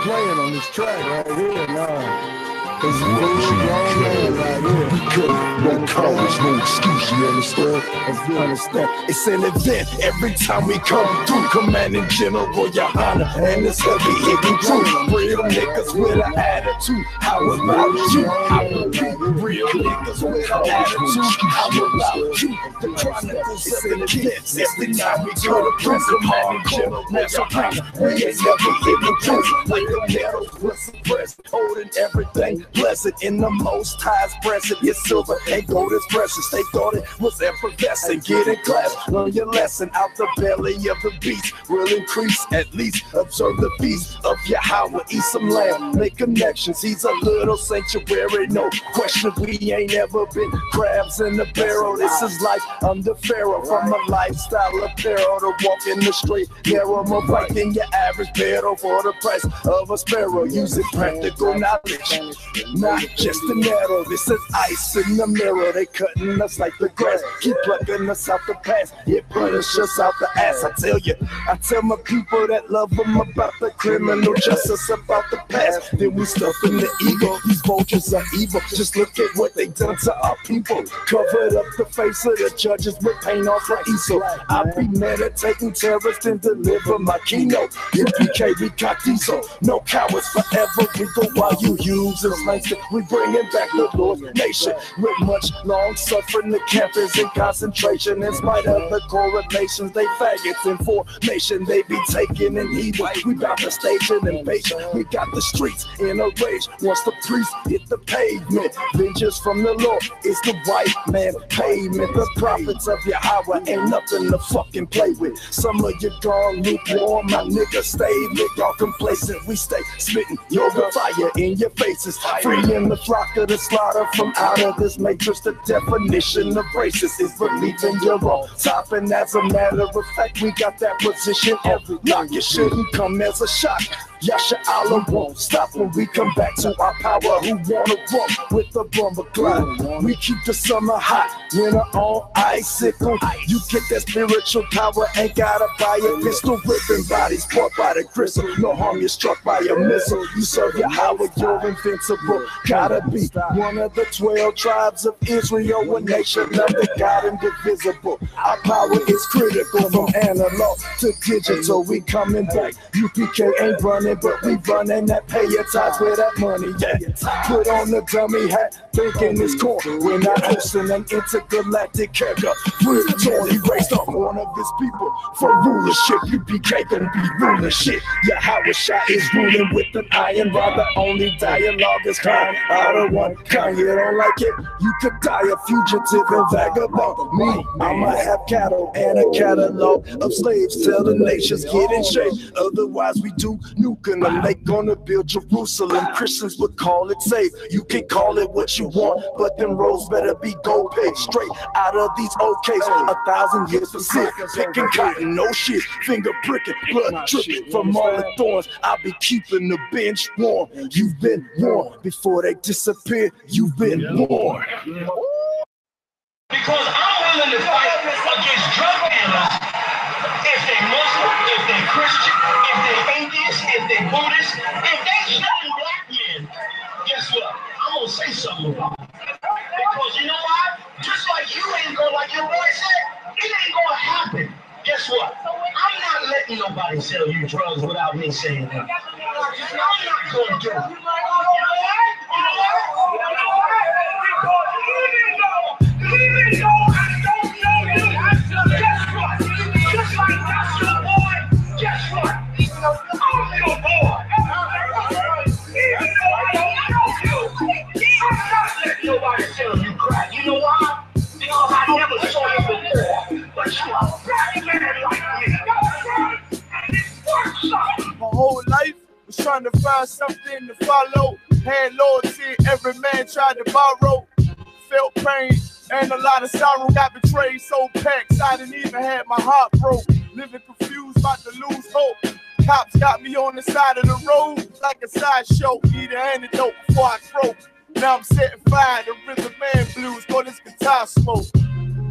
playing on this track right here, nah. It's a grown man right here. No cowards, no excuse, you understand? If you understand. It's an event every time we come through. Commanding General Yohanna and this heavy hitting crew. Real niggas with an attitude. How about you? How about you? Real niggas with an attitude. How about you? The Chronicles of the Kids. Every time we go to prison, hardcore, master plan. We ain't never hitting prison like a metal plus a press, holding everything blessed in the Most High's presence. It's silver and gold is precious. They thought it was effervescent. Get in class, learn your lesson. Out the belly of the beast will increase. At least observe the feast of Yahweh. Eat some lamb, make connections. He's a little sanctuary, no question. We ain't ever been crabs in the barrel. This is life under Pharaoh. From a lifestyle apparel to walk in the straight narrow, more right than your average barrel for the price of a sparrow. Using practical knowledge, not just the narrow. This is ice in the mirror. They cutting us like the grass, keep plucking us out the past. It punish us out the ass. I tell you, I tell my people that love them about the criminal justice, about the past. Then we stuff in the ego. These vultures are evil. Just look at what they done to our people. Covered up the face of the judges with paint off for easel. I be meditating terrorists and deliver my keynote. U.P.K. we got diesel. No cowards forever. We go while you use us. We bringing back the Lord's nation with much long suffering. The camp is in concentration. In spite of the correlations, they faggots in formation. They be taking an evil. We bout to stage an invasion. We got the streets in a rage. Once the priest hit the pavement, vengeance from the Lord is the white man payment. The prophets of Yahweh ain't nothing to fucking play with. Some of you gone lukewarm, my niggas stay lit. Y'all complacent, we stay spitting yoga fire in your faces. Freeing the flock of the slaughter from out of this matrix. The definition of racist is believing you're on top. And as a matter of fact, we got that position every lock. It shouldn't come as a shock. Yasha Allah won't stop when we come back to our power. Who wanna walk with the bomber cloud? We keep the summer hot, winter on icicle. You get that spiritual power, ain't gotta buy a pistol. Ripping bodies, caught by the crystal. No harm, you're struck by a missile. You serve Yahweh, you're invincible. Gotta be one of the 12 tribes of Israel, a nation under God indivisible. Our power is critical, from analog to digital. We coming back. U.P.K. ain't running, but we running that pay your tithes with that money, yeah. Put on the dummy hat, thinking it's cool. We're not hosting an intergalactic character. We're Tony raised up one of his people for rulership. U.P.K. gon' be ruling shit. Yahweh Shah is ruling with an iron rod. The only dialogue is crime out of one kind. You don't like it, you could die a fugitive and vagabond. Me, I'ma have cattle and a catalog of slaves. Tell the nations get in shape, otherwise we do nuke in the lake. Gonna build Jerusalem. Christians would call it safe. You can call it what you want, but them roads better be gold paved straight out of these OKs. 1,000 years for sick, picking cotton, no shit, finger pricking, blood dripping from all the thorns. I'll be keeping the bench warm. You've been warned before they disappear. You've been warned. Because I'm willing to fight against drug dealers if they're Muslim, if they're Christian, if they're atheist, if they're Buddhist. If they shooting black men, guess what? I'm gonna say something about it. Because you know why? Just like you ain't gonna, like your boy said, it ain't gonna happen. Guess what? I'm not letting nobody sell you drugs without me saying that. I'm not gonna do it. Even though I don't know you, guess what? Just like that's your boy, guess what? I'm your boy. Even though I don't know you, I'm not letting nobody sell you crack. You know why? Because I never saw you before. But you are a black man like me. And it works out. My whole life was trying to find something to follow. Had loyalty, every man tried to borrow. Felt pain and a lot of sorrow, got betrayed, so packed, I didn't even have my heart broke. Living confused, about to lose hope. Cops got me on the side of the road like a sideshow. Need an antidote before I croak. Now I'm setting fire to rhythm man blues, for this guitar smoke.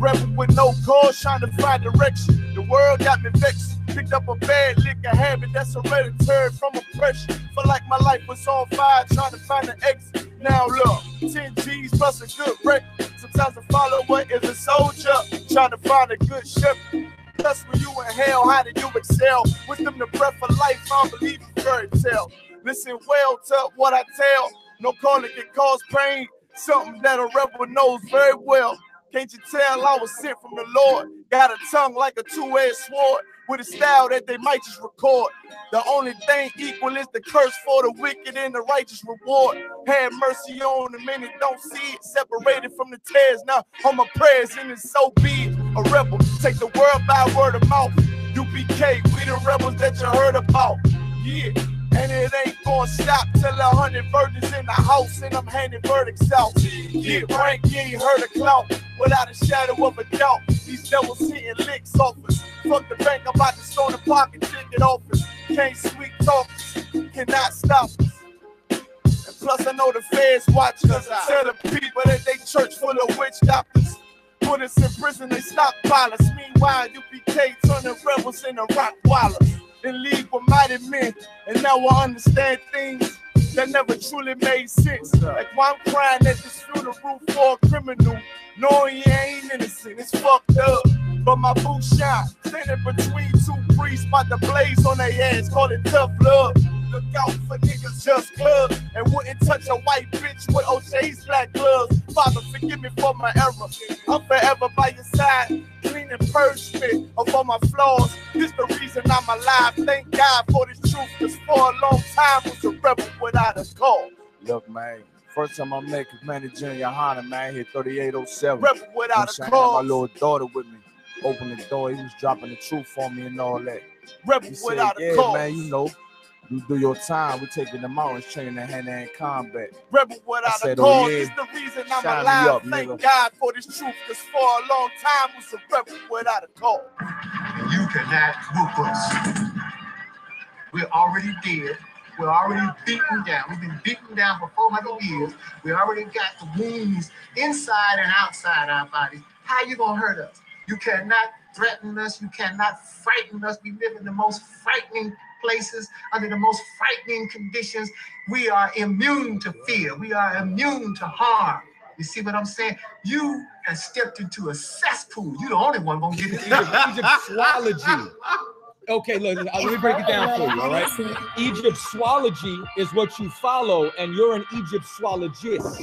Rebel with no cause, trying to find direction. The world got me vexed. Picked up a bad liquor habit that's hereditary from oppression. Felt like my life was on fire, trying to find an exit. Now look, 10 G's plus a good record. Sometimes I follow what is a soldier, trying to find a good shepherd. Plus when you in hell, how did you excel? Wisdom the breath of life, I don't believe in fairy tale. Listen well to what I tell. No calling can cause pain. Something that a rebel knows very well. Can't you tell I was sent from the Lord? Got a tongue like a two-edged sword, with a style that they might just record. The only thing equal is the curse for the wicked and the righteous reward. Have mercy on the many, don't see it. Separated from the tares, now on my prayers, and it's so be it. A rebel, take the world by word of mouth. I.S.U.P.K, we the rebels that you heard about. Yeah. And it ain't gonna stop till 100 virgins in the house and I'm handing verdicts out. Get rank, you ain't heard a clout without a shadow of a doubt. These devils hitting licks off us. Fuck the bank, I'm about to stone the pocket ticket office. Can't sweet talk us, cannot stop us. And plus I know the feds watching us. Tell the people that they church full of witch doctors. Put us in prison, they stockpile us. Meanwhile, U.P.K turning rebels into rock wallers. In league with mighty men, and now I understand things that never truly made sense. Like why I'm crying at this funeral for a criminal, knowing he ain't innocent. It's fucked up, but my boot shine, standing between two priests, about to blaze on their heads, call it tough love. Look out for niggas just cuz, and wouldn't touch a white bitch with OJ's black gloves. Father, forgive me for my error. I'm forever by your side, clean and purge me of all my flaws. This the reason I'm alive. Thank God for this truth, cause for a long time was a rebel without a call. Look, man, first time I met Commander GEN.YAHANNA, man, here 3807. Rebel without a call. I cause. had my little daughter with me. Opened the door, he was dropping the truth for me and all that. Rebel He without said, a cause. man, you know, you do your time. We're taking the mountains, training in hand-to-hand combat. Rebel without said, a cause. oh, yeah. It's the reason I'm Shine me alive. up, Thank nigga. God for this truth, cause for a long time was a rebel without a cause. You cannot whoop us. We're already dead. We're already beaten down. We've been beaten down for 400 years. We already got the wounds inside and outside our bodies. How you gonna hurt us? You cannot threaten us. You cannot frighten us. We live in the most frightening places, under the most frightening conditions. We are immune to fear. We are immune to harm. You see what I'm saying? You have stepped into a cesspool. You're the only one gonna get it. Egyptology. Okay, look, let me break it down for you, all right? Egyptology is what you follow, and you're an Egyptologist.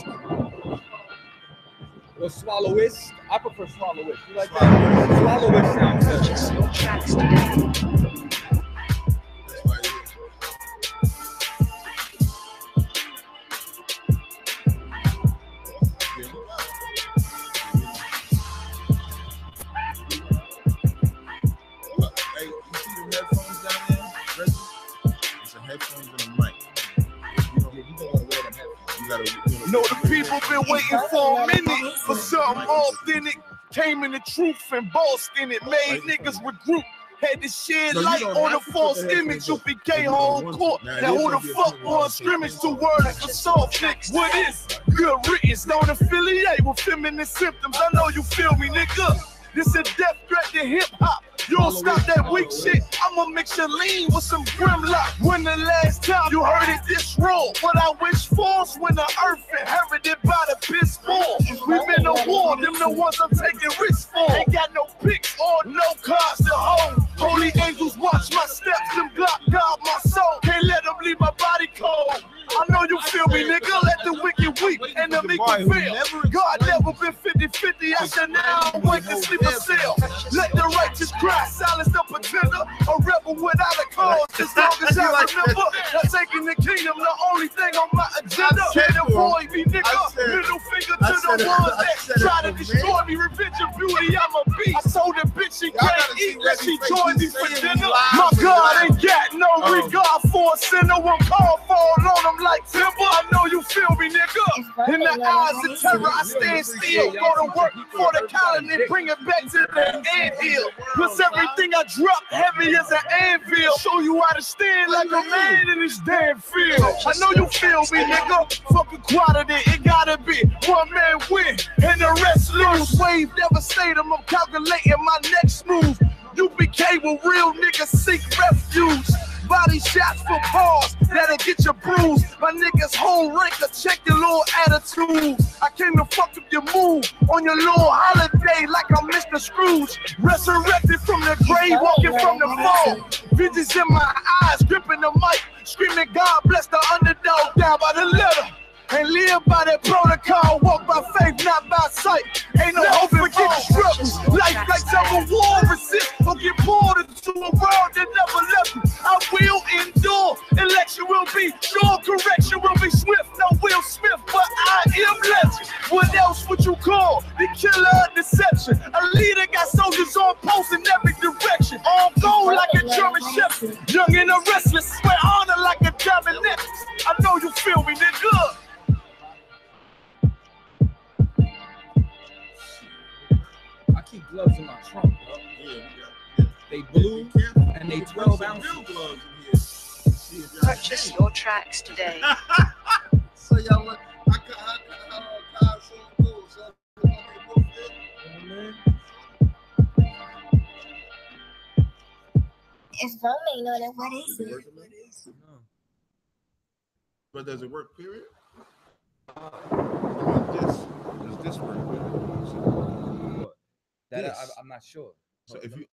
Or swallowist? I prefer swallowist. You like that? Swallowist sounds better. Know the people been waiting for a minute for something authentic. Came in the truth and bossed in it. Made niggas regroup. Had to shed light on the false image. U.P.K home court. Now who the fuck won scrimmage? 2 words for soft niggas. What is good riddance? Don't affiliate with feminist symptoms. I know you feel me, nigga. This a death threat to hip-hop. You don't stop that weak shit, I'ma mix your lean with some Grimlock. When the last time you heard it this raw? What I wish for is when the earth inherited by the piss ball. We've been to war, them the ones I'm taking risks for. Ain't got no picks or no cards to hold. Holy angels watch my steps, them Glock guard my soul. Can't let them leave my body cold. I know you feel me, nigga. Let the wicked weep and the meek feel. God never been 50-50. I should now wake and sleep a cell. Let the righteous cry, silence the pretender. A rebel without a cause. As long as I remember, I'm taking the kingdom. The only thing on my agenda. Can't avoid me, nigga. Middle finger to the ones that try to destroy me. Revenge of beauty, I'm a beast. I told that bitch she can't eat. Let she join me for dinner. My God ain't got no regard for a sinner. One call fall on them. like timber. I know you feel me, nigga. In the eyes of terror, I stand still. Go to work for the colony, bring it back to the anthill. Plus everything I drop heavy as an anvil. Show you how to stand like a man in this damn field. I know you feel me, nigga. Fucking quality, it gotta be one man win and the rest lose. Wave devastator, I'm calculating my next move. U.P.K. will real niggas seek refuge. Body shots for pause, that'll get you bruised. My niggas whole ranker, check your little attitude. I came to fuck up your mood on your little holiday like I'm Mr. Scrooge. Resurrected from the grave, walking from the fall. Visions in my eyes, gripping the mic, screaming God bless the underdog down by the letter. And live by that protocol, walk by faith, not by sight. Ain't no hope for getting struggles. Life like some war, resist or get pulled into a world that never left you. I will endure. Election will be sure, correction will be swift. No Will Smith, but I am legend. What else would you call the killer of deception? A leader got soldiers on post in every direction. On go like a German shepherd. Young and a restless, swear honor like a diamond necklace. I know you feel me, nigga. I keep gloves in my trunk, bro. They blue and they 12 ounces. Purchase your tracks today. So y'all want It's voting, no, that's what it is. But does it work, period? Does this work? What? That Yes. I'm not sure. So if you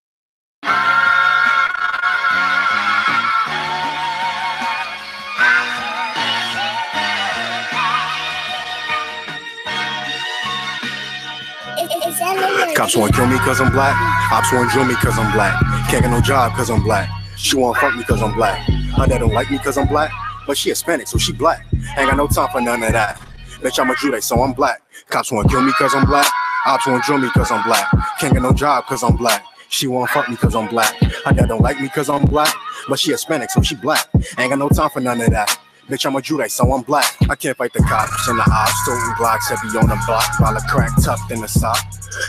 Cops wanna kill me cause I'm black. Ops wanna drill me cause I'm black. Can't get no job cause I'm black. She wanna fuck me cause I'm black. Her dad don't like me cause I'm black. But she Hispanic, so she black. Ain't got no time for none of that. Bitch, I'm a Jude, so I'm black. Cops wanna kill me cause I'm black. Ops wanna drill me cause I'm black. Can't get no job cause I'm black. She wanna fuck me cause I'm black. Her dad don't like me cause I'm black. But she Hispanic, so she black. Ain't got no time for none of that. Bitch, I'm a Jude, so I'm black. I can't fight the cops and the ops. Toting blocks, heavy on the block. While a crack tucked in the sock.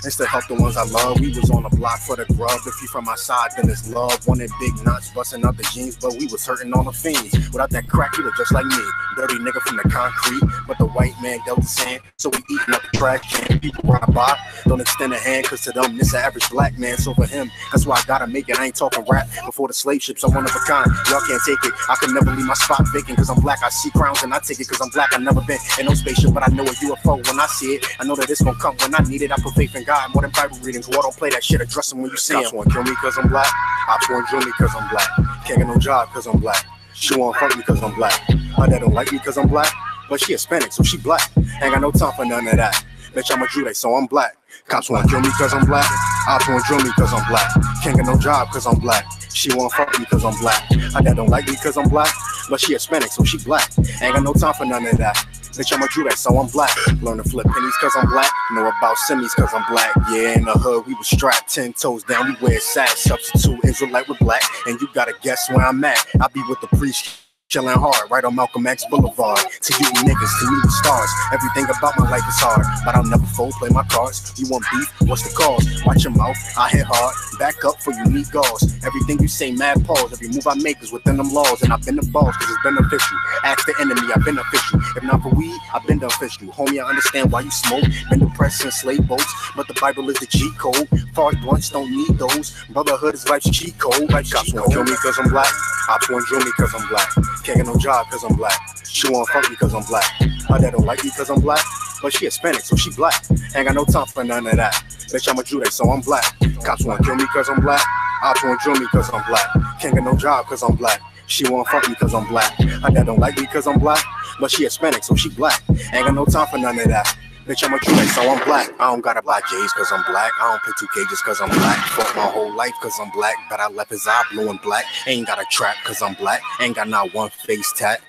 It's to help the ones I love. We was on the block for the grub. If you from my side, then it's love. Wanted big nuts, busting out the jeans, but we was hurting on the fiends. Without that crack, he was just like me. Dirty nigga from the concrete, but the white man dealt his hand. So we eating up the trash can. People ride by, don't extend a hand, cause to them, this an average black man. So for him, that's why I gotta make it. I ain't talking rap. Before the slave ships, I'm one of a kind. Y'all can't take it. I can never leave my spot vacant, cause I'm black. I see crowns and I take it, cause I'm black. I never been in no spaceship, but I know a UFO when I see it. I know that it's gonna come when I need it. I put faith in God more than Bible readings. Who I don't play that shit, address them when you see him. Cops wanna kill me cause I'm black. Ops wanna drill me cause I'm black. Can't get no job cause I'm black. She wanna fuck me cause I'm black. Her dad don't like me cause I'm black. But she Hispanic, so she black. Ain't got no time for none of that. Bitch, I'm a Jude, so I'm black. Cops wanna kill me cause I'm black. Ops wanna drill me cause I'm black. Can't get no job cause I'm black. She wanna fuck me cause I'm black. Her dad don't like me cause I'm black. But she Hispanic, so she black. Ain't got no time for none of that. Bitch, I'm a Jude, so I'm black. Learn to flip pennies cause I'm black. Know about semis cause I'm black. Yeah, in the hood, we was strapped 10 toes down. We wear sats. Substitute Israelite with black. And you gotta guess where I'm at. I be with the priest. Chillin' hard, right on Malcolm X Boulevard. To you niggas, to me the stars. Everything about my life is hard, but I'll never fold, play my cards. You want beef? What's the cause? Watch your mouth, I hit hard. Back up for you need gauze. Everything you say, mad pause. Every move I make is within them laws. And I've been the boss, cause it's beneficial. Ask the enemy, I've been official. If not for weed, I've been the official. Homie, I understand why you smoke. Been depressed since slave boats, but the Bible is the G code. Far blunts don't need those. Brotherhood is life's cheat code. Like cops wanna kill me cause I'm black. Ops wanna drill me cause I'm black. Can't get no job cause I'm black. She wanna fuck me cause I'm black. Her dad don't like me cause I'm black. But she Hispanic, so she black. Ain't got no time for none of that. Bitch, I'm a Jude, so I'm black. Cops wanna kill me cause I'm black. Ops wanna drill me cause I'm black. Can't get no job cause I'm black. She wanna fuck me cause I'm black. Her dad don't like me cause I'm black. But she Hispanic, so she black. Ain't got no time for none of that. Bitch, I'm a Jude, so I'm black. I don't gotta buy J's cause I'm black. I don't play 2K just cause I'm black. Fought my whole life cause I'm black. But I left his eye blue and black. Ain't got a trap cause I'm black. Ain't got not one face tat.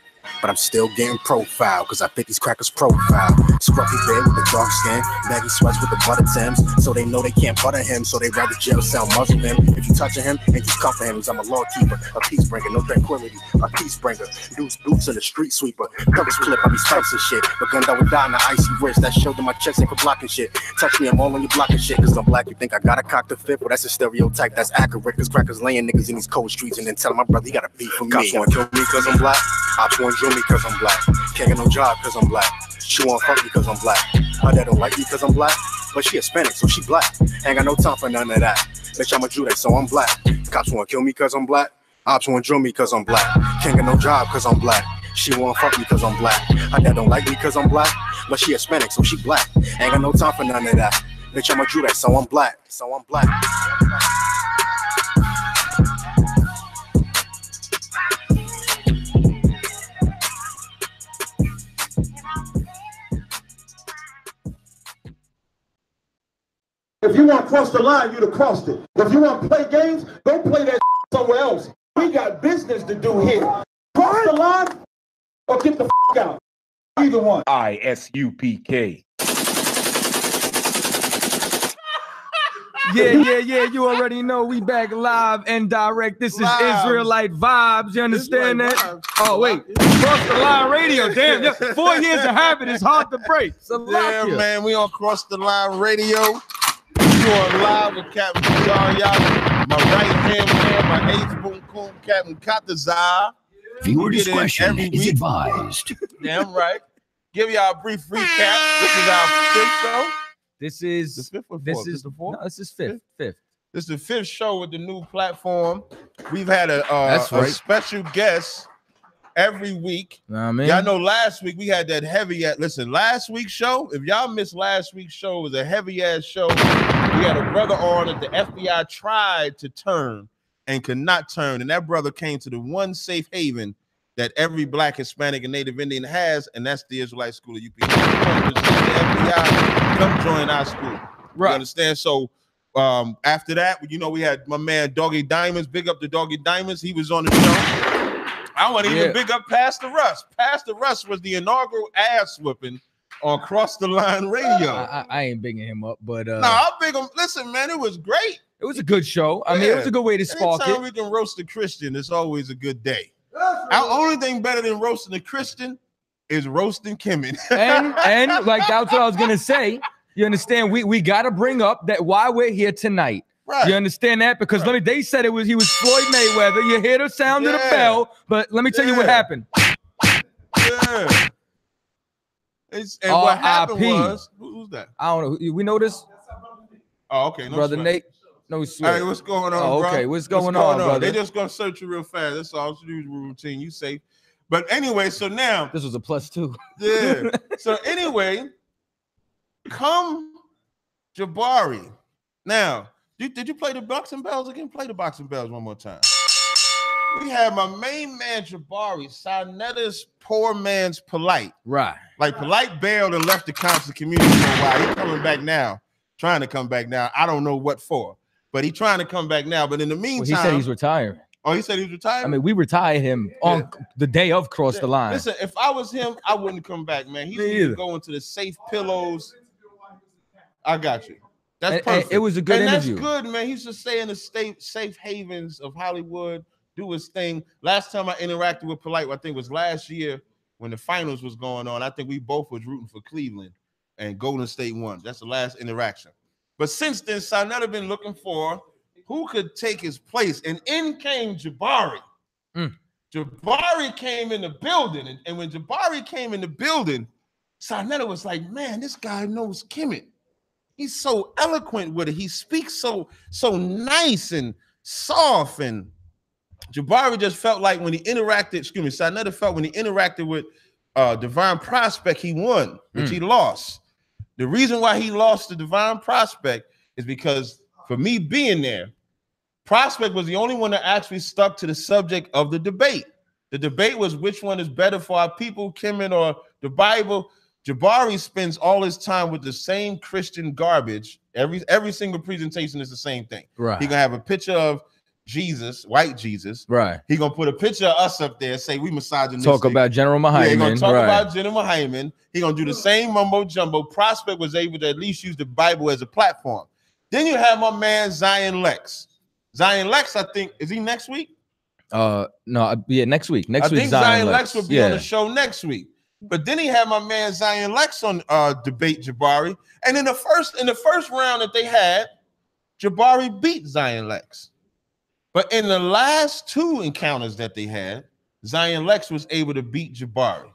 but I'm still getting profile, cause I fit these crackers profile. Scruffy beard with the dark skin, baggy sweats with the butter Timbs, so they know they can't butter him, so they rather jail cell muzzle him. If you touching him, ain't just comfort him, cause I'm a law keeper, a peace bringer, no tranquility, a peace bringer. Dudes boots and a street sweeper, purpose clip, I be spicing shit, but gunned out with die in the icy wrist, that showed in my chest ain't for blocking shit. Touch me, I'm all on your blocking shit, cause I'm black, you think I gotta cock the fifth, well that's a stereotype, that's accurate, cause crackers laying niggas in these cold streets and then telling my brother he got a beef for me. Cops wanna kill me cause I'm black, ops wanna drill me cause I'm black, can't get no job cause I'm black, she wanna fuck me cause I'm black, her dad don't like me cause I'm black, but she Hispanic so she black, ain't got no time for none of that, bitch I'm a Jude so I'm black, cops wanna kill me cause I'm black, ops wanna drill me cause I'm black, can't get no job cause I'm black, she wanna fuck me cause I'm black, her dad don't like me cause I'm black, but she Hispanic so she black, ain't got no time for none of that, bitch I'm a Jude so I'm black, If you want to cross the line, you'd have crossed it. If you want to play games, go play that somewhere else. We got business to do here. Cross the line or get the out. Either one. I.S.U.P.K. Yeah, you already know we back live and direct. This is Israelite Vibes, you understand that? Vibes. Oh, wait, Cross the Line Radio, damn, 4 years of habit is hard to break. So yeah, man, we on Cross the Line Radio. You are live with Captain T.D.JAKES, my right-hand man, my ace-boom-cool Captain Katazar. Viewer discretion is advised. Damn right. Give y'all a brief recap. This is our 5th show. This is the 5th or 4th? This is the 4th? No, this is 5th. This is the 5th show with the new platform. We've had a special guest every week. Y'all know last week we had that heavy listen, last week's show, if y'all missed last week's show, it was a heavy ass show. We had a brother on that the FBI tried to turn and could not turn, and that brother came to the one safe haven that every Black, Hispanic, and Native Indian has, and that's the Israelite School of UP. The FBI, come join our school. Right. You understand? So after that, you know, we had my man Doggy Diamonds. Big up to Doggy Diamonds. He was on the show. I want to even big up Pastor Russ. Pastor Russ was the inaugural ass whipping on Cross the Line Radio. I ain't bigging him up, but no, I'll big him. Listen, man, it was great. It was a good show. I mean, it was a good way to spark Anytime we can roast a Christian, it's always a good day. Our only thing better than roasting a Christian is roasting Kemit. and like that's what I was gonna say. You understand? We gotta bring up that why we're here tonight. Right. You understand that? Because they said he was Floyd Mayweather. You hear the sound of the bell, but let me tell you what happened. Yeah. And what happened was, who's that? I don't know. We know this. Oh, okay. No brother sweat. Nate. No sweat. Hey, what's going on, bro? Okay, what's going on, brother? They just gonna search you real fast. That's all. It's usual routine. You safe. But anyway, so now this was a +2. Yeah. So anyway, come Jabari. Now, did you play the boxing bells again? Play the boxing bells one more time. We have my main man Jabari, Sanetta's poor man's Polite. Right. Like Polite bailed and left the constant community for a while. He's coming back now, trying to come back now. I don't know what for, but he's trying to come back now. But in the meantime, he said he's retiring. Oh, he said he's retiring? I mean, we retired him on the day of Cross the Line. Listen, if I was him, I wouldn't come back, man. He's going to the safe pillows. I got you. That's perfect. It was a good interview. That's good, man. He's just stay in the safe havens of Hollywood, do his thing. Last time I interacted with Polite, I think was last year when the finals was going on. I think we both was rooting for Cleveland and Golden State won. That's the last interaction. But since then, Sanetta been looking for who could take his place, and in came Jabari. Jabari came in the building, and when Jabari came in the building, Sanetta was like, man, this guy knows Kemit. He's so eloquent with it. He speaks so nice and soft, and Jabari just felt like when he interacted, Sanetta felt when he interacted with Divine Prospect, he won, which he lost. The reason why he lost to Divine Prospect is because for me being there, Prospect was the only one that actually stuck to the subject of the debate. The debate was which one is better for our people, Kemit or the Bible. Jabari spends all his time with the same Christian garbage. Every single presentation is the same thing. Right. He gonna have a picture of Jesus, white Jesus. Right. He gonna put a picture of us up there, say we misogynistic. Talk about General Mahayman. Yeah, he gonna talk about General Mahayman. He gonna do the same mumbo jumbo. Prospect was able to at least use the Bible as a platform. Then you have my man Zion Lex. Zion Lex, I think, is he next week? No, yeah, next week. I think Zion Lex will be on the show next week. But then he had my man Zion Lex on Debate Jabari. And in the first round that they had, Jabari beat Zion Lex. But in the last two encounters that they had, Zion Lex was able to beat Jabari.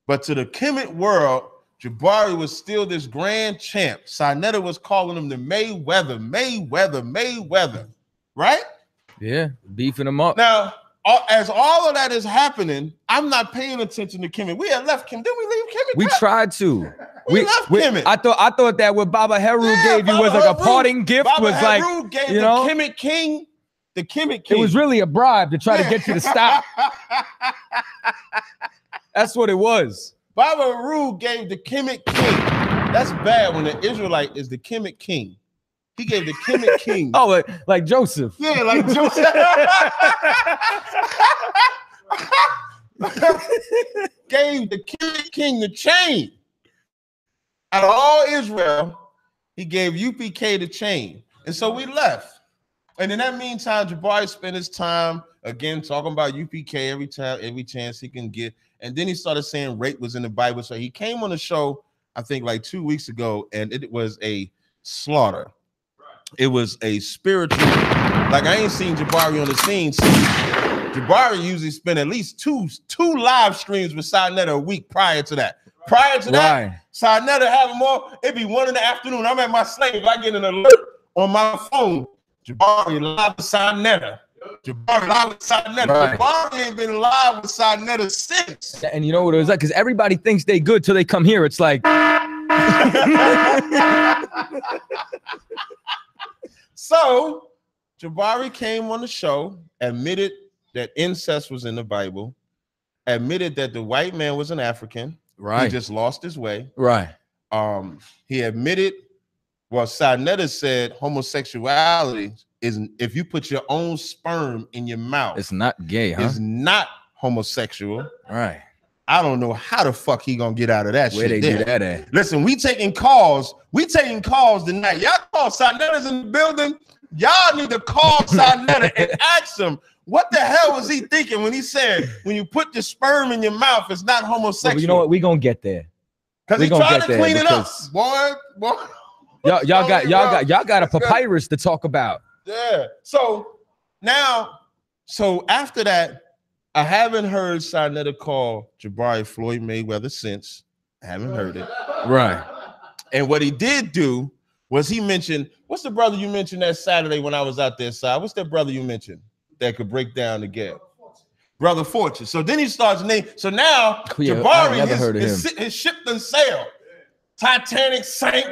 But to the Kemit world, Jabari was still this grand champ. Sinetta was calling him the Mayweather, right? Yeah, beefing him up. Now, as all of that is happening, I'm not paying attention to Kemit. We had left Kemit. Did we leave Kemit? We tried to. We left Kemit. I thought that what Baba Heru gave you was like a parting gift. Baba was like, Heru gave you know, the Kemit King. The Kemit King. It was really a bribe to try to get you to stop. That's what it was. Baba Heru gave the Kemit King. That's bad when the Israelite is the Kemit King. He gave the Kemit King. Oh, like Joseph. Yeah, like Joseph. Gave the Kemit King the chain. Out of all Israel, he gave UPK the chain. And so we left. And in that meantime, Jabari spent his time again talking about UPK every chance he can get. And then he started saying rape was in the Bible. So he came on the show, I think like 2 weeks ago, and it was a slaughter. It was a spiritual, like I ain't seen Jabari on the scene since. Jabari usually spent at least two live streams with Sinetta a week prior to that. Prior to that, Sinetta having more, it'd be 1 in the afternoon. I'm at my slave. I get an alert on my phone. Jabari live with Sinetta. Jabari live with Sinetta. Right. Jabari ain't been live with Sinetta since. And you know what it was like? Because everybody thinks they good till they come here. It's like. So Jabari came on the show, admitted that incest was in the Bible, admitted that the white man was an African. Right. He just lost his way. Right. He admitted, well, Sinetta said homosexuality is if you put your own sperm in your mouth. It's not gay, huh? It's not homosexual. Right. I don't know how the fuck he gonna get out of that Where shit. they do that at? Listen, we taking calls. We taking calls tonight. Y'all call Sinetta's in the building. Y'all need to call Sinetta and ask him what the hell was he thinking when he said when you put the sperm in your mouth, it's not homosexual. Well, you know what? We gonna get there. Because he tried to clean it up. Boy. Y'all got a papyrus to talk about. Yeah. So now, after that, I haven't heard Sinetta call Jabari Floyd Mayweather since. I haven't heard it. Right. And what he did do was he mentioned, what's the brother you mentioned that Saturday when I was out there, Si? What's that brother you mentioned that could break down the gap? Brother Fortune. So then he starts naming. So now Jabari, his ship done sailed. Titanic sank.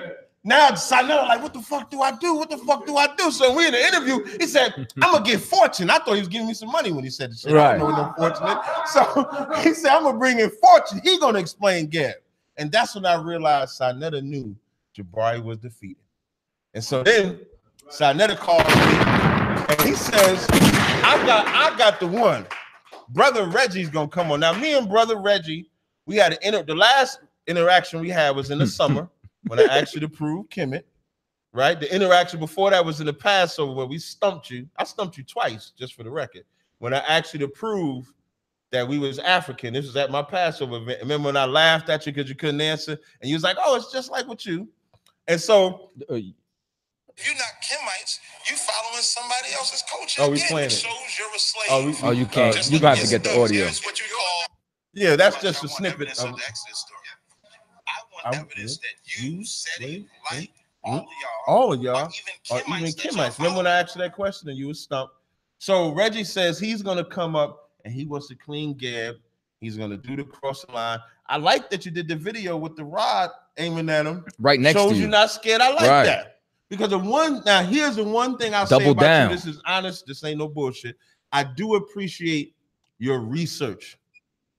Now Sinetta like, what the fuck do I do? What the fuck do I do? So we in the interview, he said, I'm gonna get Fortune. I thought he was giving me some money when he said the shit. Right. I don't know no Fortune. So he said, I'm gonna bring in Fortune. He gonna explain Gab. And that's when I realized Sinetta knew Jabari was defeated. And so then Sinetta calls me and he says, I got the one. Brother Reggie's gonna come on. Now, me and Brother Reggie, we had the last interaction we had was in the summer when I asked you to prove Kemit, right? The interaction before that was in the Passover where we stumped you. I stumped you twice, just for the record. When I asked you to prove that we was African, this was at my Passover event. Remember when I laughed at you because you couldn't answer? And you was like, oh, it's just like with you. And so if you're not Kemites, you following somebody else's culture. Oh, we playing it. Shows you're a slave. You can't. You got to get the audio. What you call, yeah, that's just a snippet of the Exodus story. I want evidence that you said it like all of y'all, or even Kemites. Remember when I asked you that question and you was stumped? So Reggie says he's gonna come up and he wants to clean Gab. He's gonna do the crossing line. I like that you did the video with the rod aiming at him. Right next to you. Shows you're not scared. I like that. Because here's the one thing I'll say about you. This is honest. This ain't no bullshit. I do appreciate your research.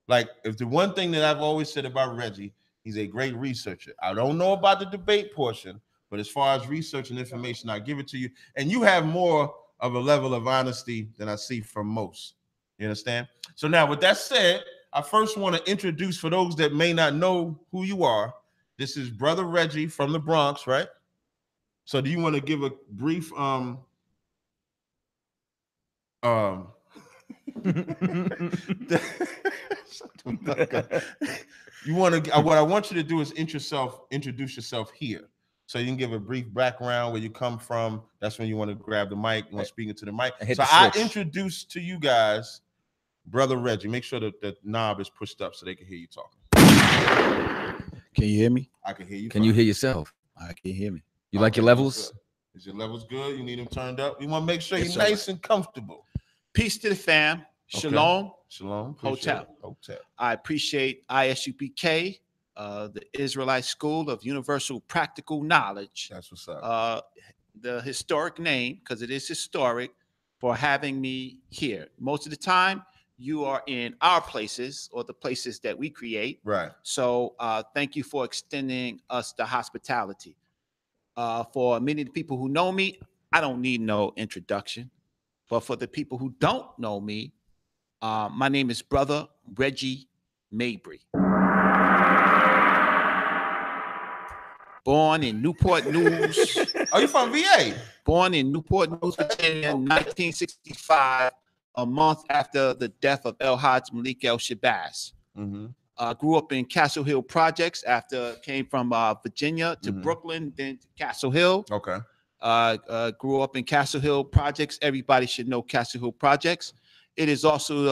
Like, if the one thing that I've always said about Reggie, he's a great researcher. I don't know about the debate portion, but as far as research and information, I give it to you. And you have more of a level of honesty than I see from most. You understand? So now, with that said, I first want to introduce, for those that may not know who you are, this is Brother Reggie from the Bronx, right? So do you want to give a brief you want to what I want you to do is introduce yourself here. So you can give a brief background, where you come from. That's when you want to grab the mic, you want to speak into the mic. So I introduce to you guys Brother Reggie. Make sure that the knob is pushed up so they can hear you talking. Can you hear me? I can hear you. Can you hear yourself? I can hear me. You like your levels? Is your levels good? You need them turned up? You want to make sure you're nice and comfortable. Peace to the fam. Shalom. Shalom. Hotel. I appreciate I.S.U.P.K, the Israelite School of Universal Practical Knowledge. That's what's up. The historic name, because it is historic, for having me here. Most of the time, you are in our places or the places that we create. Right. So thank you for extending us the hospitality. For many of the people who know me, I don't need no introduction. But for the people who don't know me, my name is Brother Reggie Mabry. Born in Newport News. Are you from VA? Born in Newport News, Virginia, in 1965, a month after the death of El Hajj Malik El Shabazz. Grew up in Castle Hill Projects after came from Virginia to Brooklyn, then to Castle Hill. Okay. Grew up in Castle Hill Projects. Everybody should know Castle Hill Projects. It is also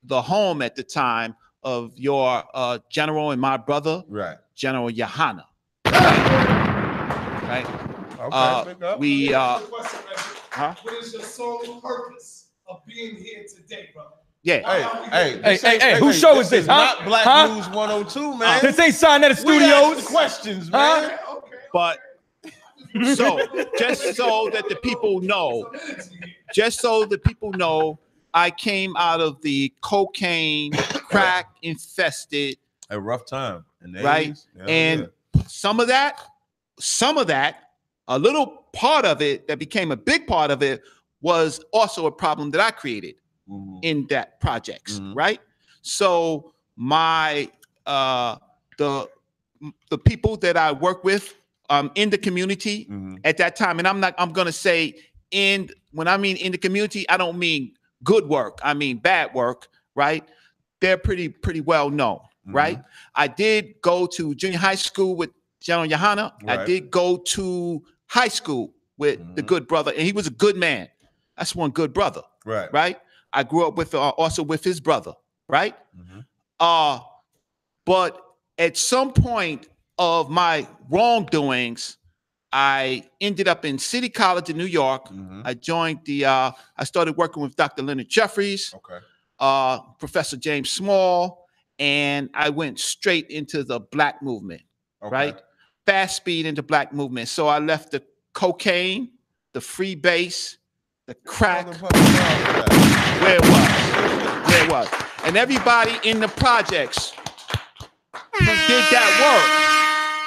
the home at the time of your general and my brother, right, Gen.YAHANNA. Right. Okay. What is your sole purpose of being here today, brother? Yeah. Hey, whose show is this? Not Black News 102, man. This ain't signed at the studios. Questions, man. But so just so that the people know, I came out of the cocaine, crack infested, a rough time, right? And some of that, a little part of it that became a big part of it was also a problem that I created in that projects, right? So my the people that I work with in the community at that time, and I'm gonna say when I mean in the community, I don't mean good work, I mean bad work, right? They're pretty well known, right? I did go to junior high school with Gen.YAHANNA. Right. I did go to high school with the good brother, and he was a good man. That's one good brother, right? Right. I grew up with also with his brother, right? But at some point of my wrongdoings, I ended up in City College in New York. I joined I started working with Dr. Leonard Jeffries, Professor James Small, and I went straight into the Black movement, right? Fast speed into Black movement. So I left the cocaine, the free base, the crack, where it was. And everybody in the projects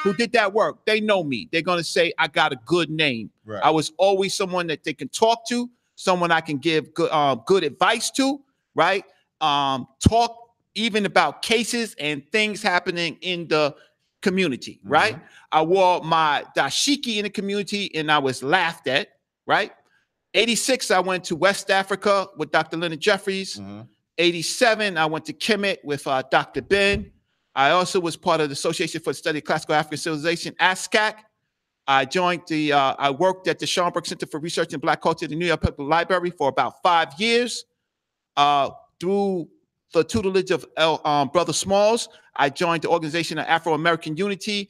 who did that work, they know me. They're gonna say I got a good name. Right. I was always someone that they can talk to, someone I can give good advice to, right? Talk even about cases and things happening in the community, right? I wore my dashiki in the community and I was laughed at, right? 86, I went to West Africa with Dr. Leonard Jeffries. 87, I went to Kemit with Dr. Ben. I also was part of the Association for the Study of Classical African Civilization, ASCAC. I joined I worked at the Schomburg Center for Research in Black Culture at the New York Public Library for about 5 years. Through the tutelage of Brother Smalls, I joined the Organization of Afro-American Unity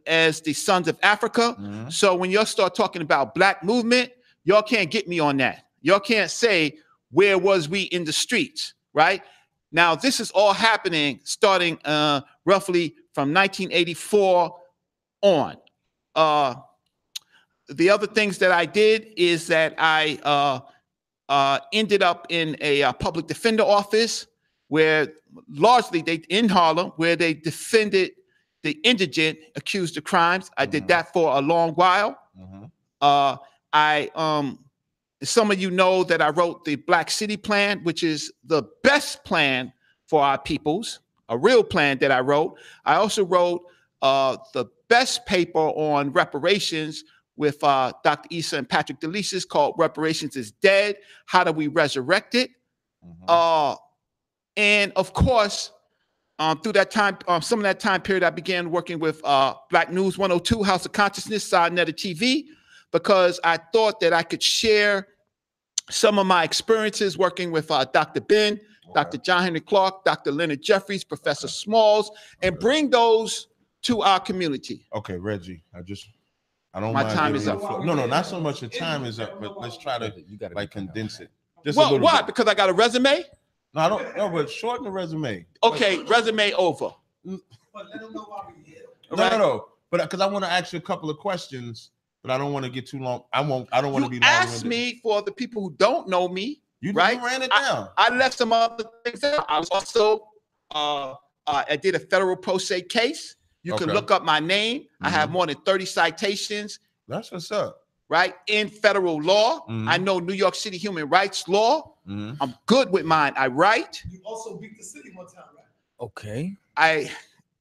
as the Sons of Africa. So when y'all start talking about Black movement, y'all can't get me on that. Y'all can't say, where was we in the streets, right? Now, this is all happening starting roughly from 1984 on. The other things that I did is that I ended up in a public defender office where largely in Harlem, where they defended the indigent accused of crimes. I did that for a long while. I some of you know that I wrote the Black City Plan, which is the best plan for our peoples, a real plan that I wrote. I also wrote the best paper on reparations with Dr. Issa and Patrick DeLises called Reparations is Dead. How do we resurrect it? And of course, through that time, some of that time period, I began working with Black News 102, House of Consciousness, Sarnetta TV, because I thought that I could share some of my experiences working with Dr. Ben, Dr. John Henry Clark, Dr. Leonard Jeffries, Professor Smalls, and bring those to our community. Okay, Reggie, I don't My mind time is giving up. you- No, not so much the time is up, but let's try to like condense it. Just a Well, little why? bit. Because I got a resume? No, I don't know, but shorten the resume. Okay, resume over. No. But because I want to ask you a couple of questions, but I don't want to get too long. I don't want to be long. Ask me for the people who don't know me. You right? ran it down. I left some other things out. I was also I did a federal pro se case. You can look up my name. I have more than 30 citations. That's what's up. Right? In federal law. I know New York City human rights law. I'm good with mine. I write. You also beat the city one time, right? Okay.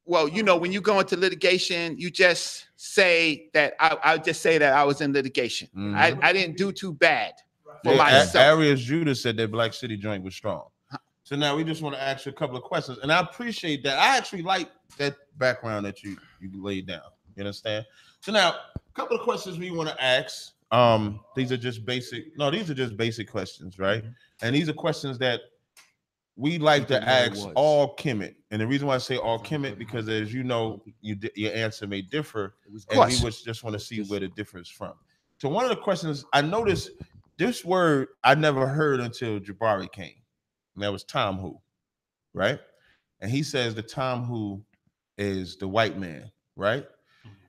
Well, you know, when you go into litigation, you just say that I just say that I was in litigation. I didn't do too bad for myself. Arias Judah said that Black City joint was strong. So now we just want to ask you a couple of questions, and I appreciate that. I actually like that background that you laid down. You understand? So now a couple of questions we want to ask. These are just basic. No, these are just basic questions, right? And these are questions that we like to ask all Kemit. And the reason why I say all Kemit, because as you know, your answer may differ, and we would just want to see where the difference from. So one of the questions, I noticed this word I never heard until Jabari came. And that was Tom Who, right? And he says the Tom Who is the white man, right?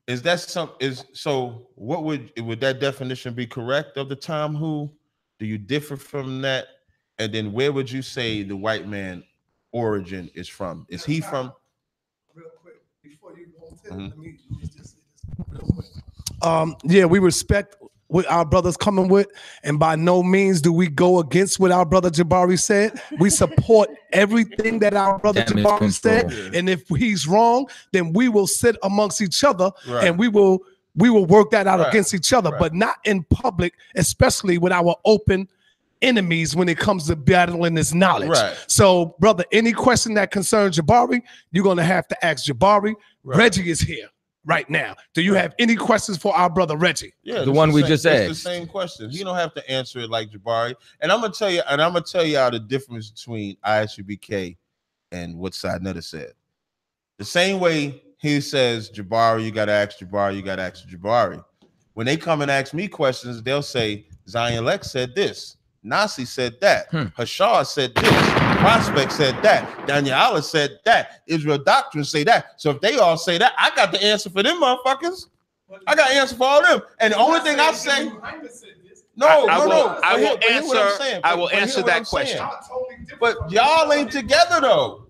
Is that so what would that definition be correct of the Tom Who? Do you differ from that? And then where would you say the white man origin is from? Is he from? Real quick, before you go into let me just say this real quick. Yeah, we respect what our brothers coming with, and by no means do we go against what our brother Jabari said. We support everything that our brother Jabari said, and if he's wrong, then we will sit amongst each other and we will work that out against each other, but not in public, especially with our open enemies when it comes to battling this knowledge. So, brother, any question that concerns Jabari, you're gonna have to ask Jabari. Reggie is here right now. Do you have any questions for our brother Reggie? Yeah, the one we just asked. The same question. You don't have to answer it like Jabari. And I'm gonna tell you how the difference between I.S.U.P.K. and what Sarnetta said. The same way he says, Jabari, you gotta ask Jabari, you gotta ask Jabari. When they come and ask me questions, they'll say, Zion Lex said this. Nasi said that. Hashar said this. Prospect said that. Daniel Allah said that. Israel Doctrine say that. So if they all say that, I got the answer for them motherfuckers. I got the answer for all them. And the only thing I say, I will answer that question. But y'all ain't together though.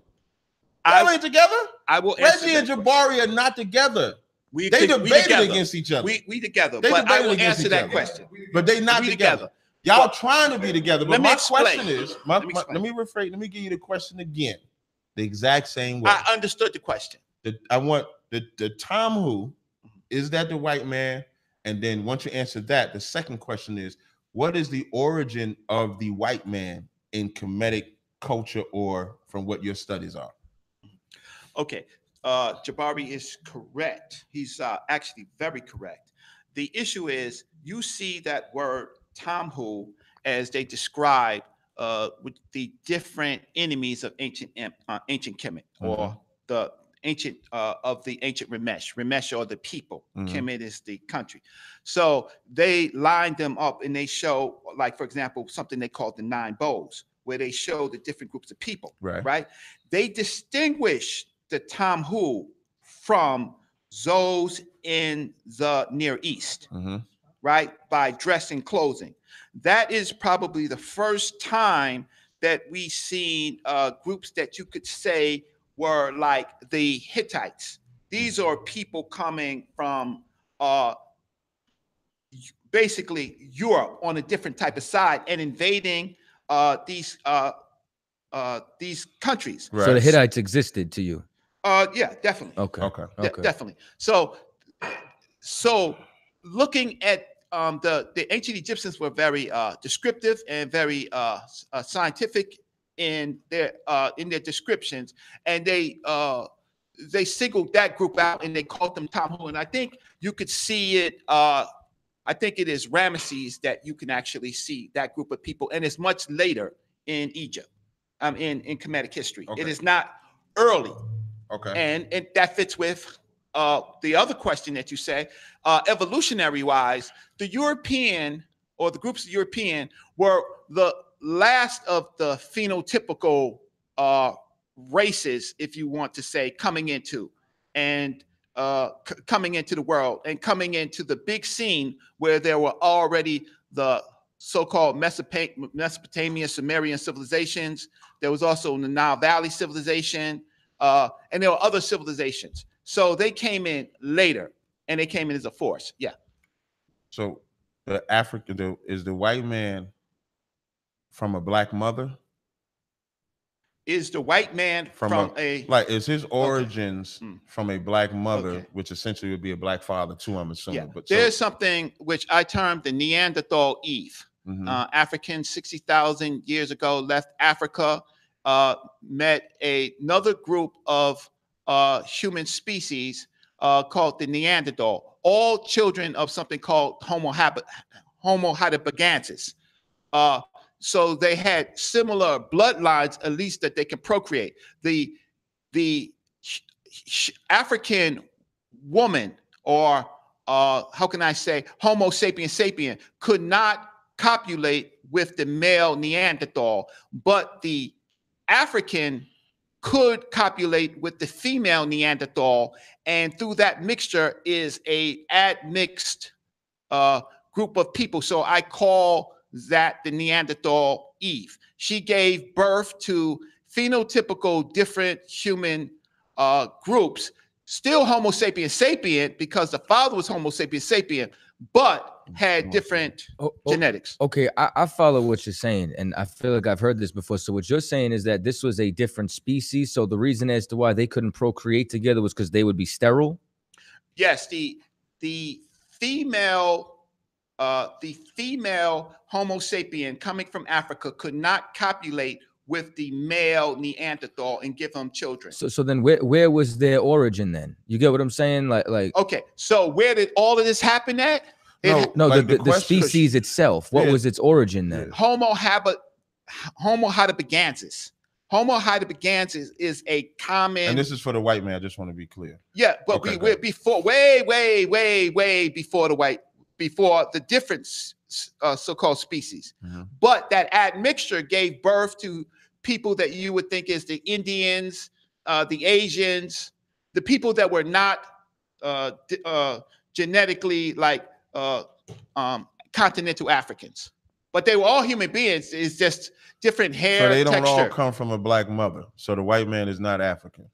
Y'all ain't together. I will answer Reggie and Jabari are not together. They debated against each other. We together. They but I will debated against answer each that other. question. But they not together. Y'all trying to be together. But my question is, let me give you the question again. The exact same way. I understood the question. I want the Tom Who, is that the white man? And then once you answer that, the second question is, what is the origin of the white man in Kemetic culture or from what your studies are? Okay. Jabari is correct. He's actually very correct. The issue is you see that word Tom Who as they describe with the different enemies of ancient Kemet or the ancient of the ancient Ramesh. Ramesh are the people. Kemet is the country. So they line them up and they show, like, for example, something they call the 9 bowls, where they show the different groups of people. Right? They distinguish the Tom Who from those in the Near East, right? By dress and clothing. That is probably the first time that we seen groups that you could say were like the Hittites. These are people coming from basically Europe on a different type of side and invading these countries. Right. So the Hittites existed to you? Yeah, definitely. Okay. Definitely. So looking at the ancient Egyptians were very descriptive and very scientific in their descriptions, and they singled that group out and they called them Tamu. And I think you could see it. I think it is Ramesses that you can actually see that group of people, and it's much later in Egypt, in Kemetic history. It is not early. Okay. And that fits with the other question that you say. Evolutionary wise, the European or the groups of European were the last of the phenotypical races, if you want to say, coming into the world and coming into the big scene where there were already the so-called Mesopotamia, Sumerian civilizations. There was also the Nile Valley civilization, and there were other civilizations. So they came in later, and they came in as a force. Yeah. So is the white man from a black mother? Is the white man is his origins from a black mother, which essentially would be a black father too, I'm assuming. Yeah. But there's something which I termed the Neanderthal Eve. Africans 60,000 years ago left Africa, met another group of human species called the Neanderthal, all children of something called Homo heidelbergensis. So they had similar bloodlines, at least that they can procreate. The African woman, or how can I say, Homo sapiens sapien, could not copulate with the male Neanderthal, but the African could copulate with the female Neanderthal, and through that mixture is a admixed group of people. So I call that the Neanderthal Eve. She gave birth to phenotypical different human groups, still Homo sapiens sapien, because the father was Homo sapiens sapien, but had different genetics. Okay, I follow what you're saying, and I feel like I've heard this before. So what you're saying is that this was a different species. So the reason as to why they couldn't procreate together was because they would be sterile? Yes, the female Homo sapien coming from Africa could not copulate with the male Neanderthal and give them children. So then where was their origin then? You get what I'm saying? Like okay, so where did all of this happen at? The species itself. What was its origin then? Homo heidelbergensis. Homo heidelbergensis is a common. And this is for the white man. I just want to be clear. Yeah, but we're before, way before the different so-called species. But that admixture gave birth to people that you would think is the Indians, the Asians, the people that were not genetically like continental Africans. But they were all human beings. It's just different hair texture. So they don't texture. all come from a black mother. So the white man is not African.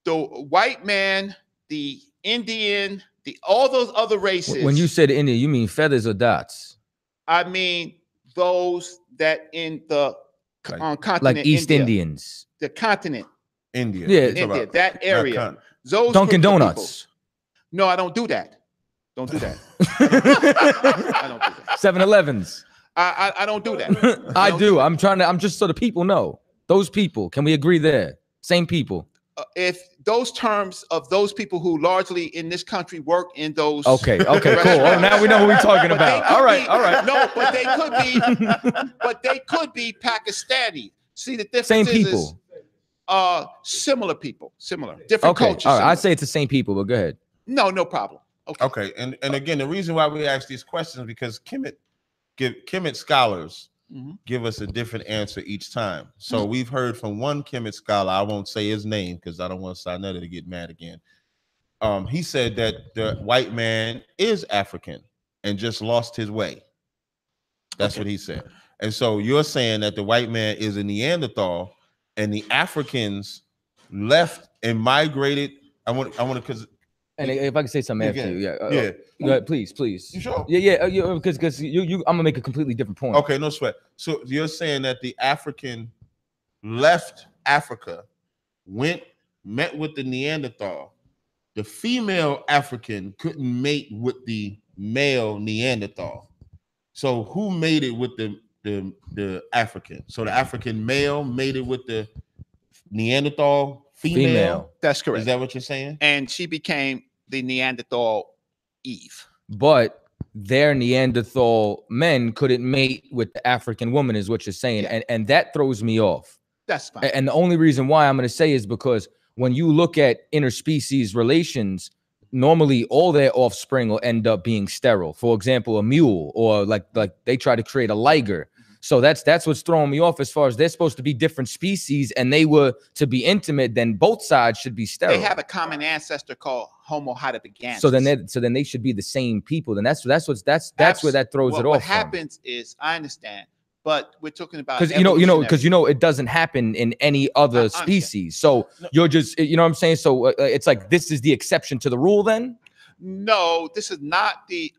The white man, the Indian, all those other races. When you said Indian, you mean feathers or dots? I mean those that in the continent, like East India, Indians, the continent, India, India, that area. Those Dunkin' Donuts. No, I don't do that. Don't do that. I don't do that. 7-Elevens. I don't do that. I do. I'm just so the people know. Those people. Can we agree there? Same people. If those terms of those people who largely in this country work in those. Okay, cool. Oh, now we know who we're talking about. All right. No, but they could be Pakistani. See, the difference same people. Similar people, different cultures. All right, I'd say it's the same people, but go ahead. No problem. Okay. And again, the reason why we ask these questions is because Kemit scholars give us a different answer each time. So we've heard from one Kemit scholar, I won't say his name because I don't want Sinetta to get mad again. He said that the white man is African and just lost his way. That's what he said. And so you're saying that the white man is a Neanderthal and the Africans left and migrated. I want to because And if I can say something after you, yeah. Go ahead, please. You sure? Yeah, because I'm gonna make a completely different point. Okay, no sweat. So you're saying that the African left Africa, met with the Neanderthal. The female African couldn't mate with the male Neanderthal. So who mated with the African? So the African male mated with the Neanderthal female. That's correct. Is that what you're saying? And she became the Neanderthal Eve. But their Neanderthal men couldn't mate with the African woman, is what you're saying, and that throws me off. That's fine. And the only reason why I'm going to say is because when you look at interspecies relations, normally all their offspring will end up being sterile. For example, a mule, or like they try to create a liger. So that's what's throwing me off as far as they're supposed to be different species, and they were to be intimate. Then both sides should be sterile. They have a common ancestor called Homo heidelbergensis. So then they should be the same people. Then that's where that throws it off. What happens is, I understand, but we're talking about because it doesn't happen in any other species. So you're just you know what I'm saying. So it's like this is the exception to the rule. Then no, this is not the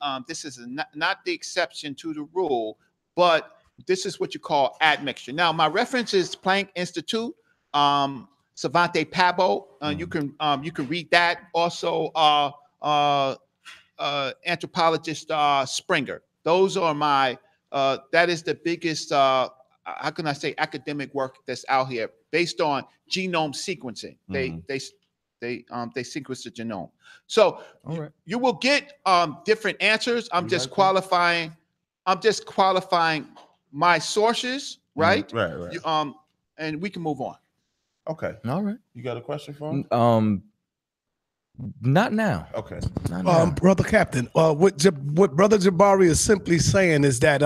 not the exception to the rule, but this is what you call admixture. Now, my reference is Planck Institute, Savante Pabo. You can read that. Also, anthropologist Springer. Those are my. That is the biggest. How can I say academic work that's out here based on genome sequencing. They sequence the genome. So you will get different answers. I'm just qualifying my sources, right? Right. And we can move on. Okay. All right. You got a question for him? Not now. Okay. Not now. Brother Captain, what Brother Jabari is simply saying is that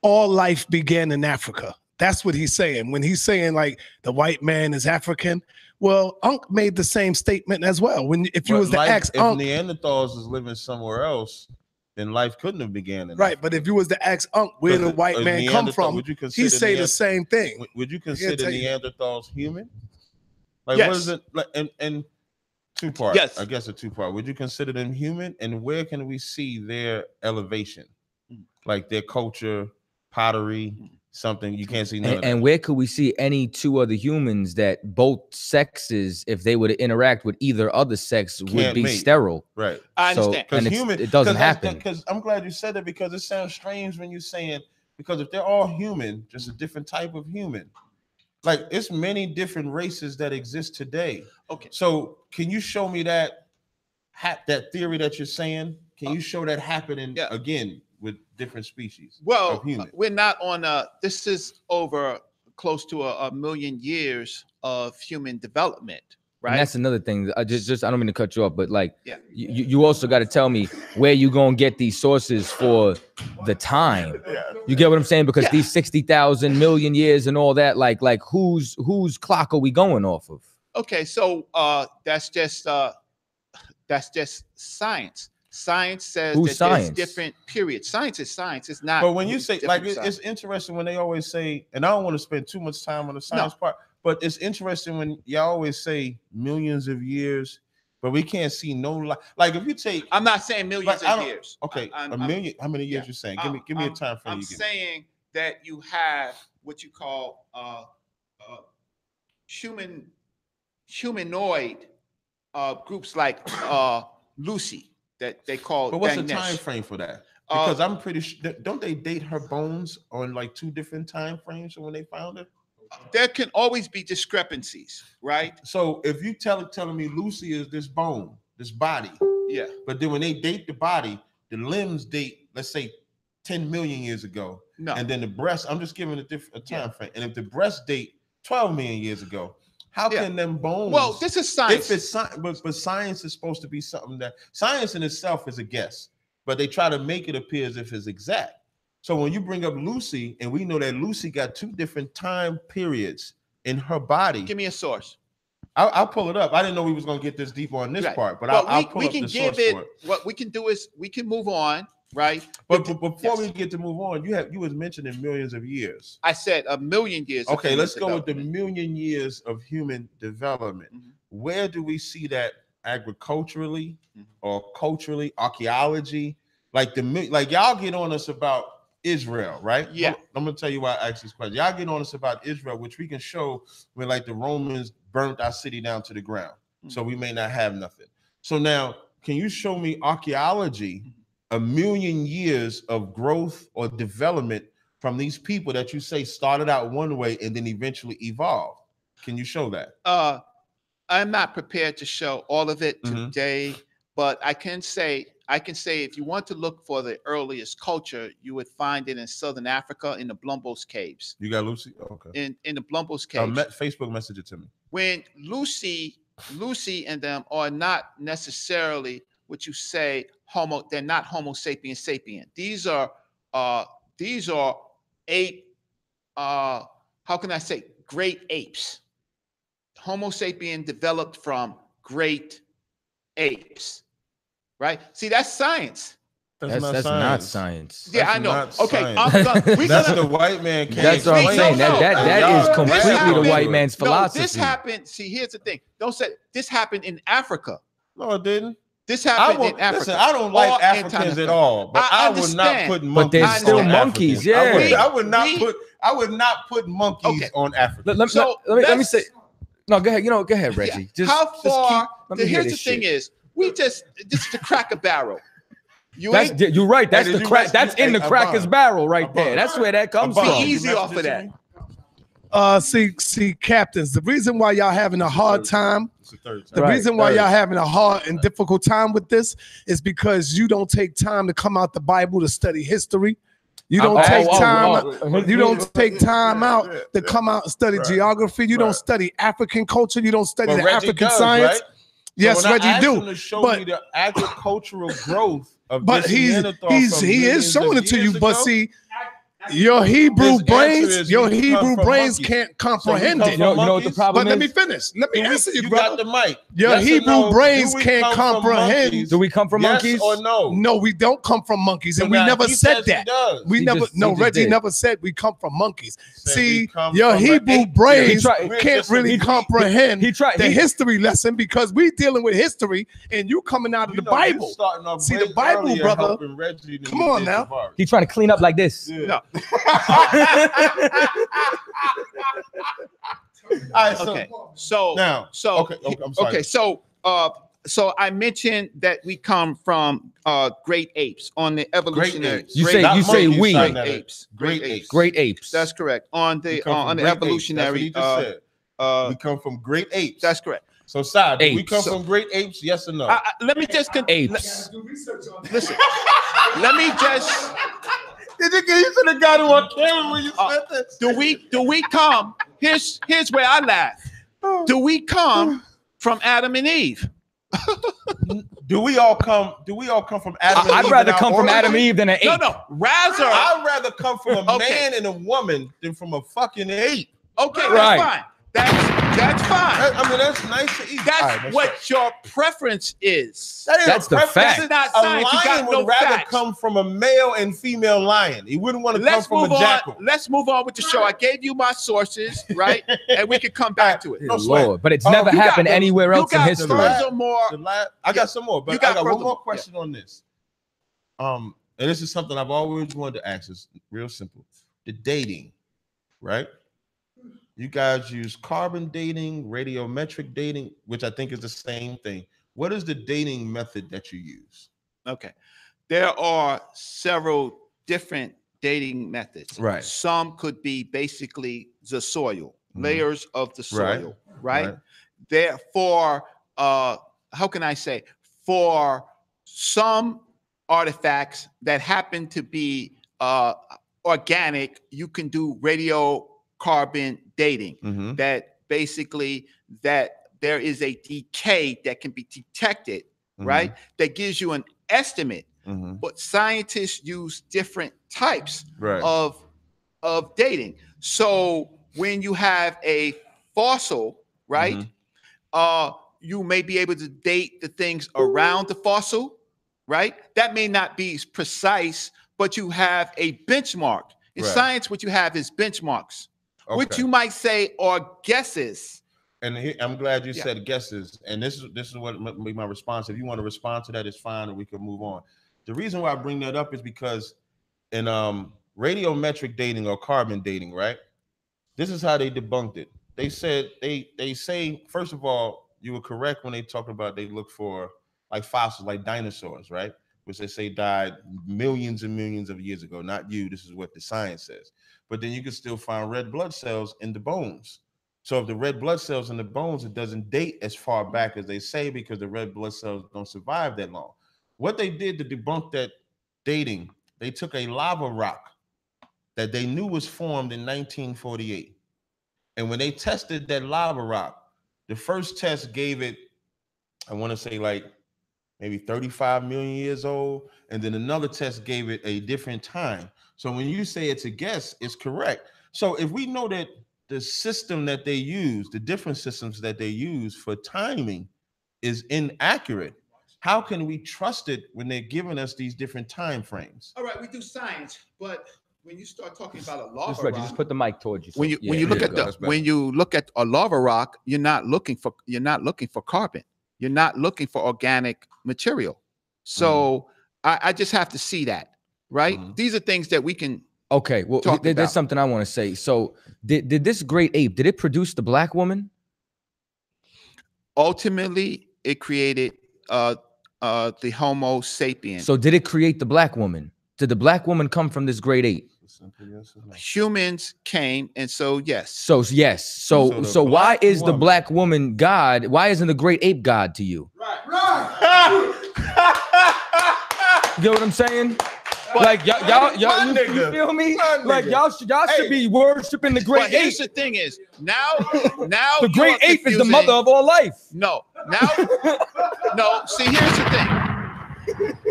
all life began in Africa. That's what he's saying. When he's saying like the white man is African, well, Unc made the same statement as well. If you was to ask Unc, if Neanderthals is living somewhere else, then life couldn't have began in right. But if you was to ask Unc where the white man come from, he say the same thing. Would you consider Neanderthals human? Like yes. What is it like? And two parts. Yes. I guess a two-part. Would you consider them human? And where can we see their elevation, like their culture, pottery? Something you can't see. And where could we see any two other humans that both sexes, if they were to interact with either other sex, would be sterile? Right. I understand. Because it doesn't happen. Because I'm glad you said that, because it sounds strange when you're saying, because if they're all human, just a different type of human. Like it's many different races that exist today. Okay. So can you show me that theory that you're saying? Can you show that happening again with different species? Well, we're not on this is over close to a million years of human development, right? And that's another thing. I don't mean to cut you off, but like you also got to tell me where you gonna get these sources for the time. You get what I'm saying? Because these 60,000 million years and all that, like whose clock are we going off of? Okay, so that's just science. Science says there's different periods. Science is science. It's not. But when you say like it's interesting when they always say, and I don't want to spend too much time on the science part, but it's interesting when y'all always say millions of years, but we can't see no life. Like if you take, I'm not saying millions of years. Okay, a million. How many years you saying? Give me a time frame. I'm saying that you have what you call humanoid groups like Lucy. That they call. But what's the time frame for that? Because I'm pretty sure, don't they date her bones on like two different time frames from when they found her? There can always be discrepancies, right? So if you telling me Lucy is this bone, this body, but then when they date the body, the limbs date, let's say 10 million years ago, and then the breast, I'm just giving a time frame, and if the breast date 12 million years ago, how can them bones? Well, this is science. If it's but science is supposed to be something that science in itself is a guess, but they try to make it appear as if it's exact. So when you bring up Lucy, and we know that Lucy got two different time periods in her body. Give me a source. I'll pull it up. I didn't know we was going to get this deep on this part, but I'll pull up the source for it. What we can do is we can move on. Right, but before we get to move on, you was mentioning millions of years. I said a million years. Okay, let's go with the million years of human development. Where do we see that agriculturally or culturally, archaeology, like y'all get on us about Israel, right? Yeah. I'm gonna tell you why I asked this question. Y'all get on us about Israel, which we can show where like the Romans burnt our city down to the ground. So we may not have nothing. So now, can you show me archaeology, 1,000,000 years of growth or development from these people that you say started out one way and then eventually evolved? Can you show that? I'm not prepared to show all of it today, but I can say if you want to look for the earliest culture, you would find it in Southern Africa in the Blombos Caves. You got Lucy? Okay. In the Blombos Caves. Facebook message it to me. When Lucy and them are not necessarily what you say they're not Homo sapiens sapien. These are ape, how can I say, great apes. Homo sapien developed from great apes, right? See, that's science. That's not science. Yeah, I know. Okay, I'm done. That's the white man. That's what I'm saying. That is completely the white man's philosophy. No, this happened. See, here's the thing. Don't say this happened in Africa. No, it didn't. This happened in Africa. Listen, I don't like Africans at all, but I would not put monkeys. But they're still monkeys. Yeah, I would not put monkeys on Africa. Let me say. No, go ahead. Go ahead, Reggie. Yeah. How far? Here's the thing: is this is the Cracker Barrel. You're right. That's the crack. That's in the cracker's barrel right there. That's where that comes from. Be easy off of that. See, captains. The reason why y'all having a hard time. The reason why y'all having a hard and difficult time with this is because you don't take time to come out the Bible to study history. You don't take time. You don't take time out to come out and study geography. You don't study African culture. You don't study the African science. Right? Yes, so Reggie do. To show me the agricultural growth of but he is showing it to you. But see, your Hebrew brains can't comprehend it. You know what the problem is? But let me finish. Let me answer you, you brother. got the mic. Your Hebrew brains can't comprehend. Do we come from monkeys? Or no? No, we don't come from monkeys, and we never said that. We never. No, Reggie never said we come from monkeys. See, your Hebrew brains can't really comprehend the history lesson because we dealing with history, and you coming out of the Bible. See, the Bible, brother. Come on now. He trying to clean up like this. No. So I mentioned that we come from great apes on the evolutionary. You say we great apes. That's correct. On the evolutionary. We come from great apes. That's correct. So, Side, do we come from great apes? Yes or no? Let me just apes. Listen. Let me just. You should have got it on camera when you said this. Do we come? Here's where I laugh. Do we come from Adam and Eve? Do we all come from Adam and Eve? I'd rather come from Adam and Eve than an ape. No. Rather, I'd rather come from a man and a woman than from a fucking ape. Okay, that's fine. That's fine. I mean, that's nice to eat. That's what your preference is. That's the fact. It's not a science. lion would rather come from a male and female lion. He wouldn't want to come from a jackal. Let's move on with the show. I gave you my sources, right? And we can come back to it. No Lord, but it's never happened anywhere else in history. I got some more, but I got one more question on this. And this is something I've always wanted to ask. It's real simple. The dating, right? You guys use carbon dating, radiometric dating, which I think is the same thing. What is the dating method that you use? Okay. There are several different dating methods. Right. Some could be basically the soil, layers of the soil, right? Therefore, how can I say? For some artifacts that happen to be organic, you can do radiocarbon dating. That basically that there is a decay that can be detected, right? That gives you an estimate. But scientists use different types of dating. So when you have a fossil, right? You may be able to date the things around the fossil, right? That may not be precise, but you have a benchmark. In science, what you have is benchmarks, which you might say are guesses And I'm glad you said guesses. And this is what made my response. If you want to respond to that, it's fine, and we can move on. The reason why I bring that up is because in radiometric dating or carbon dating, right? This is how they debunked it. They said they say, first of all, you were correct when they talked about they look for like fossils, like dinosaurs, right? Which they say died millions and millions of years ago. Not you. This is what the science says. But then you can still find red blood cells in the bones. So if the red blood cells in the bones, it doesn't date as far back as they say because the red blood cells don't survive that long. What they did to debunk that dating, they took a lava rock that they knew was formed in 1948. And when they tested that lava rock, the first test gave it, I want to say like maybe 35 million years old. And then another test gave it a different time. So when you say it's a guess, it's correct. So if we know that the system that they use, the different systems that they use for timing is inaccurate, how can we trust it when they're giving us these different time frames? All right, we do science, but when you start talking about a lava Just, Reggie, rock, just put the mic towards you. when you look at a lava rock, you're not looking for carbon. You're not looking for organic material. So I just have to see that, right? These are things that we can. Okay, well, there's something I want to say. So, did this great ape, did it produce the black woman? Ultimately, it created the Homo sapiens. So, did it create the black woman? Did the black woman come from this great ape? Humans came, and so yes. So yes. So why is the black woman God? Why isn't the great ape God to you? Right. You know what I'm saying? Like y'all, you feel me? Like y'all should be worshiping the great ape. Here's the thing: is now the great ape is the mother of all life. No. See, here's the thing.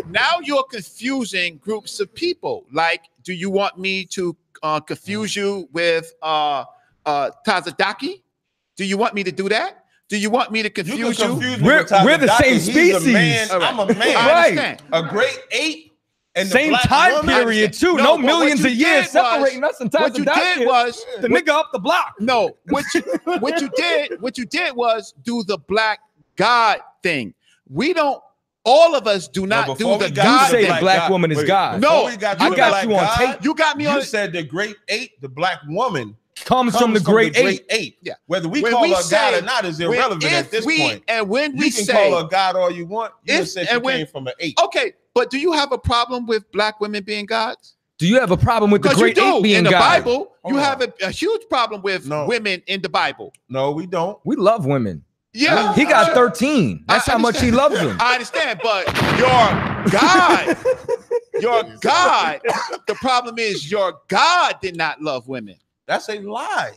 Now you're confusing groups of people. Like, do you want me to confuse you with Tazadaki? Do you want me to do that? Do you want me to confuse you? We're the same species. I'm a man. Right. A great ape. And same time period too. No millions of years separating us. And what you did was the nigga up the block. No, what you did was do the black God thing. We don't. All of us do not do the God thing. You say black woman is God. No, I got you on tape. You got me on. You said the great ape, the black woman, comes from the great ape. Yeah. Whether we call her God or not is irrelevant at this point. And when we can call her God all you want, you said she came from an ape. Okay, but do you have a problem with black women being gods? Do you have a problem with the great ape being in the God? Bible? You have a huge problem with women in the Bible. No, we don't. We love women. Yeah, he got 13. That's how much he loves them. I understand, but your God, the problem is your God did not love women. That's a lie.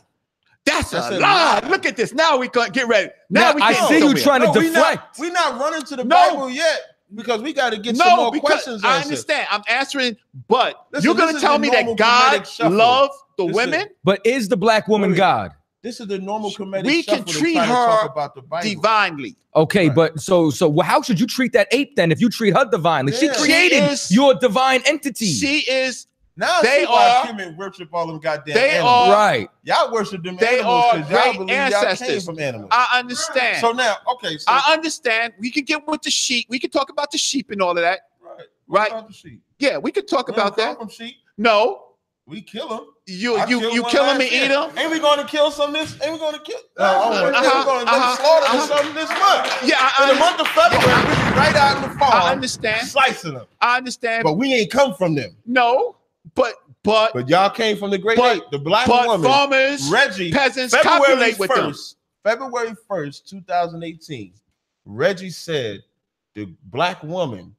That's a lie. Look at this. Now we can get ready. Now we I see you trying to deflect. We're not running to the Bible yet because we got to get some more questions answered. I understand. I'm answering, but you're going to tell me that God loved the women? But is the black woman God? This is the normal comedic we can treat her about the Bible. divinely. Okay, but so how should you treat that ape then if you treat her divinely? She created your divine entity. She is. Now they are. Kemit worship all them goddamn they animals. Are right. Y'all worship them they animals are because y'all great believe ancestors. y'all came from animals. I understand. So now, okay. So I understand. We can get with the sheep. We can talk about the sheep and all of that. Right. Right. About the sheep? Yeah, we could talk about that. From sheep? No. We kill them. You kill them and eat them. Ain't we going to kill some this? Ain't we going to kill? We're going to slaughter some this month. Yeah, in the month of February, we be right out in the farm. I understand. Slicing them. I understand. But we ain't come from them. No, but y'all came from the great ape, the black woman. Farmers, Reggie, peasants copulate with them. February 1st, 2018, Reggie said the black woman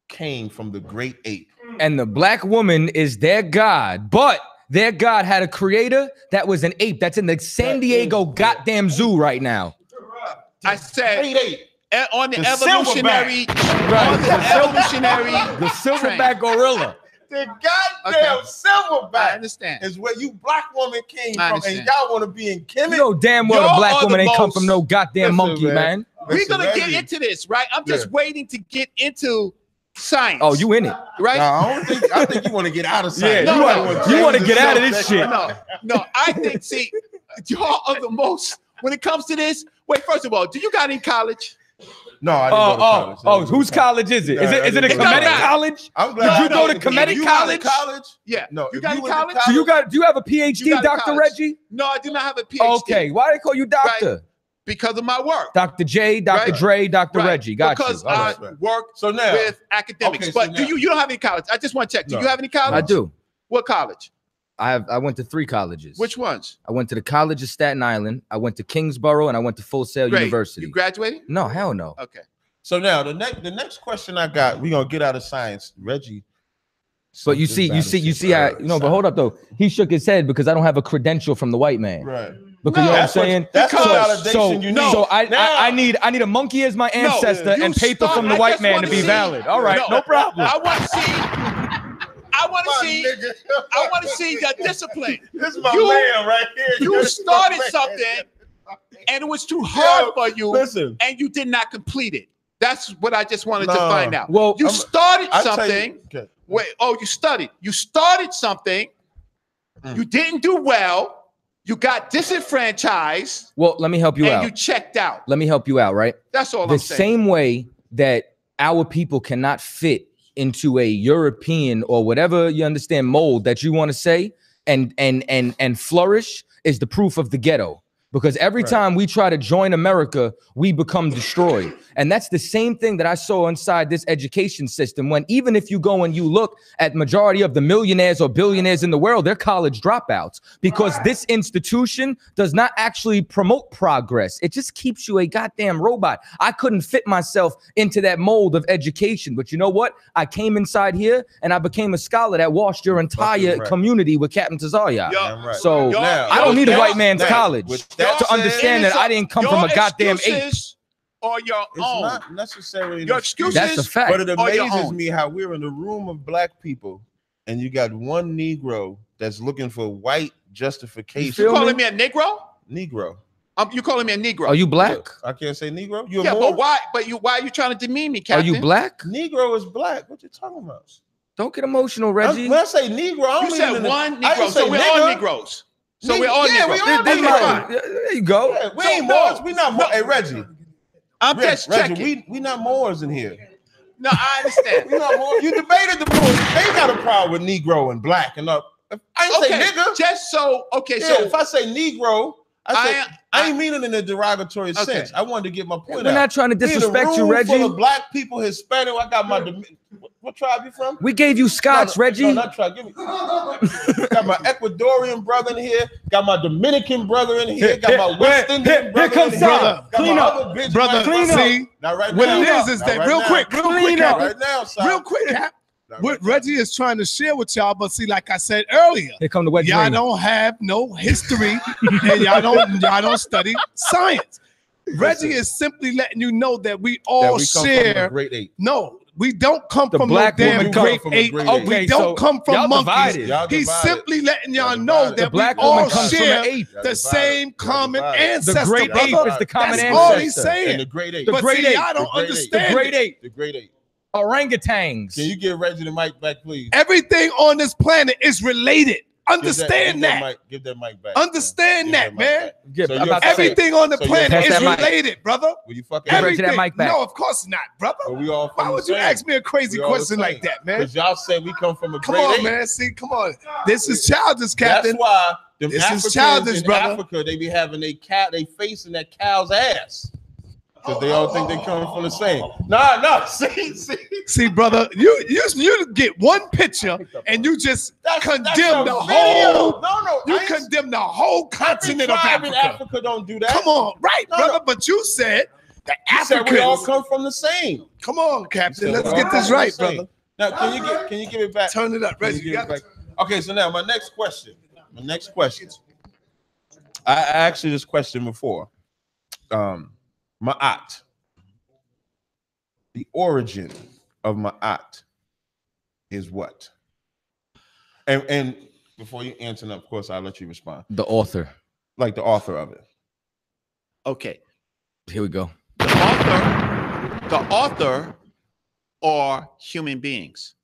came from the great ape. And the black woman is their God, but their God had a creator that was an ape that's in the San Diego goddamn zoo right now. I said on the evolutionary, the silverback gorilla. The goddamn silverback. I understand. Is where you black woman came from, and y'all want to be in Kemit. You know damn well a black woman ain't come from no goddamn monkey, man. We're gonna get into this, right? I'm just waiting to get into science. Oh, you in it, right? No, I think you want to get out of science. Yeah, you want to get out of this shit. No, I think. See, y'all are the most when it comes to this, wait, first of all, do you got any college? No, I didn't go to college. Whose college is it? Is it a Kemetic college? I'm glad. Did you go to Kemetic college? Yeah. No, You got any went to college? Do you have a PhD, Dr. Reggie? No, I do not have a PhD. Okay, why do they call you doctor? Right. Because of my work. Dr. J, Dr. Dre, Dr. Reggie. Got because you. I work with academics. But now, you don't have any college. I just want to check. Do you have any college? I do. What college? I went to 3 colleges. Which ones? I went to the College of Staten Island. I went to Kingsborough, and I went to Full Sail University. You graduated? No, hell no. Okay. So now the next question I got, we're gonna get out of science, Reggie. But you see how but hold up though. He shook his head because I don't have a credential from the white man. Right. Because you know what I'm saying? That's the validation you need. So I need a monkey as my ancestor and paper from the white man to be valid. All right, no problem. I want to see the discipline. This is my man right here. You started something and it was too hard for you. Listen, and you did not complete it. That's what I just wanted to find out. Well, you started something. Wait, you studied. You started something. You didn't do well. You got disenfranchised. Well, let me help you out. And you checked out. Let me help you out, right? That's all I'm saying. The same way that our people cannot fit into a European or whatever you understand mold that you want to say and flourish is the proof of the ghetto. Because every time we try to join America, we become destroyed. And that's the same thing that I saw inside this education system, when even if you go and you look at majority of the millionaires or billionaires in the world, they're college dropouts, because this institution does not actually promote progress. It just keeps you a goddamn robot. I couldn't fit myself into that mold of education. But you know what? I came inside here and I became a scholar that washed your entire community with Captain Tazarya. So I don't need a white man's college to understand that I didn't come from a goddamn ape. Or your it's own. not necessarily your excuses. That's a fact. But it amazes me how we're in a room of black people and you got one Negro that's looking for white justification. You calling me a Negro? Negro. You calling me a Negro? Are you black? I can't say Negro. Yeah, but why? But why are you trying to demean me, Captain? Are you black? Negro is black. What you talking about? Don't get emotional, Reggie. When I say Negro, I don't you said one Negro, so we're all Negroes. So we're all Negroes. We all Negroes. There you go. Yeah, we ain't Moors. We not Moors. Hey, Reggie. I'm just checking. Reggie, we not Moors in here. No, I understand. We not Moors. You debated the Moors. They got a problem with Negro and black and up. I ain't say nigga. Just so so if I say Negro, I ain't meaning it in a derogatory sense. I wanted to get my point out. We're not trying to disrespect you, Reggie. Full of black people, Hispanic. I got my what tribe you from? We gave you Scotch, Reggie. No, not tribe. Give me. Got my Ecuadorian brother in here. Got my Dominican brother in here. Got my West Indian brother. Here comes in here. Clean up, brother. Clean up. See, what it is that real quick, real quick, Cap. What Reggie is trying to share with y'all, but see, like I said earlier, here come the wet y'all don't have no history and y'all don't study science. Reggie is simply letting you know that we all share. No, we don't come from no damn great ape. We don't come from monkeys. He's simply letting y'all know that we all share the same common ancestor. The great ape is the common ancestor. That's all he's saying. The great ape. But see, y'all don't understand. The great ape. The great ape. Orangutans. Can you give Reggie the mic back, please? Everything on this planet is related. Understand that. Give that mic back. Understand that, man. So everything on the planet is related, brother. Will you fucking everything? That mic back? No, of course not, brother. Why would you ask me a crazy question like that, man? Because y'all said we come from a come great on, ape. Man. See, come on. This is childish, Captain. That's why this is childish, brother. Africa, they be having they face in that cow's ass. Because they all think they come from the same. No. See, brother, you get one picture and you just condemn the whole. You condemn the whole continent of Africa. Africa don't do that. Come on, right, brother? But you said that Africans we all come from the same. Come on, Captain. Let's get this right, brother. Now, can you give it back? Turn it up, Reggie. You got it. Okay, so now my next question. I asked you this question before. Ma'at. The origin of Ma'at is what? And before you answer, of course, I'll let you respond. The author. Like the author of it. Okay. Here we go. The author are human beings.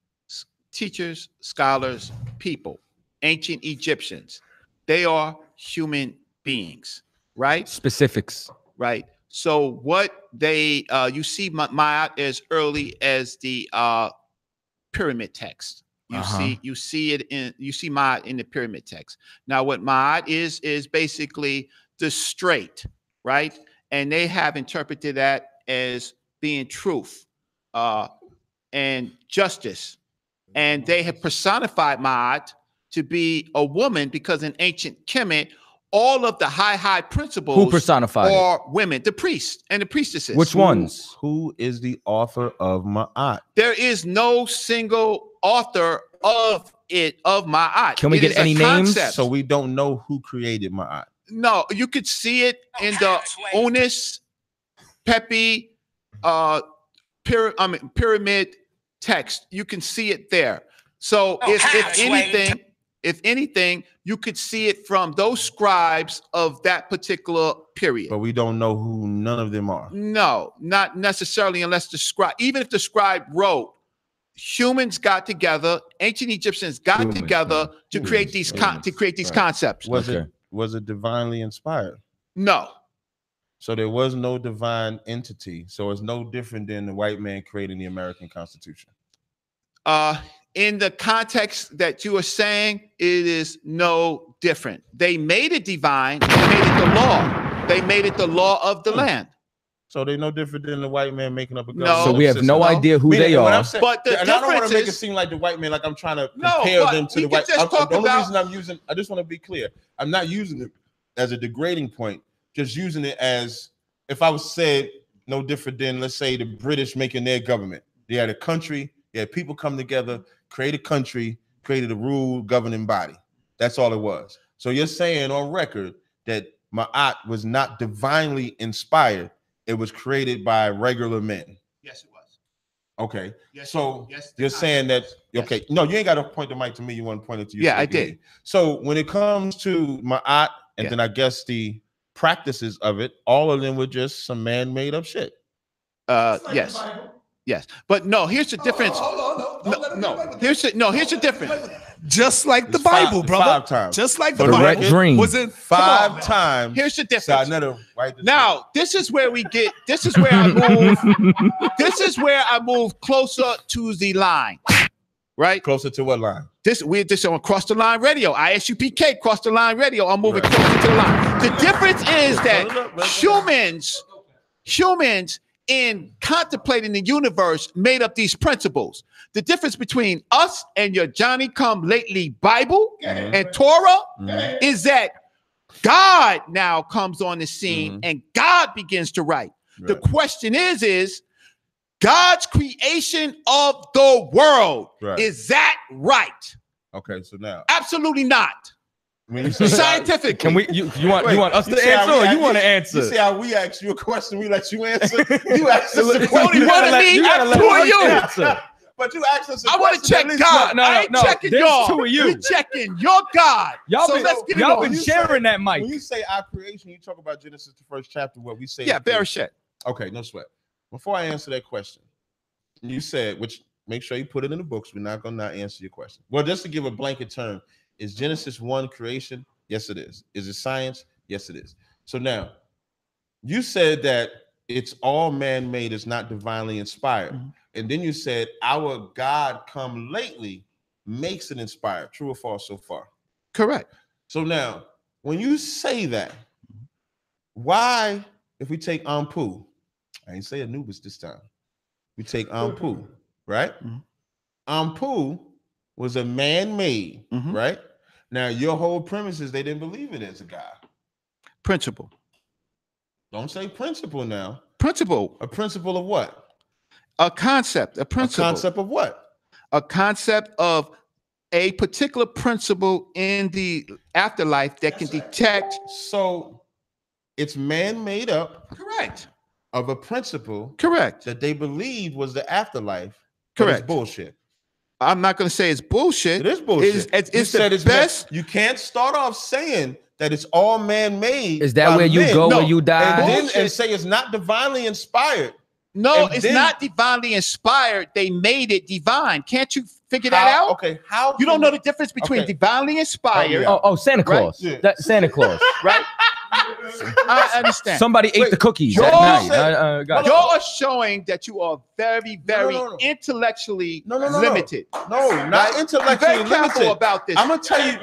Teachers, scholars, people. Ancient Egyptians. They are human beings. right? Specifics. Right. So what they you see Ma'at as early as the pyramid text. You see Ma'at in the pyramid text. Now what Ma'at is basically the straight, right? And they have interpreted that as being truth and justice. And they have personified Ma'at to be a woman because in ancient Kemit, all of the high principles Who personified are women, the priests and the priestesses. Which ones? Who is the author of Ma'at? There is no single author of Ma'at. Can we get any names? So we don't know who created Ma'at. No, you could see it in the Onis, Pepi, pyramid text. You can see it there. So if anything, you could see it from those scribes of that particular period. But we don't know who none of them are. No, not necessarily unless the scribe, even if the scribe wrote, humans got together, ancient Egyptians got together to create these concepts. Was it divinely inspired? No. So there was no divine entity. So it's no different than the white man creating the American Constitution. In the context that you are saying, it is no different. They made it divine. They made it the law. They made it the law of the land. So they're no different than the white man making up a government. No, so we have no idea who they are. But the and I don't want to make it seem like the white man, like I'm trying to compare them to the white. The only reason I'm using, I just want to be clear, I'm not using it as a degrading point, just using it as if I was said no different than, let's say, the British making their government. They had a country, they had people come together, create a country, created a rule governing body. That's all it was. So you're saying on record that Ma'at was not divinely inspired. It was created by regular men. Yes, it was. Okay. You're saying that, okay. No, you ain't got to point the mic to me. You want to point it to you. Yeah, I did. So when it comes to Ma'at, and then I guess the practices of it, all of them were just some man-made up shit. Yes. Yes, but no. Here's the difference. Here's the difference. Just like the Bible, brother. 5 times. Just like the Bible. Was it 5 times? Here's the difference. So now, this is where we get. This is where I move. This is where I move closer to the line. Right? Closer to what line? We're just on Cross the Line Radio. ISUPK, Cross the Line Radio. I'm moving closer to the line. The difference is that humans in contemplating the universe made up these principles. The difference between us and your Johnny come lately Bible and Torah is that God now comes on the scene and God begins to write. The question is God's creation of the world. Is that right? Okay, so now. Absolutely not. Scientific. Can we? You want us to answer, or you want to answer? You see how we ask you a question, we let you answer. You ask us a question. You let you answer. But you ask us a question. I want to check God. I ain't checking y'all. Two of you. We checking your God. Y'all been sharing that mic. When you say our creation, you talk about Genesis, the first chapter, what we say. Yeah, Bereshit. Okay, no sweat. Before I answer that question, you said, which make sure you put it in the books. We're not going to not answer your question. Well, just to give a blanket term, is Genesis 1 creation? Yes, it is. Is it science? Yes, it is. So now, you said that it's all man-made, it's not divinely inspired. And then you said our God come lately makes it inspired. True or false so far? Correct. So now, when you say that, why, if we take Ampu, I ain't say Anubis this time, we take Ampu, right? Ampu was a man-made, right? Now, your whole premise is they didn't believe it as a God. Principle. Don't say principle now. Principle. A principle of what? A concept. A principle. A concept of what? A concept of a particular principle in the afterlife that can detect. So it's man-made up. Correct. Of a principle. Correct. That they believed was the afterlife. Correct. It's bullshit. I'm not going to say it's bullshit. It is bullshit. It's the best. You can't start off saying that it's all man-made. Is that where you go when you die? And say it's not divinely inspired. No, it's not divinely inspired. They made it divine. Can't you figure that out? Okay, how? You don't know the difference between divinely inspired. Oh, Santa Claus. Right? That Santa Claus. Right? I understand. Somebody ate the cookies You're, at night. you're showing that you are very, very intellectually limited. No, not intellectually Be very careful limited. about this. I'm gonna tell you.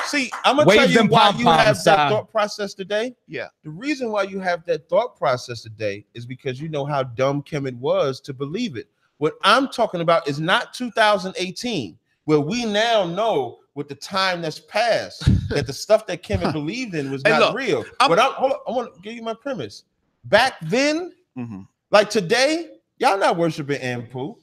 See, I'm gonna tell you why you have that thought process today. Yeah. The reason why you have that thought process today is because you know how dumb Kemit was to believe it. What I'm talking about is not 2018, where we now know with the time that's passed that the stuff that Kemit believed in was not real. But hold on, I want to give you my premise. Back then, like today, y'all not worshiping Ampu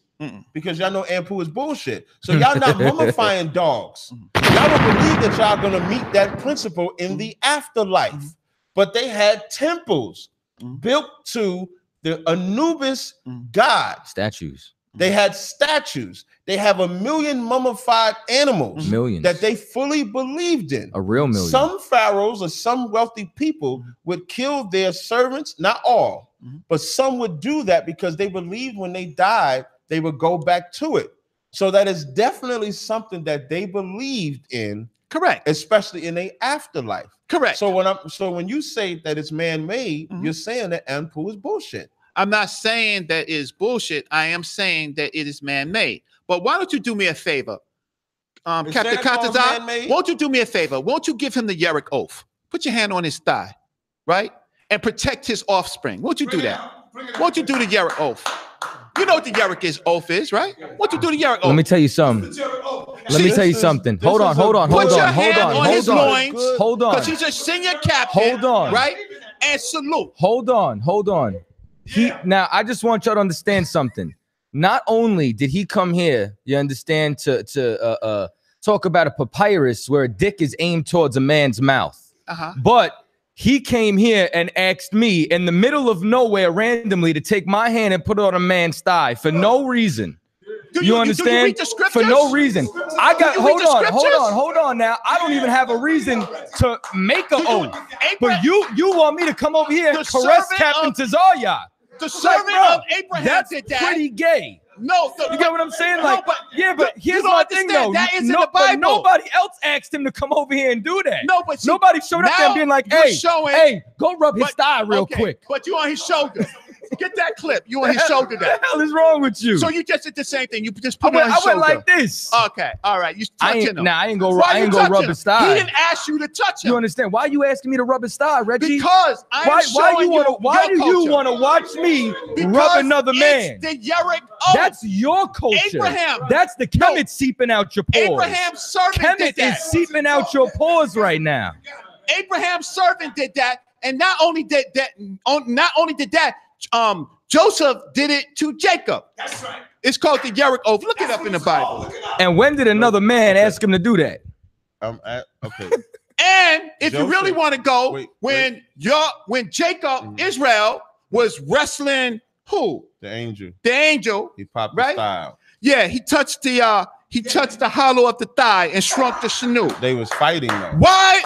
because y'all know Ampu is bullshit. So y'all not mummifying dogs. Y'all don't believe that y'all gonna meet that principle in the afterlife. But they had temples built to the Anubis god. Statues. They had statues. They have 1 million mummified animals that they fully believed in. A real million. Some pharaohs or some wealthy people would kill their servants, not all, but some would do that because they believed when they died, they would go back to it. So that is definitely something that they believed in. Correct. Especially in the afterlife. Correct. So when you say that it's man-made, you're saying that Ampu is bullshit. I'm not saying that it is bullshit. I am saying that it is man-made. But why don't you do me a favor? Captain Katazai, won't you do me a favor? Won't you give him the Yerrick oath? Put your hand on his thigh, right? And protect his offspring. Won't you do that? Won't you do the Yerrick oath? You know what the Yerrick oath is, right? Won't you do the Yerrick oath? Let me tell you something. Let me tell you something. Hold on. Put your hand on his loins. Hold on. Because he's a senior captain. Hold on. Right? And salute. Hold on. Now I just want y'all to understand something. Not only did he come here, you understand, to talk about a papyrus where a dick is aimed towards a man's mouth, but he came here and asked me in the middle of nowhere randomly to take my hand and put it on a man's thigh for no reason. You understand? Do you read the scriptures? For no reason. I got hold on now. I don't even have a reason to make an oath. But you want me to come over here and caress Captain Tazarya. The servant of Abraham that's did that. Pretty gay. No, you get what I'm saying? Like, but here's my thing though. That is in the Bible. Nobody else asked him to come over here and do that. No, but nobody showed up there and being like, hey, go rub his thigh real quick. But you on his shoulder. Get that clip. You on his shoulder. What the hell is wrong with you? So you just did the same thing. You just put it on his shoulder. I went like this. Okay, all right. You touching him. Nah, I ain't gonna rub his thigh. He didn't ask you to touch him. You understand? Why are you asking me to rub his thigh, Reggie? Because why do you want to watch me rub another man? The Yerrick oath. That's your culture. Abraham. That's the Kemit seeping out your pores. Abraham's servant Kemit is seeping out your pores right now. Abraham's servant did that, and not only did that, Joseph did it to Jacob. That's right. It's called the Yerrick oath. Look it up in the Bible. And when did another man ask him to do that? Okay. And if you really want to go, when Jacob, Israel, was wrestling who? The angel. The angel. He popped the thigh. Yeah, he touched the hollow of the thigh and shrunk the sinew. They was fighting though. Why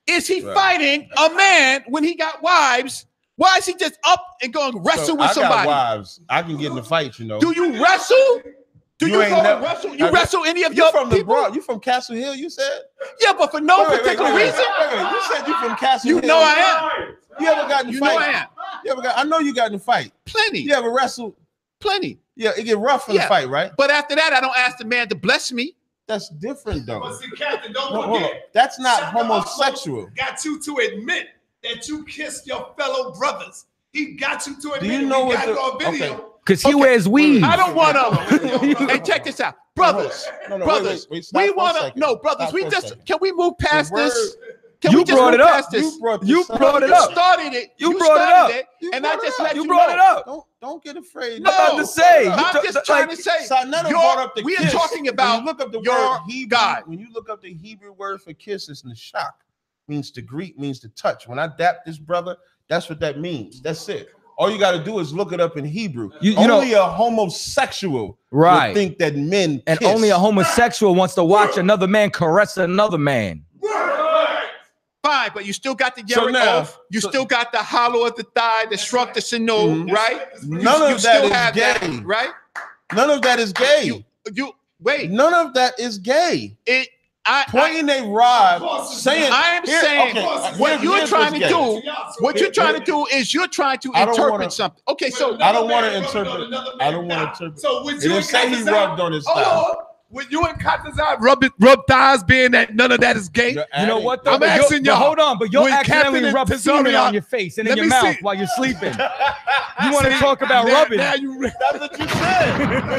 is he fighting a man when he got wives? Why is he just up and going to wrestle with somebody? I got wives. I can get in the fight, you know. Do you wrestle? Do you wrestle? You wrestle any of your people? You from Castle Hill, you said? Yeah, but for no particular reason. You said you from Castle Hill. You know I am. You ever got in the fight? You know I am. You ever got? I know you got in the fight. Plenty. You ever wrestled? Plenty. Yeah, it get rough in the fight, right? But after that, I don't ask the man to bless me. That's different, though. But see, Captain, don't hold on. That's not homosexual. Got you to admit that you kissed your fellow brothers. He got you to admit. Do you know what the video? Because he wears weave. I don't want to. Hey, check this out, brothers. Brothers, we want to. No, brothers. We just can we move past this? Can we just move past this? You brought it up. You started it. You brought it up. And I just let you brought it up. Don't get afraid. No, I'm about to say. I'm just trying to say. We are talking about look up the your God. When you look up the Hebrew word for kiss, it's nashak, means to greet, means to touch. When I dap this brother, that's what that means. That's it. All you got to do is look it up in Hebrew. Only a homosexual would think that men and kiss. Only a homosexual wants to watch another man caress another man. Fine, but you still got the Yerrick oath. You still got the hollow of the thigh, the shrunk the sinew, right? None of that is gay, right? None of that is gay. You wait. None of that is gay. pointing a rod, saying, I am saying what you're trying to do. What you're trying to do is you're trying to interpret something. Okay, so I don't want to interpret. I don't want to interpret. So would It you didn't say he rubbed on his thigh. Would you and Katazai rub thighs, being that none of that is gay? You know what? Though? I'm asking y'all. Hold on, but you're When accidentally Captain rubbing Tazariak- semen on your face and in Let your me mouth see. while you're sleeping. You want to talk about now, rubbing? Now you That's what you said.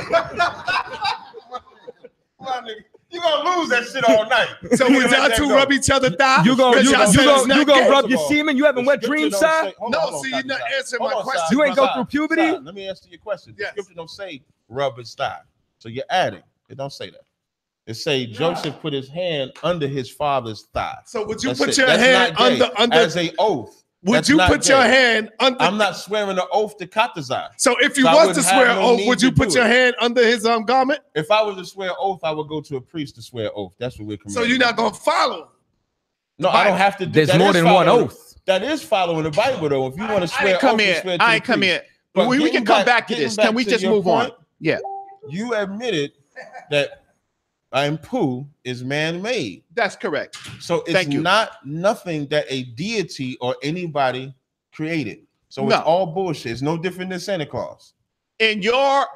You're gonna lose that shit all night. So would y'all two rub each other thighs? You gonna rub your all, semen? You haven't wet dreams, sir? No, see, you're not answering my question. You ain't go through puberty? Let me answer your question. The scripture don't say rub his thigh. So you're adding. It don't say that. It say Joseph put his hand under his father's thigh. So would you That's put it. your That's hand not gay. under as a oath? Would That's you not put gay. your hand under? I'm not swearing an oath to Katazai. So if you So I was to wouldn't swear have an no oath, need would you to put do your it. hand under his garment? If I was to swear an oath, I would go to a priest to swear an oath. That's what we're commanded. So you're not gonna follow? No, I don't have to do. There's that more is than one following- oath. That is following the Bible, though. If you want to swear oath, you swear to I the ain't come priest. here. But We getting can come back to this. getting Can we back to just your move on? point, Yeah. You admitted that I.S.U.P.K is man-made. That's correct. So it's not nothing that a deity or anybody created. So it's all bullshit. It's no different than Santa Claus. And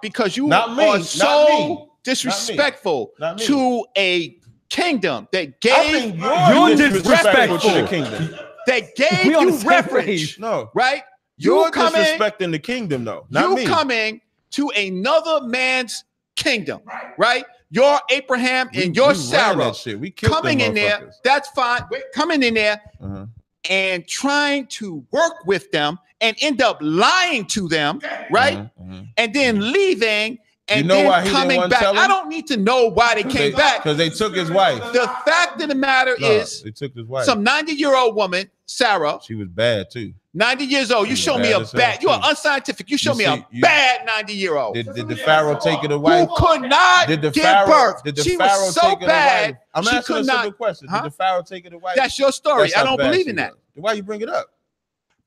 because you Not me, are not so me. disrespectful Not me. to a kingdom that I gave think you're disrespectful to the kingdom. that gave We on you the same refuge. page. No, right? you're coming, disrespecting the kingdom, though. Not you me. coming to another man's kingdom, right? Your Abraham and your we ran Sarah that shit. We killed coming them in there. motherfuckers. That's fine. Coming in there Uh-huh. and trying to work with them and end up lying to them, right? And then leaving and You know then why he didn't coming want to back. tell him? I don't need to know why they came back. Because they took his wife. The fact of the matter No, is, they took his wife. some 90-year-old woman, Sarah, She was bad too. 90 years old. You She show was me bad a as hell, bad. You are too. unscientific. You show You me see, a bad 90-year-old Did the Pharaoh take her to who wife? could not Did the give Pharaoh? birth. Did the She Pharaoh was so take her to bad. wife? I'm she asking could a not. simple question. Huh? Did the Pharaoh take her to wife? That's your story. That's I how don't bad believe she in that was. Why you bring it up?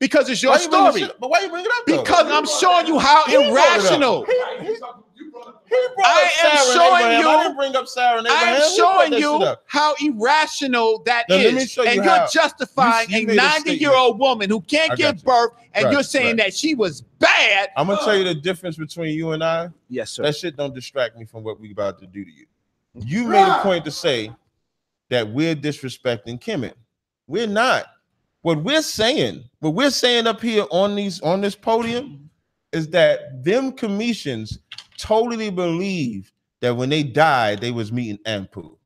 because it's your Why you bring the story. shit- But why you bring it up? Though? Because I'm showing you how He brought it up. irrational. He brought I up am Sarah and showing Abraham. you- I didn't bring up Sarah and I Abraham. am He brought showing that shit you up. how irrational that Now, let me is. show you And how- you're justifying you a made a 90-year-old woman who can't I got give you. birth, and Right, you're saying right. that she was bad. I'm gonna tell you the difference between you and I. Yes, sir. That shit don't distract me from what we about to do to you. You made a point to say that we're disrespecting Kemit. We're not. What we're saying up here on this podium is that them Cometians totally believe that when they died, they was meeting Anpu.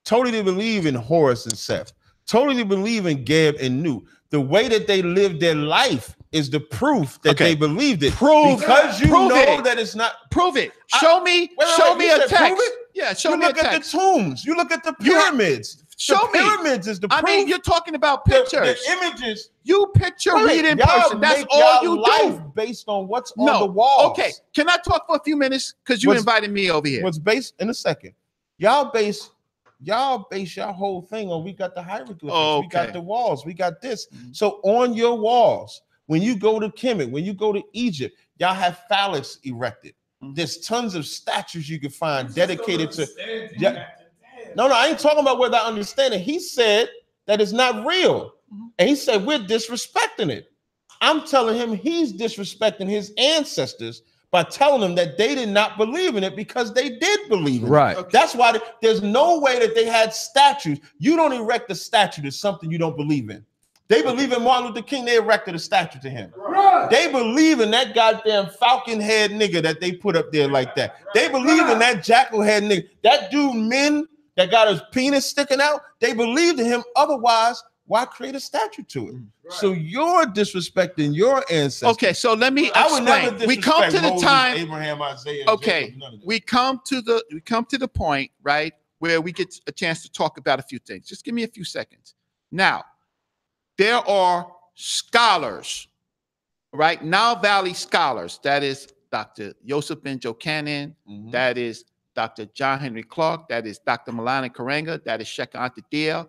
Totally believe in Horus and Seth. Totally believe in Geb and Nu. The way that they lived their life is the proof that they believed it. Because you know that it's not. Prove it. Show me. Show me you a said prove text. it? Yeah, show You me a look at text. the tombs. You look at the pyramids. Show the me. pyramids is the proof. I mean, you're talking about pictures. The images. You picture Wait, read in y'all person. That's make all y'all you life do. based on what's on the walls. Okay. Can I talk for a few minutes? Because you What's- invited me over here. What's based in a second. Y'all base your whole thing on we got the hieroglyphics, we got the walls, we got this. So on your walls, when you go to Kemit, when you go to Egypt, y'all have phallus erected. There's tons of statues you can find dedicated to. Yeah. No, I ain't talking about whether I understand it. He said that it's not real. And he said we're disrespecting it. I'm telling him he's disrespecting his ancestors by telling them that they did not believe in it because they did believe in Right. it. That's why there's no way that they had statues. You don't erect a statue to something you don't believe in. They believe in Martin Luther King, they erected a statue to him. Right. They believe in that goddamn falcon head nigga that they put up there like that. They believe in that jackal head nigga. That dude, men that got his penis sticking out, they believed in him. Otherwise, why create a statue to it? Right. So you're disrespecting your ancestors. Okay, so let me I would never explain. We come to the Moses, time. Abraham, Isaiah, Okay, Jacob, none of that. we come to the point, right, where we get a chance to talk about a few things. Just give me a few seconds. Now, there are scholars, right? Nile Valley scholars. That is Dr. Joseph Ben Jochanan. That is Dr. John Henry Clark. That is Dr. Malana Karenga. That is Sheikh Antadil.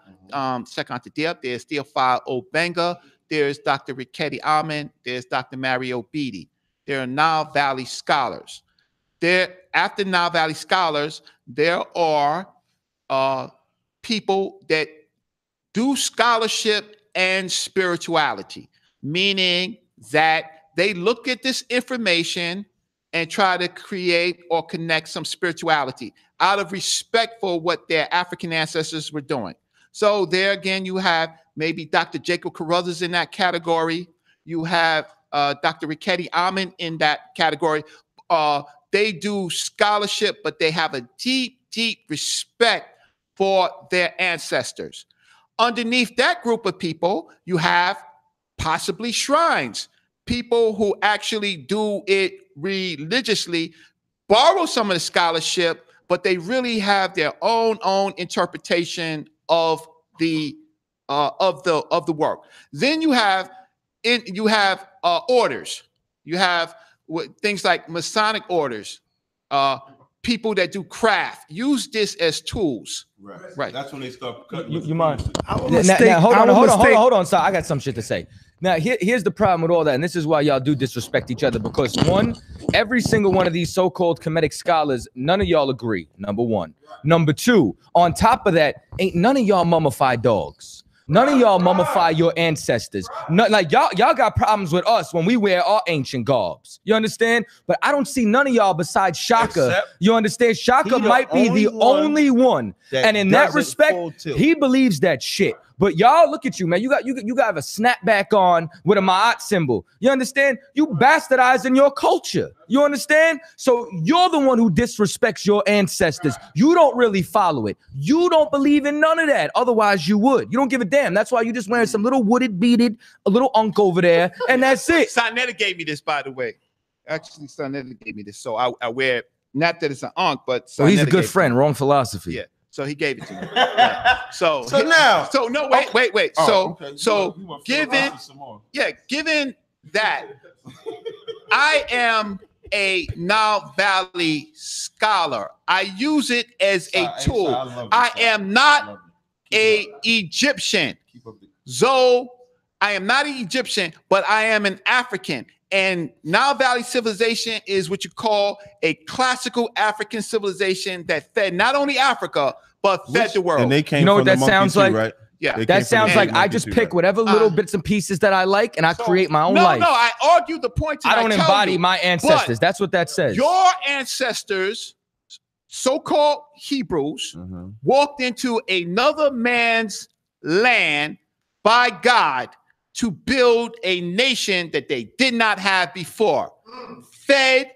There's Theophile Obenga. There's Dr. Riketti Amen. There's Dr. Mario Beatty. There are Nile Valley scholars. After Nile Valley scholars, there are people that do scholarship and spirituality, meaning that they look at this information and try to create or connect some spirituality out of respect for what their African ancestors were doing. So there again, you have maybe Dr. Jacob Carruthers in that category. You have Dr. Riketti Amen in that category. They do scholarship, but they have a deep, deep respect for their ancestors. Underneath that group of people, you have possibly shrines, people who actually do it religiously, borrow some of the scholarship, but they really have their own interpretation of the work. Then you have orders. You have things like Masonic orders, people that do craft, use this as tools. Right. That's when they start cutting. You mind? Now, hold on, sir. I got some shit to say. Now, here's the problem with all that, and this is why y'all do disrespect each other, because one, every single one of these so-called Kemetic scholars, none of y'all agree, number one. Number two, on top of that, ain't none of y'all mummified dogs. None of y'all mummify your ancestors. Like y'all got problems with us when we wear our ancient garbs. You understand? But I don't see none of y'all besides Shaka. You understand? Shaka might be the only one. And in that respect, he believes that shit. But y'all, look at you, man. You got a snapback on with a Ma'at symbol. You understand? You bastardizing your culture. You understand? So you're the one who disrespects your ancestors. You don't really follow it. You don't believe in none of that. Otherwise, you would. You don't give a damn. That's why you just wearing some little wooded, beaded, a little unk over there, and that's it. Sonetta gave me this, by the way. Actually, Sonetta gave me this. So I wear it. Not that it's an unk, but well, he's a good friend. Wrong philosophy. Yeah. So he gave it to me. Yeah. So no, wait. So given that I am a Nile Valley scholar, I use it as a tool. I am not an Egyptian. So I am not an Egyptian, but I am an African. And Nile Valley civilization is what you call a classical African civilization that fed not only Africa, but fed the world. And they came you know from what that the sounds too, like? Right? Yeah. That sounds like I just pick whatever little bits and pieces that I like and I create my own life. No, I argue the point. I don't embody my ancestors. That's what that says. Your ancestors, so-called Hebrews, walked into another man's land by God to build a nation that they did not have before. Fed,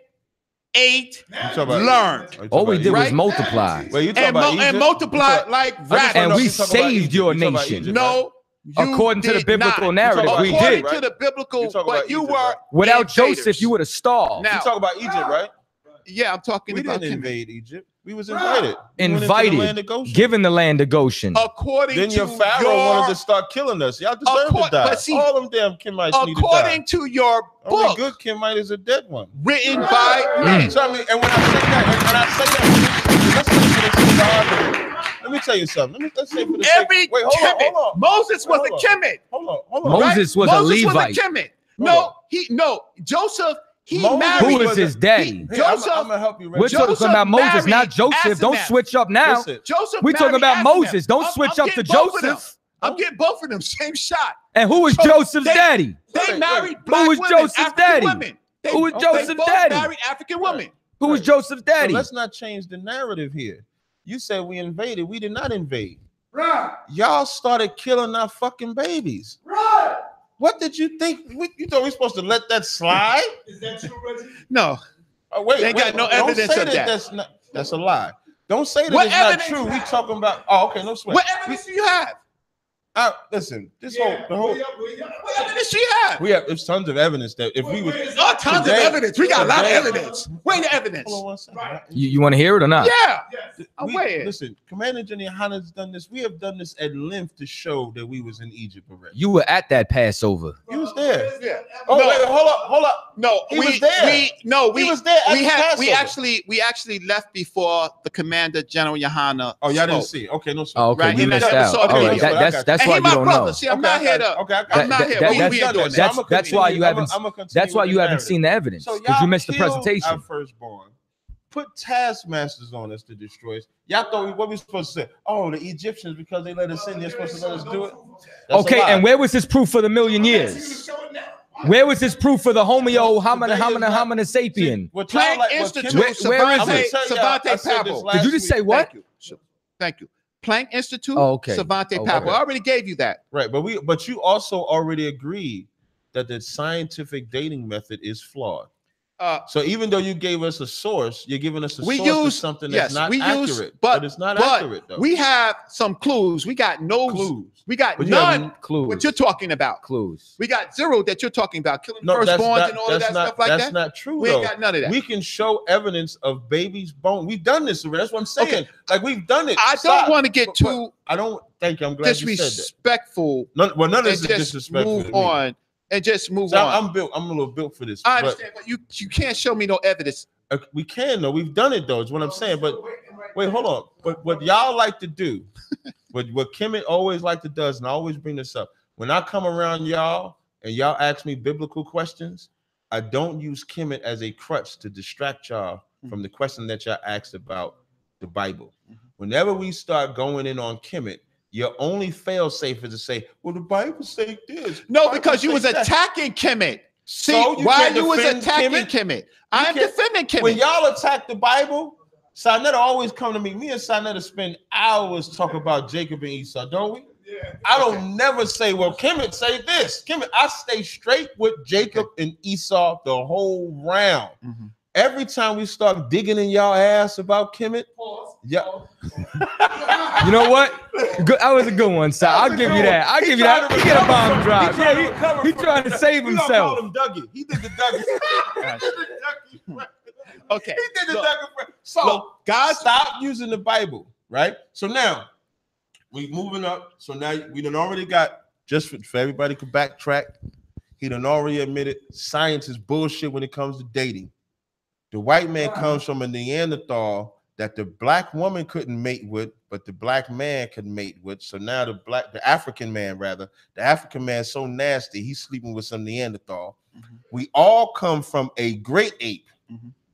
ate, learned. All we did was multiply. Wait, you talking about Egypt? And multiplied like rabbits. And we saved your nation. Egypt, no, according to the biblical narrative, we did. According to the biblical, but you were without Joseph, you would have starved. Now, you talk about Egypt, right? Yeah, I'm talking we about. We didn't invade Egypt. We was invited. Given the land of Goshen. According then to your pharaoh wanted to start killing us. Y'all deserve to die. See, all them damn Kemites need to die. According to your book, only good Kemite is a dead one. Written by So I mean, and when I say that, let me tell you something. Let's say for the sake. Wait, hold on. Moses was a Kemit. Hold on. Moses was a Levite. Joseph. He Who is his daddy? Joseph. I'm gonna help you. We're talking about Moses, not Joseph. Don't switch up now. Joseph. We're talking about Moses. Don't switch up to Joseph. I'm getting both of them same shot. And who was Joseph's daddy? They married black Who was women, Joseph's African daddy? women. Who was Joseph's they both daddy? Married African women. Who was Joseph's daddy? So let's not change the narrative here. You said we invaded. We did not invade. Right. Y'all started killing our fucking babies. Right. What did you think? You thought we were supposed to let that slide? Is that true, Reggie? No. Oh, wait, they got no evidence of that. That's a lie. Don't say that it's not true. We talking about. Oh, okay, no sweat. What evidence do you have? Listen, the whole. What evidence do you have? We have. There's tons of evidence that if we was. Tons of evidence. We got a lot of evidence. Where's the evidence? Hold on 1 second. You want to hear it or not? Yeah. Listen, Commander GEN.YAHANNA has done this. We have done this at length to show that we was in Egypt already. You were at that Passover. You was there. Yeah. Oh, wait, hold up. No, he was there. He was there. We actually left before the Commander GEN.YAHANNA. Oh, y'all didn't see. Okay, no sweat. Oh, okay, Right? you missed out. Okay, that's why you don't know. See, I'm not here to. I'm not here. That's why you haven't. That's why you haven't seen the evidence because you missed the presentation. Our firstborn, put taskmasters on us to destroy us. Y'all thought what we supposed to say? Oh, the Egyptians, because they let us in, they're supposed to let us do it. That's okay, and where was this proof for the million years? Where was this proof for the Homo homina sapien? Planck Institute, Savante Pablo. Did you just say what? Thank you. Planck Institute, Savante Okay. Pablo. I already gave you that. Right, but you also already agreed that the scientific dating method is flawed. So even though you gave us a source, you're giving us a source of something that's not accurate. But it's not accurate, though. We have some clues. We got no clues. We got none clues. What you're talking about. Clues. We got zero that you're talking about. Killing firstborns and all of that stuff like that. That's not true, We ain't got none of that. We can show evidence of babies' bone. We've done this already. That's what I'm saying. Okay. Like, we've done it. I don't want to get too I don't think I'm glad you said that. Disrespectful. None of this is disrespectful. Move on. And just move So on. I'm a little built for this. I understand, but you can't show me no evidence. We can though. We've done it though. Is what I'm saying. But wait, hold on. But what y'all like to do, what Kemit always like to does, and I always bring this up. When I come around y'all and y'all ask me biblical questions, I don't use Kemit as a crutch to distract y'all from the question that y'all asked about the Bible. Whenever we start going in on Kemit, your only fail safe is to say, well, the Bible say this. No, because you was attacking Kemit. See, So why you was attacking Kemit? I'm defending Kemit. When y'all attack the Bible, Sinetta always come to me. Me and Sinetta spend hours talking about Jacob and Esau, don't we? Yeah. I don't never say, well, Kemit say this. Kemit, I stay straight with Jacob and Esau the whole round. Every time we start digging in y'all ass about Kemit, yeah. You know what? Good, that was a good one, Si. I'll give you that. I'll give you that. He get a bomb drop. Yeah, he trying to save himself. Call him Dougie. He did the Dougie. Okay. He did the Dougie. So God, stop using the Bible, right? So now we moving up. So now we done already got, just for everybody to backtrack, he done already admitted science is bullshit when it comes to dating. The white man comes from a Neanderthal that the black woman couldn't mate with, but the black man could mate with. So now the African man is so nasty, he's sleeping with some Neanderthal. We all come from a great ape.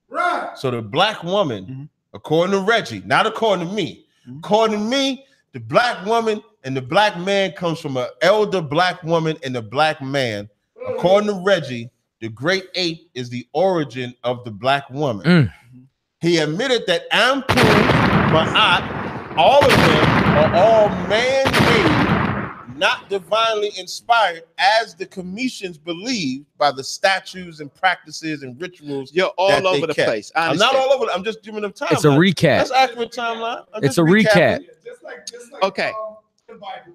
Right. So the black woman, according to Reggie, not according to me, according to me, the black woman and the black man comes from an elder black woman and a black man. According to Reggie, the great ape is the origin of the black woman. He admitted that Ampu, Ma'at, all of them are all man-made, not divinely inspired, as the Cometians believe by the statues and practices and rituals. You're all over the place. I'm not all over. I'm just giving them timeline. It's a recap. That's accurate timeline. It's a recap. Okay.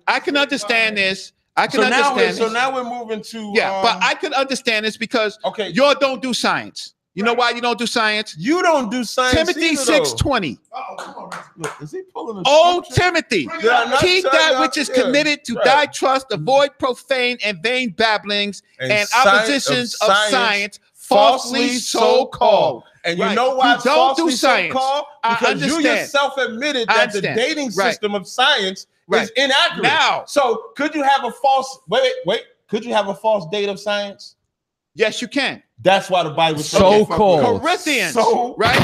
I can understand this. I can understand. So now we're moving to but I can understand this because y'all don't do science. You know why you don't do science? You don't do science. Timothy 6:20. Look, is he pulling Oh, Timothy, keep that which is committed to thy trust, avoid profane and vain babblings and oppositions of science, falsely so called. And you know why you don't do science? Because you yourself admitted that the dating system of science is inaccurate. Now, so could you have a false could you have a false date of science? Yes, you can. That's why the Bible so called. Corinthians, right?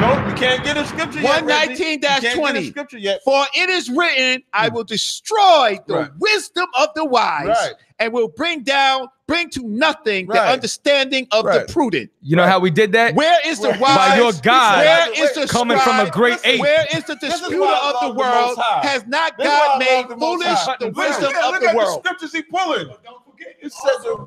No, you can't get a scripture yet. 119-20. For it is written, I will destroy the wisdom of the wise and will bring to nothing the understanding of the prudent. You know how we did that? Where is the wise? By your God, where is the coming from a great ape? Where is the disputer of the world? Has not God made foolish the wisdom of the world? The scriptures he pulling.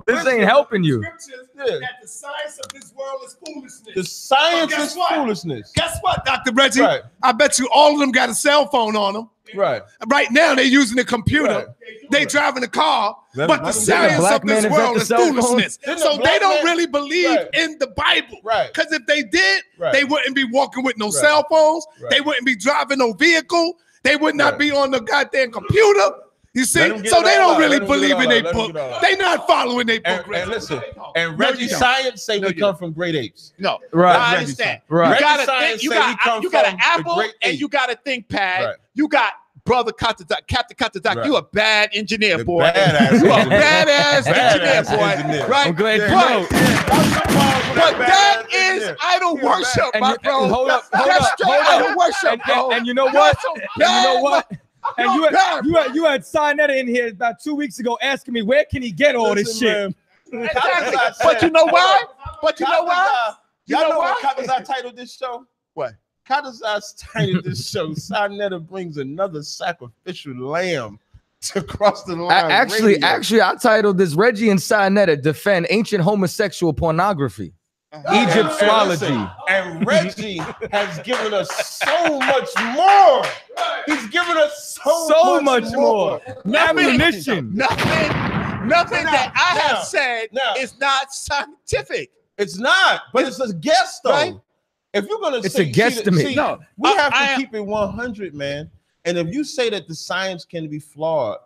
This ain't helping you. That the science of this world is foolishness. The science is foolishness. Guess what, Dr. Reggie? I bet you all of them got a cell phone on them. Right. Right now, they're using a computer. They driving a car, but the science of this world is foolishness. So they don't really believe in the Bible. Right. Because if they did, they wouldn't be walking with no cell phones. They wouldn't be driving no vehicle. They would not be on the goddamn computer. You see? So they don't really believe in their book. They not following their book. And listen, and Reggie science say we come from great apes. No, right. I understand. Right. You got an Apple and you got a ThinkPad. You got brother Captain Katazak, Right. you a bad engineer, The boy. badass You a engineer. badass engineer, Badass boy. engineer. Right? I'm glad you But- know. But that is idol worship, And my you, bro. hold up, That's straight idol worship, bro. and you know You're what? so And you know bad, what? And You're bad, you had Sinetta in here about 2 weeks ago asking me where can he get all this shit. Exactly. But you know why? But you know why? You Y'all know know why? what Katazak titled this show? What? Katazak titled this show, Sinetta brings another sacrificial lamb to cross the line. Actually, radio. I titled this Reggie and Sinetta defend ancient homosexual pornography. Egyptology. And Reggie has given us so much more. He's given us so much more. Ammunition. Nothing that I have said is not scientific. It's not, but it's a guess though. Right? If you're gonna It's say, a guesstimate. no, we have to keep it 100, man. And if you say that the science can be flawed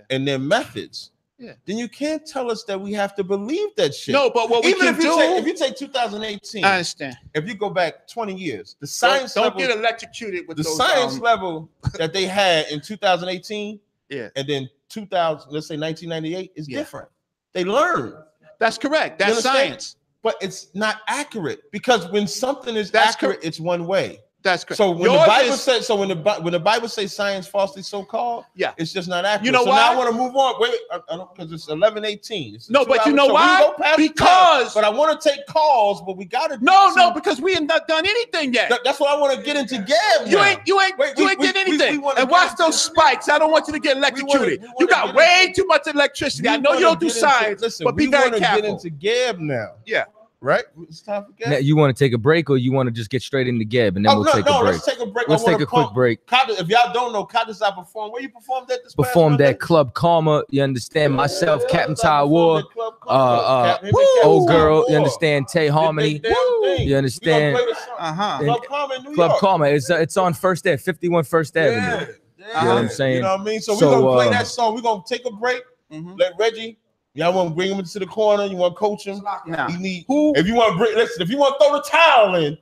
in their methods, then you can't tell us that we have to believe that shit. No, but what we even can if you do, take, if you take 2018, I understand. If you go back 20 years, the science don't level, get electrocuted with the those, science level that they had in 2018, and then 2000, let's say 1998 is different. They learned. That's correct. You That's understand? science. But it's not accurate because when something is That's accurate, it's one way. That's correct. So when Yours the Bible is- says, when the Bible says science falsely so called, it's just not accurate. You know so why? now I want to move on. Wait, I don't, because it's 11:18. It's a No, but you 2-hour know show. why? We can go past the Because- time, but I want to take calls, but we gotta No, because we ain't not done anything yet. That's what I want to get into Gab. You now. ain't Wait, you we- ain't getting we- we anything. wanna And get watch into- those spikes. I don't want you to get electrocuted. You got way too much electricity. I know you don't do science, but be very Get careful. into Gab now. Yeah. Right? It's time for Gab. Now, you want to take a break or you want to just get straight into Gab and then we'll take a break? Let's take a break. Let's take a quick break. If y'all don't know, Katazak performed. Where you performed at this past Performed Monday? at Club Karma, you understand? Myself, Captain Ty War, Captain old girl, War. you understand? Tay Harmony, you understand? Club Karma in New Club York. Karma, it's on First Ave, 51 First Avenue. You know what I'm saying? You know what I mean? So we're gonna play that song. We're gonna take a break. Let Reggie. Y'all want to bring him into the corner? You want to coach him? Nah. He need. If you want to bring, listen. If you want to throw the towel in,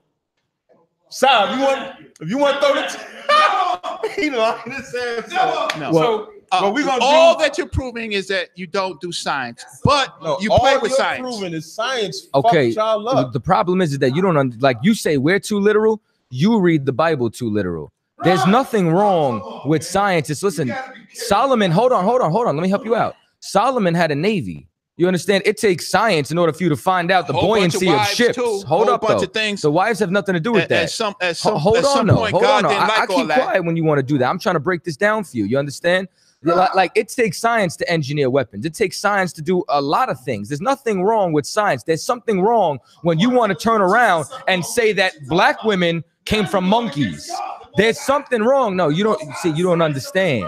Sam. If you want to throw the towel, he lying his ass off. No. So, but we gonna all do, that you're proving is that you don't do science, but you all play with you're science. proving is science. Okay, Fuck y'all up. the problem is that you don't like you say we're too literal. You read the Bible too literal. There's nothing wrong with scientists. Listen, Solomon. Hold on. Let me help you out. Solomon had a navy. You understand? It takes science in order for you to find out the Whole bunch of buoyancy of wives, ships. too. Hold Whole up, bunch though. of things. The wives have nothing to do with At that. some Hold at some on, point, though. Hold God on. didn't like I all keep that. quiet when you want to do that. I'm trying to break this down for you. You understand? Like it takes science to engineer weapons. It takes science to do a lot of things. There's nothing wrong with science. There's something wrong when you want to turn around and say that black women came from monkeys. There's something wrong. No, you don't see. You don't understand.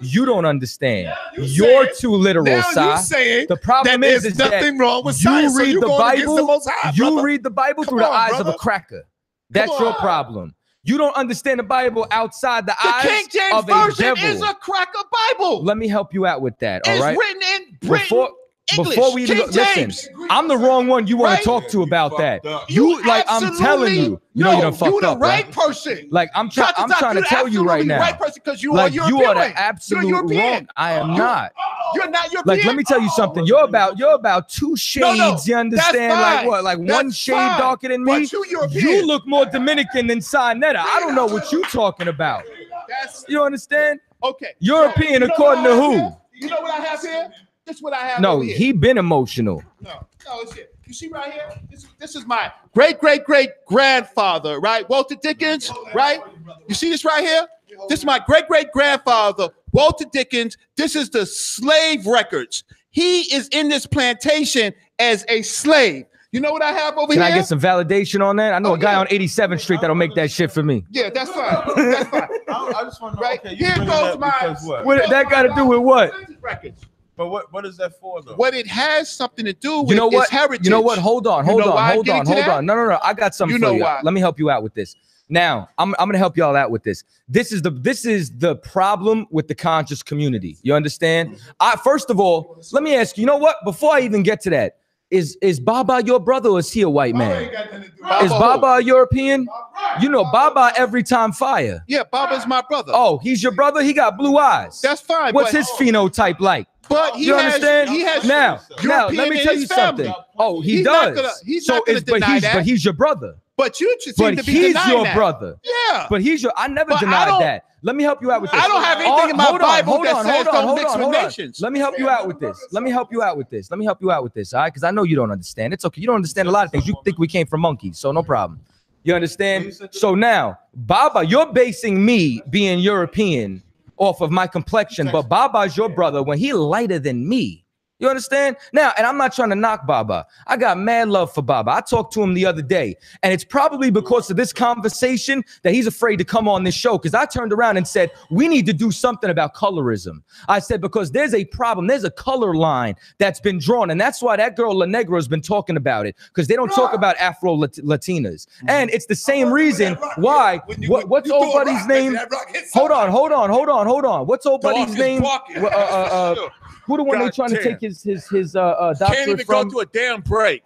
You don't understand. You're too literal, Now Si. you saying The problem that is there's that nothing wrong with you science, so read you the going against Bible. the Most High, You brother. read the Bible Come through the on, eyes of brother. a cracker. That's your problem. You don't understand the Bible outside the eyes The King James of a Version devil. is a cracker Bible. Let me help you out with that. All It's right. written in Britain. Before we even King listen, James. I'm the wrong one you want Right? to talk to about that. You like I'm telling you, you know you done fucked you the up, right person. Like I'm trying to tell you right now. Right person because you Like are you European. are the absolute You're European. wrong. I am not. You're not European. Like, let me tell you something. You're about two shades. You understand? that's Like fine. what? Like one That's shade fine. darker than me. But you European. You look more Dominican than Sinetta. I don't know what you talking about. You understand? Okay. European You know according what to I have who? here? You know what I have here? This is what I have No, over here. he been emotional. No, it's here. You see right here? This is my great grandfather, right? Walter Dickens, right? You see this right here? This is my great grandfather, Walter Dickens. This is the slave records. He is in this plantation as a slave. You know what I have over Can here? I get some validation on that? I know a guy on 87th Street that'll make that shit for me. Yeah, that's fine. That's fine. I just want to know. Right? Okay, you Here bringing goes that my- because what? What that got to do with what? Records. But what is that for though? What it has something to do with You know what? is heritage. You know what? Hold on. You know why I'm getting to that? No. I got something You for know you. why. Let me help you out with this. Now, I'm gonna help y'all out with this. This is the problem with the conscious community. You understand? First of all, let me ask you. You know what? Before I even get to that, Is Baba your brother or is he a white man? Is Baba a European? You know, Baba every time fire. Yeah, Baba's my brother. Oh, he's your brother? He got blue eyes. That's fine. What's his phenotype like? But you understand? Now, let me tell you something. Oh, he does. He's not gonna deny but that. he's your brother. But you just seem to be denying that. He's your brother. Yeah. But he's your. I never denied that. Let me help you out with this. I don't have anything in my Bible that says don't mix with nations. Let me help you out with this. Let me help you out with this. All right, because I know you don't understand. It's okay. You don't understand a lot of things. You think we came from monkeys, so no problem. You understand? So now, Baba, you're basing me being European off of my complexion, but Baba's your brother when he lighter than me. You understand? Now, and I'm not trying to knock Baba. I got mad love for Baba. I talked to him the other day, and it's probably because of this conversation that he's afraid to come on this show, because I turned around and said, we need to do something about colorism. I said, because there's a problem. There's a color line that's been drawn, and that's why that girl La Negra has been talking about it, because they don't talk about Afro-Latinas. And it's the same reason why, what's old buddy's name? Hold on. What's old buddy's name? Who the one they trying to take his doctorate Can't even from? go to a damn break.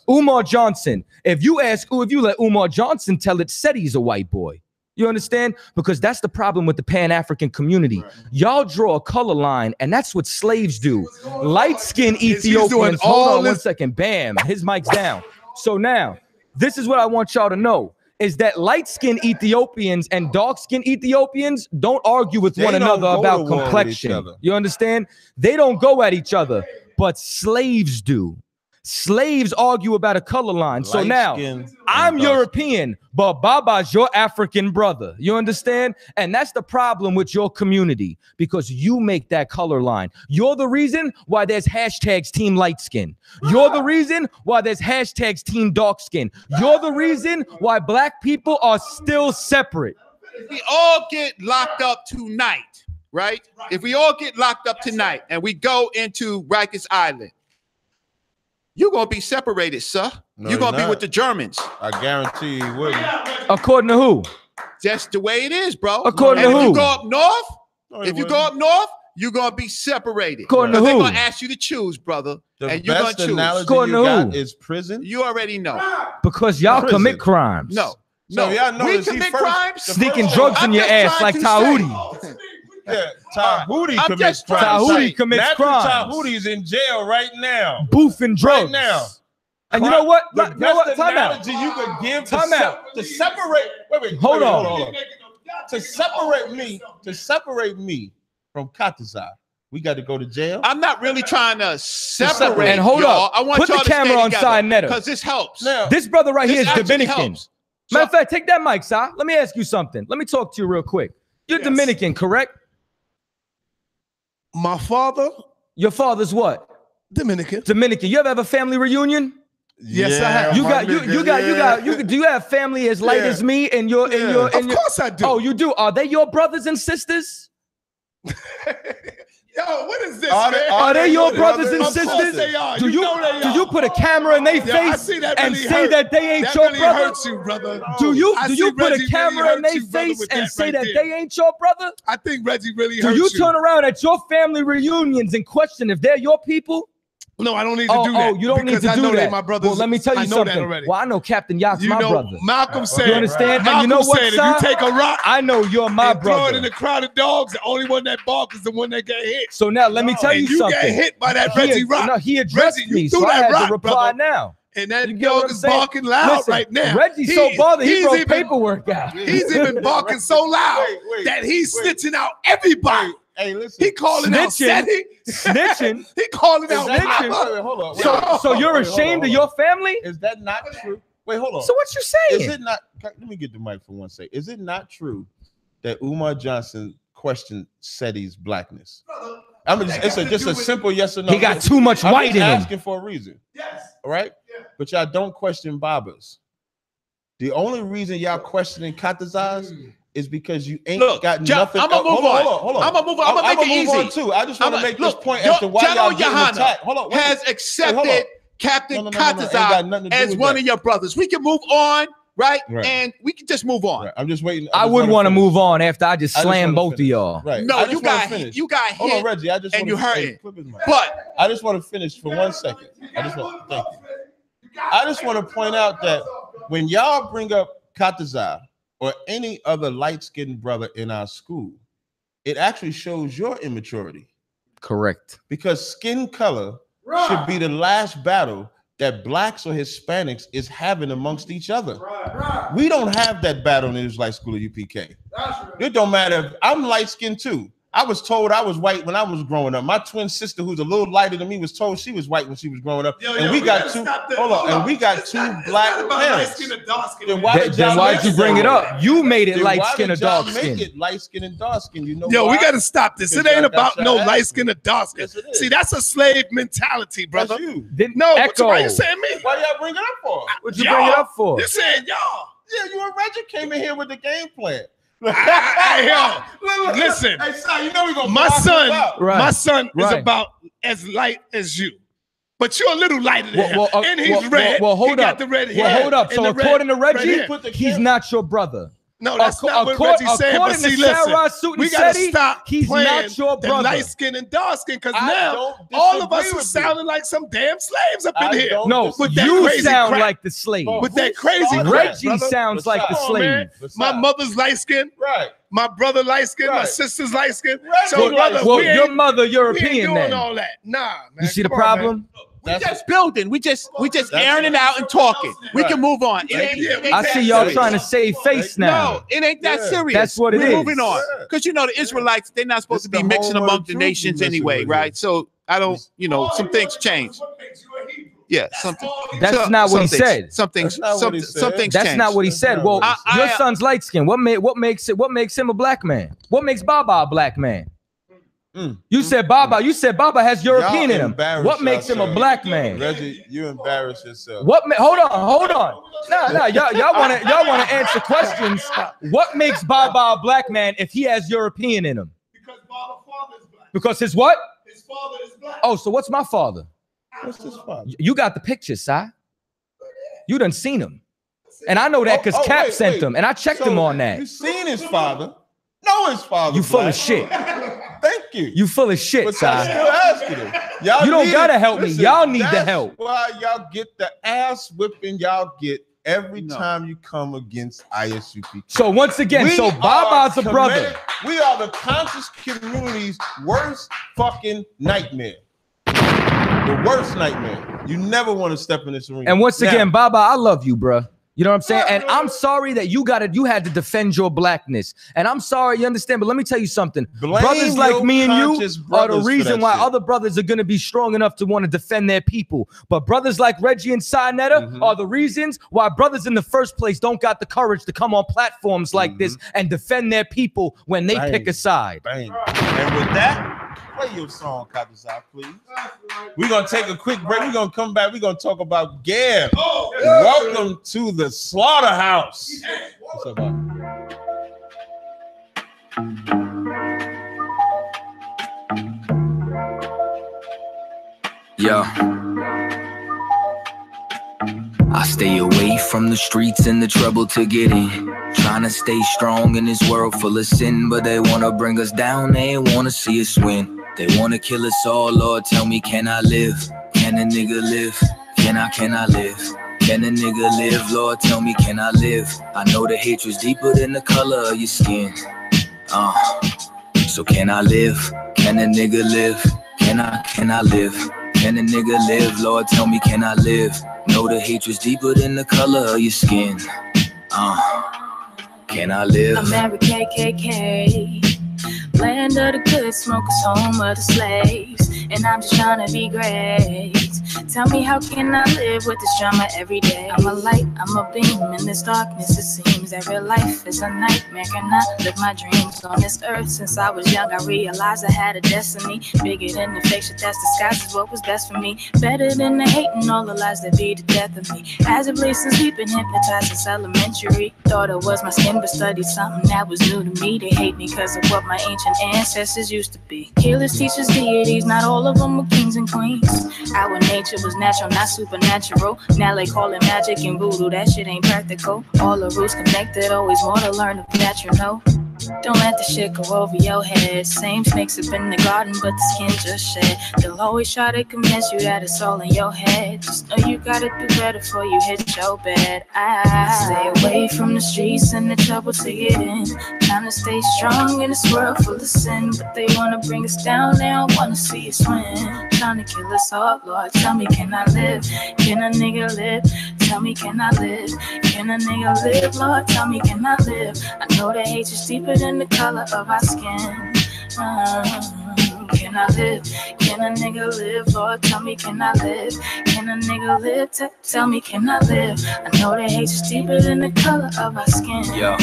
Umar Johnson. If you let Umar Johnson tell it, said he's a white boy. You understand? Because that's the problem with the Pan-African community. Right. Y'all draw a color line, and that's what slaves do. Light-skinned Ethiopians. Hold on 1 second. Bam. His mic's down. So now, this is what I want y'all to know. Is that light-skinned Ethiopians and dark-skinned Ethiopians don't argue with one another about complexion. You understand? They don't go at each other, but slaves do. Slaves argue about a color line. So now, I'm European, but Baba's your African brother. You understand? And that's the problem with your community, because you make that color line. You're the reason why there's hashtags Team Light Skin. You're the reason why there's hashtags Team Dark Skin. You're the reason why black people are still separate. If we all get locked up tonight, right? If we all get locked up tonight and we go into Rikers Island, you're going to be separated, sir. No, you're going to be with the Germans. I guarantee you wouldn't. According to who? That's the way it is, bro. According to who? If you go up north, you're going to be separated. According to who? They're going to ask you to choose, brother. And you're going to choose. According to who? Is prison. You already know. Because y'all commit crimes. No. So y'all know we commit crimes. Sneaking drugs in your ass like Tahuti. Yeah, Tahuti commits crimes. Tahuti commits crimes. Tahuti's in jail right now. Boofing drugs. Right now. And you know what? The best analogy you could give to separate. Wait. Hold on. To separate me from Kataza, we got to go to jail. I'm not really trying to separate. And hold up. I want put the camera on side netter, because this helps. Now, this brother right here is Dominican. Matter of fact, take that mic, Si. Let me ask you something. Let me talk to you real quick. You're Dominican, correct? My father. Your father's what? Dominican. Dominican. You ever have a family reunion? Yes, I have. Do you have family as light as me and your Of course I do. Oh, you do. Are they your brothers and sisters? Yo, what is this, man? Are they your brothers and sisters? They are. Do you put a camera in their face and say that they ain't your brother? Hurts you, brother. Do you put a camera in their face and say that they ain't your brother? I think Reggie really hurts you. you. Do you turn around at your family reunions and question if they're your people? No, I don't need to do that. Oh, you don't need to do that. My brothers. Well, let me tell you something. Well, I know Captain Yacht's my brother. Malcolm said. You understand? Malcolm and you know what, said, if you take a rock, I know you're my brother. Throw it in the crowd of dogs. The only one that barks is the one that get hit. So now let me tell you something. You get hit by that Reggie rock. No, he addressed me, so I had to reply now. And that dog is barking loud right now. Reggie's so bothered, he wrote paperwork out. He's even barking so loud that he's snitching out everybody. Hey, listen. He calling out snitching. He calling out snitching. Hold on. So you're ashamed of your family? Is that not true? Wait, hold on. So what you saying? Is it not? Let me get the mic for 1 second. Is it not true that Umar Johnson questioned Seti's blackness? I mean, it's just a simple yes or no. He got too much white in him. I'm asking for a reason. Yes. All right. Yeah. But y'all don't question Baba's. The only reason y'all questioning Katazaz is because you ain't got nothing. I'm gonna move on. Hold on. I'm gonna move on. I'm gonna make it easy too. I just want to make this point as to why y'all getting attacked. Hold on. Has accepted Captain Katazaz as one of your brothers. We can move on right? And we can just move on. I'm just waiting. I would want to move on after I just slam both of y'all. Right. No, you got hit. Hold on, Reggie. I just and you hurt it. But I just want to finish for 1 second. Thank you. I just want to point out that when y'all bring up Kataza or any other light-skinned brother in our school, it actually shows your immaturity. Correct. Because skin color should be the last battle that blacks or Hispanics is having amongst each other. We don't have that battle in the Israelite School of UPK. It don't matter if I'm light-skinned too. I was told I was white when I was growing up. My twin sister, who's a little lighter than me, was told she was white when she was growing up. And we got two. Hold on, and we got two black parents. Then why'd you bring it up? You made it light skin or dark skin. Make it light skin and dark skin. You know. Yo, we gotta stop this. It ain't about no light skin or dark skin. See, that's a slave mentality, brother. No, why you saying me? Why y'all bring it up for? What'd you bring it up for? You saying y'all? Yeah, you and Reggie came in here with the game plan. Hey, yo, listen. Hey, son, you know we gonna my son is Right. about as light as you, but you're a little lighter than him. And he's well, red. Well, hold he up. got the red Well, hair hold up. and So the according to red Reggie, hair. he's not your brother. No, that's not what Reggie's saying. But see, listen, we gotta stop he's playing not your the brother. light skin and dark skin, because now all of us are sounding like some damn slaves up in here. No, with that you crazy sound crap. like the slave. With that crazy crap, Reggie brother. sounds like the Come on, slave. man. My mother's light skin. Right. My brother light skin. My Right. sister's light skin. Well, brother, well, we your ain't- mother we ain't European doing then. all that. Nah, man. You see the Come on, problem? We just building. We just airing it out and talking. We can move on. It ain't I that see y'all serious. trying to save face now. No, it ain't that serious. That's what it We're is. moving on. Because you know the Israelites, they're not supposed to be mixing among the nations anyway, right? So I don't, some things change. Yeah, something. That's not what he said. Something's changed. That's not what he said. Well, your son's light skin. What makes him a black man? What makes Baba a black man? You said Baba. You said Baba has European in him. What makes him a black man? Reggie, you embarrass yourself. Hold on. Nah. Y'all wanna answer questions. What makes Baba a black man if he has European in him? Because Baba's father is black. Because his what? His father is black. Oh, so what's my father? What's his father? You got the picture, Si. You done seen him. And I know that because Cap sent him, and I checked him on that. You seen his father? Know his father. You full of shit. Thank you. You full of shit, Si. But I'm still asking him. You don't gotta help me. Y'all need the help. Why y'all get the ass whipping y'all get every time you come against ISUPK. So once again, Baba's a brother. We are the conscious community's worst fucking nightmare. The worst nightmare. You never want to step in this arena. And once again, Baba, I love you, bruh. You know what I'm saying? And I'm sorry that you had to defend your blackness. And I'm sorry, you understand? But let me tell you something. Brothers like me and you are the reason why other brothers are going to be strong enough to want to defend their people. But brothers like Reggie and Sinetta are the reasons why brothers in the first place don't got the courage to come on platforms like this and defend their people when they pick a side. Bang. And with that, play your song, Kataza, please. We're going to take a quick break. We're going to come back. We're going to talk about Gab. Welcome to the slaughterhouse. What's up, man? I stay away from the streets and the trouble to get in. Trying to stay strong in this world full of sin, but they want to bring us down, they ain't want to see us win. They want to kill us all, Lord, tell me, can I live? Can a nigga live? Can I live? Can a nigga live? Lord, tell me, can I live? I know the hatred's deeper than the color of your skin. So can I live? Can a nigga live? Can I live? Can a nigga live? Lord, tell me, can I live? Know the hatred's deeper than the color of your skin. Can I live? American KKK, land of the good smokers, home of the slaves. And I'm just trying to be great. Tell me, how can I live with this drama every day? I'm a light, I'm a beam in this darkness. It seems that real life is a nightmare. Can I live my dreams on this earth? Since I was young, I realized I had a destiny bigger than the fake shit that's disguised as what was best for me. Better than the hate and all the lies that be the death of me. As of late, since we've been hypnotized since elementary, thought it was my skin, but studied something that was new to me. They hate me because of what my ancient ancestors used to be. Healers, teachers, deities, not all of them were kings and queens. Our nature nature was natural, not supernatural. Now they call it magic and voodoo, that shit ain't practical. All the roots connected, always more to learn of that, you know. Don't let the shit go over your head. Same snakes up in the garden, but the skin just shed. They'll always try to convince you that it's all in your head. Just know you gotta do better before you hit your bed. I stay away from the streets and the trouble to get in. Trying to stay strong in this world full of sin, but they wanna bring us down, they don't wanna see us win. Trying to kill us all, Lord, tell me, can I live? Can a nigga live? Tell me, can I live? Can a nigga live? Lord, tell me, can I live? I know that hate is deeper than the color of our skin. Can I live? Can a nigga live? Lord, tell me, can I live? Can a nigga live? Tell me, can I live? I know that hate is deeper than the color of our skin. Yeah.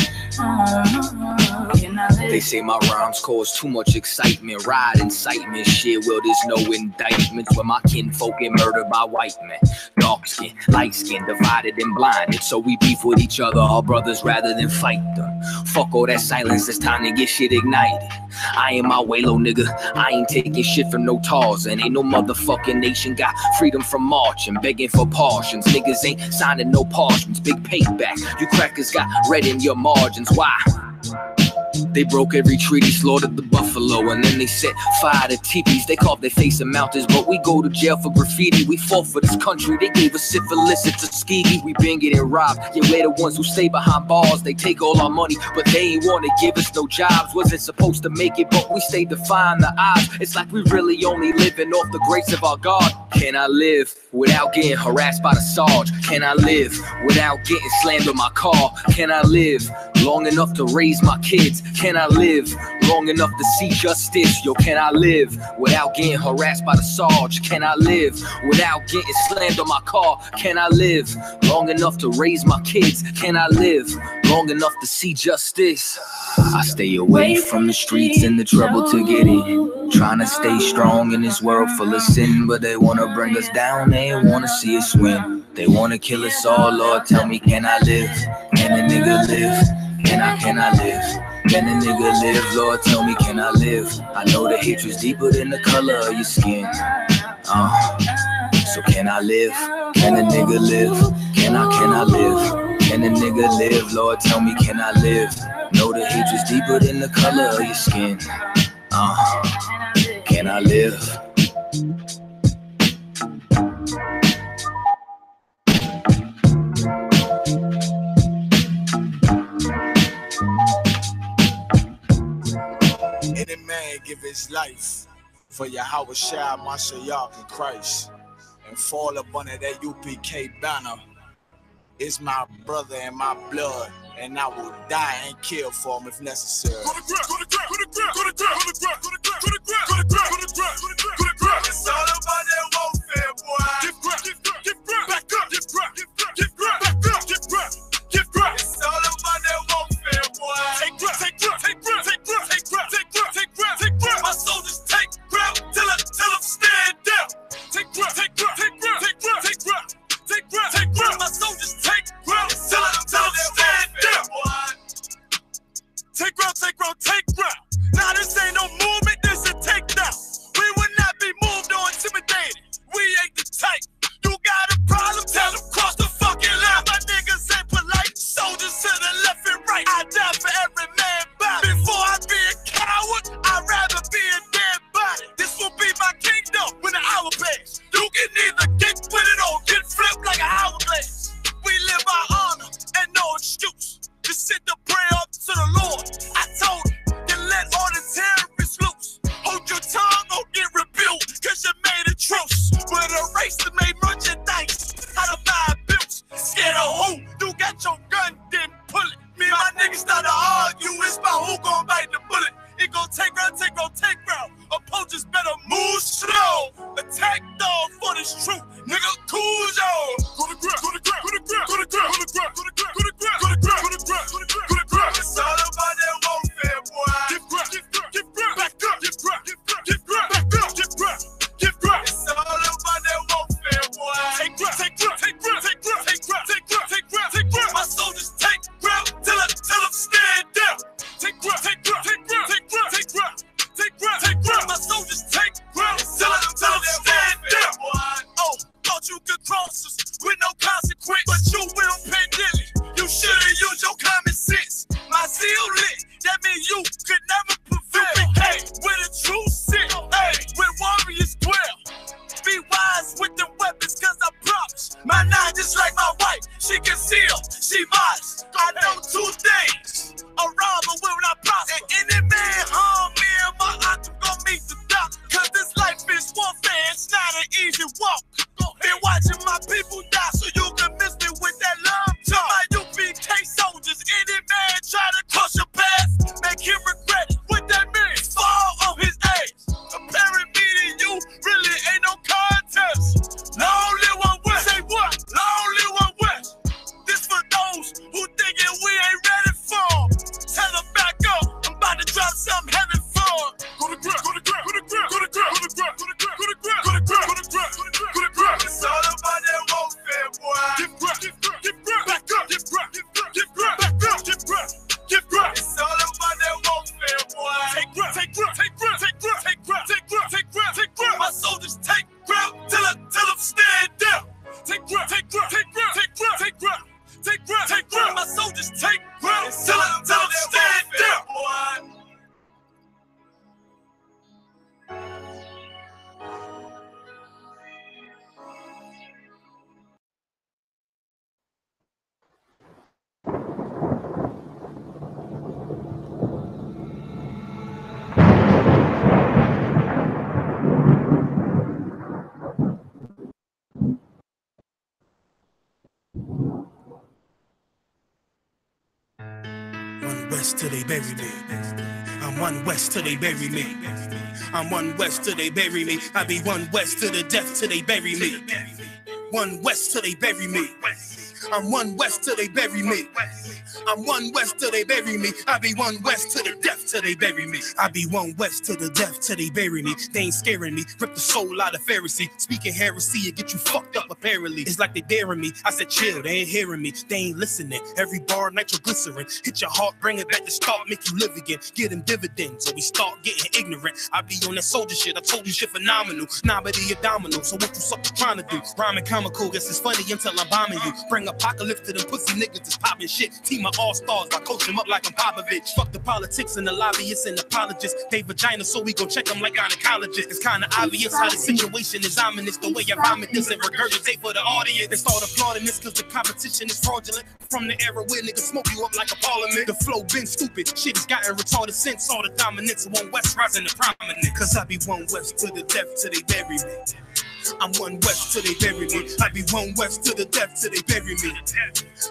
Can I live? They say my rhymes cause too much excitement, ride incitement, shit. Well, there's no indictments when my kinfolk get murdered by white men. Dark skin, light skin, divided and blinded. So we beef with each other, our brothers, rather than fight them. Fuck all that silence, it's time to get shit ignited. I ain't my way, low nigga. I ain't taking shit from no tars, and ain't no motherfucking nation got freedom from marching, begging for portions. Niggas ain't signing no parchments, big payback. You crackers got red in your margins. Why? They broke every treaty, slaughtered the buffalo, and then they set fire to teepees. They carved their face in mountains, but we go to jail for graffiti. We fought for this country, they gave us syphilis, it's a skeevy. We been getting robbed, yeah, we're the ones who stay behind bars. They take all our money, but they ain't wanna give us no jobs. Wasn't supposed to make it, but we stay defying the odds. It's like we really only living off the grace of our God. Can I live without getting harassed by the Sarge? Can I live without getting slammed on my car? Can I live long enough to raise my kids? Can I live long enough to see justice? Yo, can I live without getting harassed by the Sarge? Can I live without getting slammed on my car? Can I live long enough to raise my kids? Can I live long enough to see justice? I stay away from the streets and the trouble to get in. Trying to stay strong in this world full of sin, but they wanna bring us down, they ain't wanna see us win. They wanna kill us all, Lord, tell me, can I live? Can a nigga live? Can I live? Can a nigga live? Lord, tell me, can I live? I know the hatred's deeper than the color of your skin. So can I live? Can a nigga live? Can I live? Can a nigga live? Lord, tell me, can I live? Know the hatred's deeper than the color of your skin. Can I live? Any man give his life for Yahweh Shai, Mashiach, and Christ, and fall up under that UPK banner, is my brother and my blood, and I will die and kill for him if necessary. It's all about that warfare, boy. Back up, It's all about that warfare, boy. Take breath. My soldiers take breath till them stand down. Take breath. My soldiers take breath till them stand down. Take breath. Now this ain't no movement, this a till they bury me. I'm one West till they bury me. I'm one West till they bury me. I be one West to the death till they bury me. One West till they bury me. I'm one West till they bury me. I'm one West till they bury me. I be one West to the death till they bury me. I be one West to the death till they bury me. They ain't scaring me. Rip the soul out of Pharisee. Speaking heresy, it get you fucked up apparently. It's like they daring me. I said chill, they ain't hearing me. They ain't listening. Every bar nitroglycerin. Hit your heart, bring it back to start, make you live again. Get them dividends, or we start getting ignorant. I be on that soldier shit. I told you shit phenomenal. Nah, but he a domino. So what you suckers trying to do? Rhyming comical, guess it's funny until I'm bombing you. Bring apocalypse to them pussy niggas that's popping shit. Team of all-stars, I coach them up like I'm Popovich. Fuck the politics and the lobbyists and apologists. They vagina, so we gon' check them like gynecologists. It's kinda obvious how the situation is ominous. The way I vomit this and regurgitate for the audience. They start applauding this cause the competition is fraudulent. From the era where niggas smoke you up like a parliament. The flow been stupid, shit has gotten retarded since all the dominance of one West rising to prominent. Cause I be one West to the death till they bury me. I'm one West till they bury me. I be one West to the death till they bury me.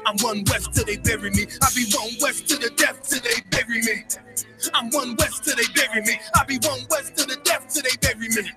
I'm one West till they bury me. I be one West to the death till they bury me. I'm one West till they bury me. I be one West to the death till they bury me.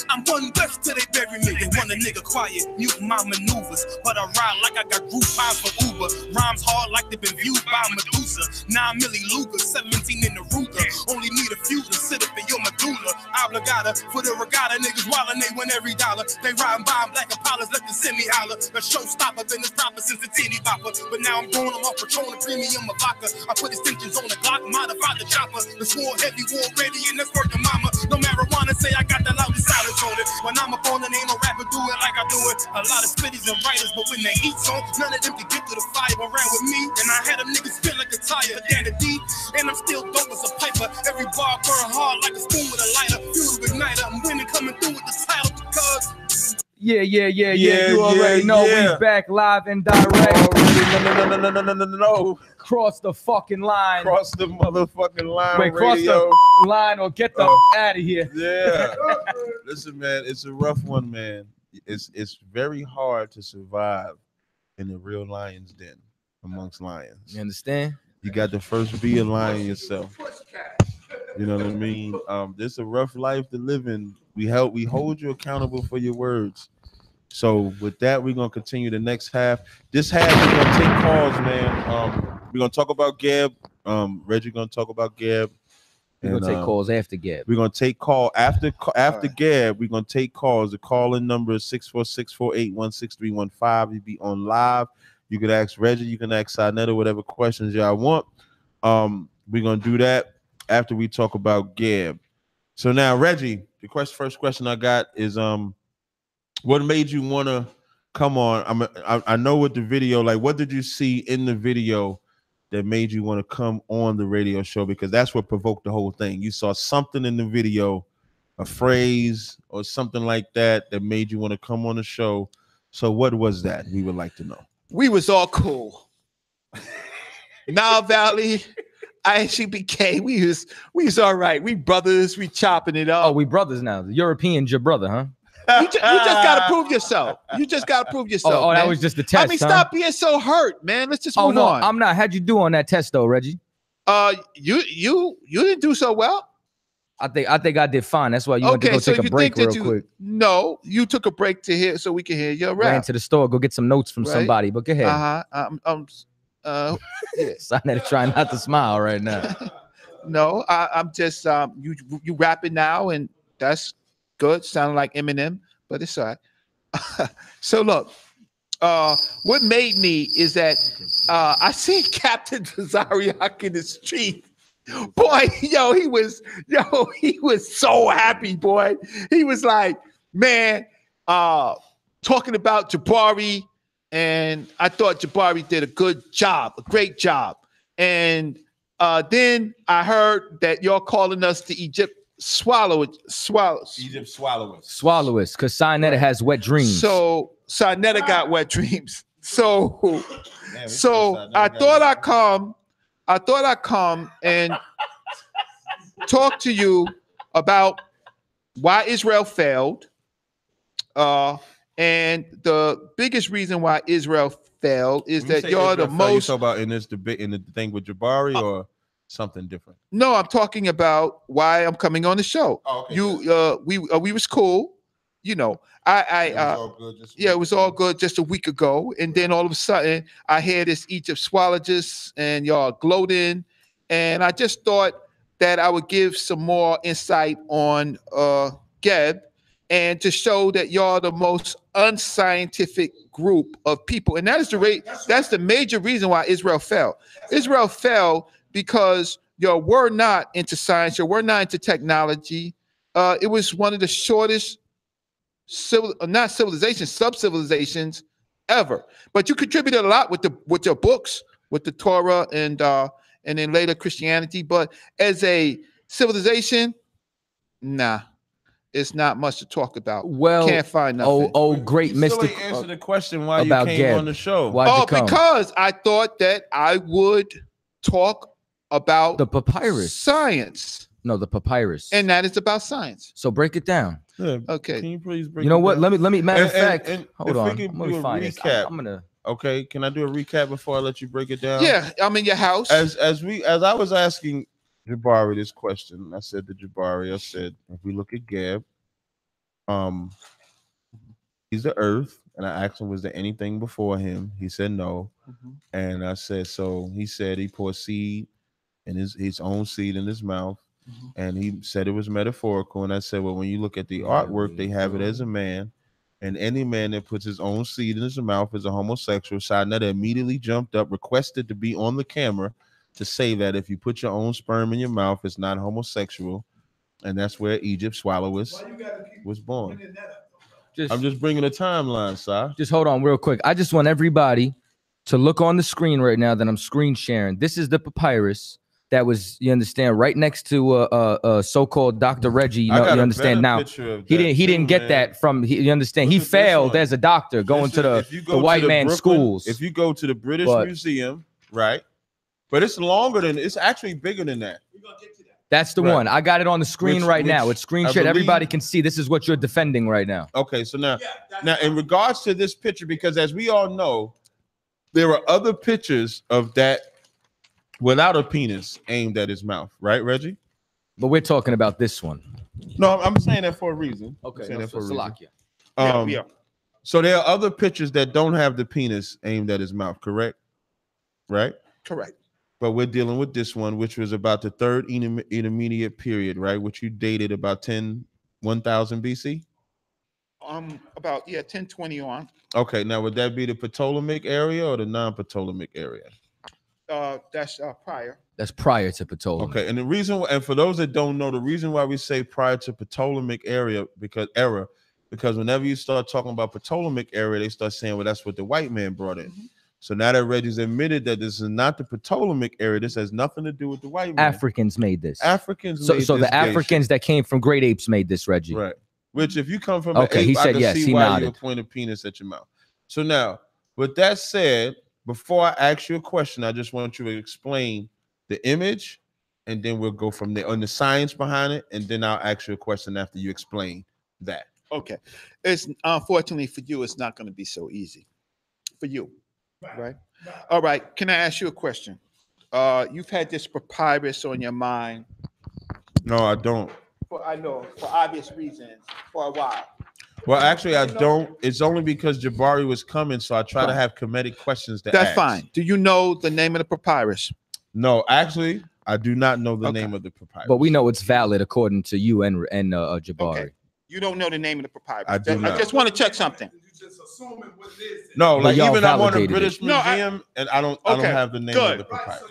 I'm one West till they bury me. They want a nigga quiet, mute my maneuvers, but I ride like I got group vibes for Uber. Rhymes hard like they've been viewed by Medusa. 9 milli Luger, 17 in the Ruger. Only need a few to sit up in your medulla. Obligata for the regatta, niggas wildin', they win every dollar. They riding by in black Impalas, let the semi holler. A showstopper, been this proper since the teeny bopper. But now I'm going, I'm off Patron and premium of vodka. I put extensions on the Glock, modified the chopper. The swore heavy, war ready, and that's worth the mama. No marijuana, say I got the loudest silence on it. When I'm up on it, ain't no rapper do it like I do it. A lot of spitties and writers, but when they eat on, none of them can get to the fire around with me. And I had them niggas feel like a tire, down the D. And I'm still dope as a piper. Every bar burn hard like a spoon with a lighter. Fuel igniter, I'm winning, coming through with the title because. Yeah. You already know we back live and direct. No. Cross the fucking line. Cross the motherfucking line. Wait, cross the line or get the out of here. Yeah. Listen, man, it's a rough one, man. It's very hard to survive in the real lion's den amongst lions. You understand? You got to first be a lion yourself. You know what I mean? This is a rough life to live in. We hold you accountable for your words. So with that, we're gonna continue the next half. This half we're gonna take calls, man. We're gonna talk about Gab. Reggie gonna talk about Gab. We're gonna take calls after Gab. We're gonna take call after Gab. We're gonna take calls. The call-in number is 646-481-6315. You be on live. You can ask Reggie. You can ask Sinetta whatever questions y'all want. We're gonna do that after we talk about Gab. So now, Reggie, the first question I got is what made you want to come on? I know what the video, like, what did you see in the video that made you want to come on the radio show? Because that's what provoked the whole thing. You saw something in the video, a phrase or something like that made you want to come on the show. So what was that? We would like to know. We was all cool. Nile Valley, I.S.U.P.K. We was all right. We brothers. We chopping it up. Oh, we brothers now. The European's your brother, huh? You just gotta prove yourself. You just gotta prove yourself. Oh, that was just the test. I mean, stop being so hurt, man. Let's just move on. I'm not. How'd you do on that test, though, Reggie? You didn't do so well. I think I did fine. That's why you went to go take a break real quick. No, you took a break to hear so we can hear your rap. Ran to the store, go get some notes from somebody. But go ahead. Yeah. Sinetta trying not to smile right now. No, I'm just you rapping now, and that's good. Sounding like Eminem, but it's all right. So look, what made me is that I seen Captain Zariak in the street. Boy, he was so happy, boy. He was like, man, talking about Jabari, and I thought Jabari did a great job. And then I heard that y'all calling us the Egypt swallowers. Egypt swallowers. Swallowers, because Sinetta has wet dreams. So Sinetta got wet dreams. So I thought I'd come and talk to you about why Israel failed. And the biggest reason why Israel failed is that y'all the most. You talk about in this debate, in the thing with Jabari, or something different? No, I'm talking about why I'm coming on the show. Oh, okay, We was cool. You know, it was all good just a week ago, and then all of a sudden I hear this Egypt swallogists and y'all gloating, and I just thought that I would give some more insight on Geb, and to show that y'all the most unscientific group of people, and that's the major reason why Israel fell. Israel fell because y'all were not into science, y'all were not into technology. It was one of the shortest sub-civilizations ever. But you contributed a lot with your books, with the Torah and then later Christianity. But as a civilization, nah, it's not much to talk about. Well, can't find nothing. Great mystic. Still ain't answer the question why you about came Geb. on the show. Why'd you come? Because I thought that I would talk about the papyrus science. No, the papyrus. And that is about science. So break it down. Yeah. Okay. Can you please break You know it what? down? Let me. Matter of fact, and hold if on. we can Let me do a find this. recap. I'm gonna. Okay. Can I do a recap before I let you break it down? Yeah, I'm in your house. As I was asking Jabari this question, I said to Jabari, I said, if we look at Geb, he's the earth. And I asked him, was there anything before him? He said no. And I said, so he said he poured seed and his own seed in his mouth. And he said it was metaphorical. And I said, well, when you look at the artwork, they have it as a man. And any man that puts his own seed in his mouth is a homosexual. Shadna immediately jumped up, requested to be on the camera to say that if you put your own sperm in your mouth, it's not homosexual. And that's where Egypt swallow was born. I'm just bringing a timeline, sir. Just hold on real quick. I just want everybody to look on the screen right now that I'm screen sharing. This is the papyrus that was, you understand, right next to so-called Dr. Reggie. You understand now. He didn't get that from. You understand? He failed as a doctor going to the white man schools. If you go to the British Museum, right? But it's longer than. It's actually bigger than that. That's the one. I got it on the screen right now. It's screen shared. Everybody can see. This is what you're defending right now. Okay, so now in regards to this picture, because as we all know, there are other pictures of that without a penis aimed at his mouth, right, Reggie? But we're talking about this one. No, I'm saying that for a reason. Okay, so there are other pictures that don't have the penis aimed at his mouth, correct? Right? Correct. But we're dealing with this one, which was about the third intermediate period, right? Which you dated about 10,000 BC? About 1020 on. Okay, now would that be the Ptolemaic area or the non-Ptolemaic area? That's prior. That's prior to Ptolemy. Okay, and the reason, and for those that don't know, the reason why we say prior to Ptolemaic era, because whenever you start talking about Ptolemaic era, they start saying, well, that's what the white man brought in. So now that Reggie's admitted that this is not the Ptolemaic era, this has nothing to do with the white man. Africans made this. Africans so made so this the Africans that came from great apes made this, Reggie. Right. Which if you come from okay, an ape, he said I can yes. see He why nodded. you would point a penis at your mouth. So now, with that said, before I ask you a question, I just want you to explain the image, and then we'll go from there on the science behind it, and then I'll ask you a question after you explain that. Okay. It's unfortunately for you, it's not going to be so easy for you, right? All right. Can I ask you a question? You've had this papyrus on your mind. No, I don't. I know, for obvious reasons, for a while. Well, actually, I don't. It's only because Jabari was coming, so I try to have comedic questions to ask. That's fine. Do you know the name of the papyrus? No, actually, I do not know the name of the papyrus. But we know it's valid according to you and Jabari. Okay. You don't know the name of the papyrus. I do not. I just want to check something. No, But like y'all even I'm on the validated British it. Museum, and I don't have the name of the papyrus.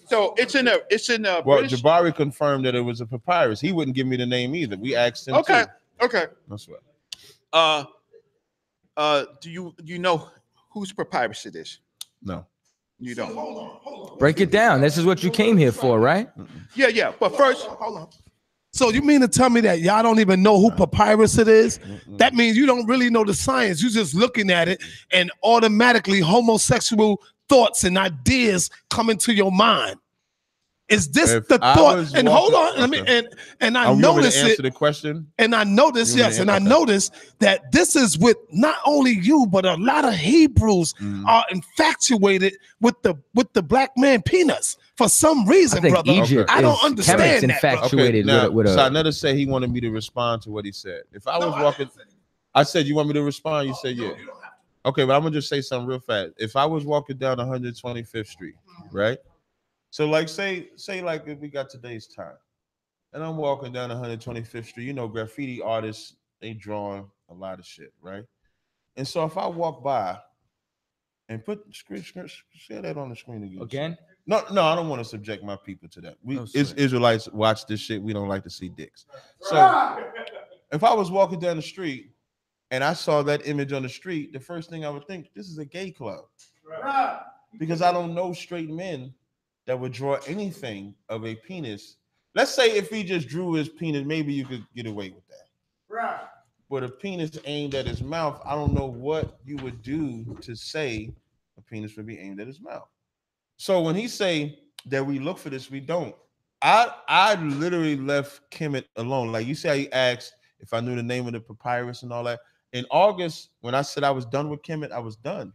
So it's in a Well, British. Jabari confirmed that it was a papyrus. He wouldn't give me the name either. We asked him. Okay. Too. Okay. That's right. Do you know whose papyrus it is? No. You don't. Hold on. Break it down. This is what you came here for, right? Yeah. But first, hold on. So you mean to tell me that y'all don't even know who papyrus it is? That means you don't really know the science. You're just looking at it and automatically homosexual thoughts and ideas come into your mind. Is this the thought? And hold on, and I noticed it. Answer the question. And I noticed, yes, and I noticed that this is with not only you, but a lot of Hebrews are infatuated with the black man penis. For some reason, brother, I don't understand that. Infatuated with a. So another say he wanted me to respond to what he said. If I was walking, I said, you want me to respond? You said, yeah. Okay, but I'm gonna just say something real fast. If I was walking down 125th Street, right? So like say like if we got today's time, and I'm walking down 125th Street, you know, graffiti artists, they drawing a lot of shit, right? And so if I walk by and put share that on the screen again. No, I don't want to subject my people to that. We Israelites watch this shit. We don't like to see dicks. So if I was walking down the street and I saw that image on the street, the first thing I would think, this is a gay club. Because I don't know straight men that would draw anything of a penis. Let's say if he just drew his penis, maybe you could get away with that. Right. But a penis aimed at his mouth, I don't know what you would do to say a penis would be aimed at his mouth. So when he say that we look for this, we don't. I literally left Kemit alone. Like you say, he asked if I knew the name of the papyrus and all that. In August, when I said I was done with Kemit, I was done.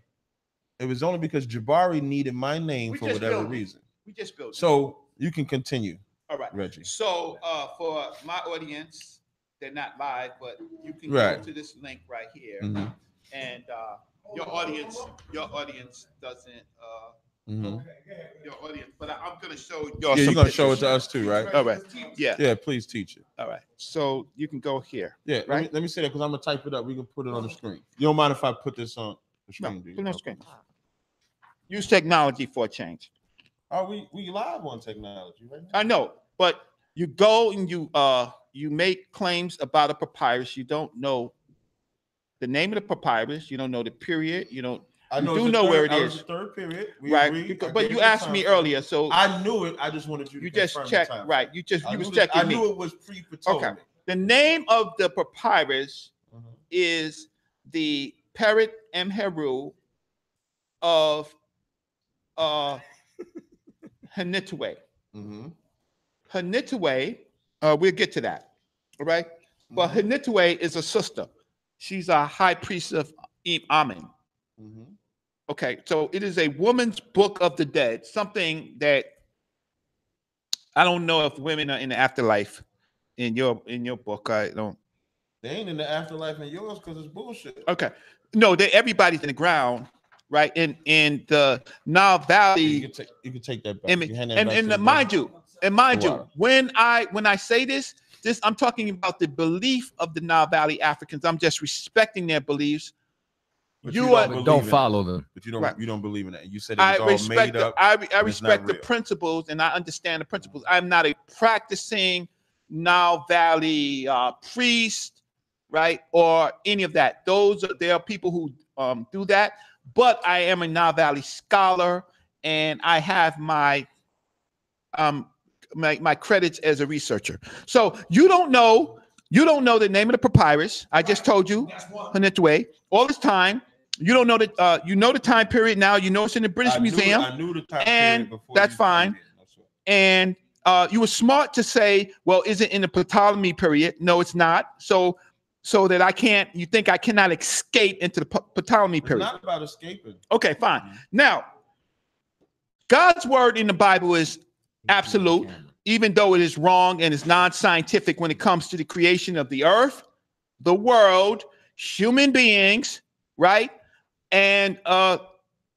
It was only because Jabari needed my name for whatever reason. We just built it. So you can continue. All right, Reggie. So for my audience, they're not live, but you can go to this link right here, and your audience doesn't. Your audience, but I'm going to show you. Yeah, you're going to show it to us too, right? All right. Yeah. Yeah, please teach it. All right. So you can go here. Yeah. Right. Let me say that because I'm going to type it up. We can put it on the screen. You don't mind if I put this on the screen? No, put it on the screen. Use technology for a change. Are we live on technology right now? I know, but you go and you make claims about a papyrus. You don't know the name of the papyrus. You don't know the period. You don't. I know where it is. The third period, right? But you asked me earlier, so I knew it. I just wanted you to. You just checked, right? You was checking. I knew it was pre-Ptolemy. Okay. The name of the papyrus is the Peret Emheru of Hanitwe. Hanitwe, we'll get to that, all right? But Hanitwe is a sister. She's a high priest of Amen. Okay, so it is a woman's book of the dead, something that I don't know if women are in the afterlife in your book. I don't. They ain't in the afterlife in yours because it's bullshit. Okay, no, everybody's in the ground. Right in the Nile Valley, you can take that back. And mind you, when I say this, I'm talking about the belief of the Nile Valley Africans. I'm just respecting their beliefs. But you don't follow them. But you don't believe in that. You said it was all made up. I respect the principles and I understand the principles. I'm not a practicing Nile Valley priest, right, or any of that. There are people who do that. But I am a Nile Valley scholar, and I have my my credits as a researcher. So you don't know the name of the papyrus. I just told you, Hanitwe. All this time, you don't know that. You know the time period now. You know it's in the British Museum. I knew the time period before. That's fine. And you were smart to say, well, is it in the Ptolemy period? No, it's not. So that you think I cannot escape into the Ptolemy period. It's not about escaping. Okay, fine. Now, God's word in the Bible is absolute, even though it is wrong and is non-scientific when it comes to the creation of the earth, the world, human beings, right? And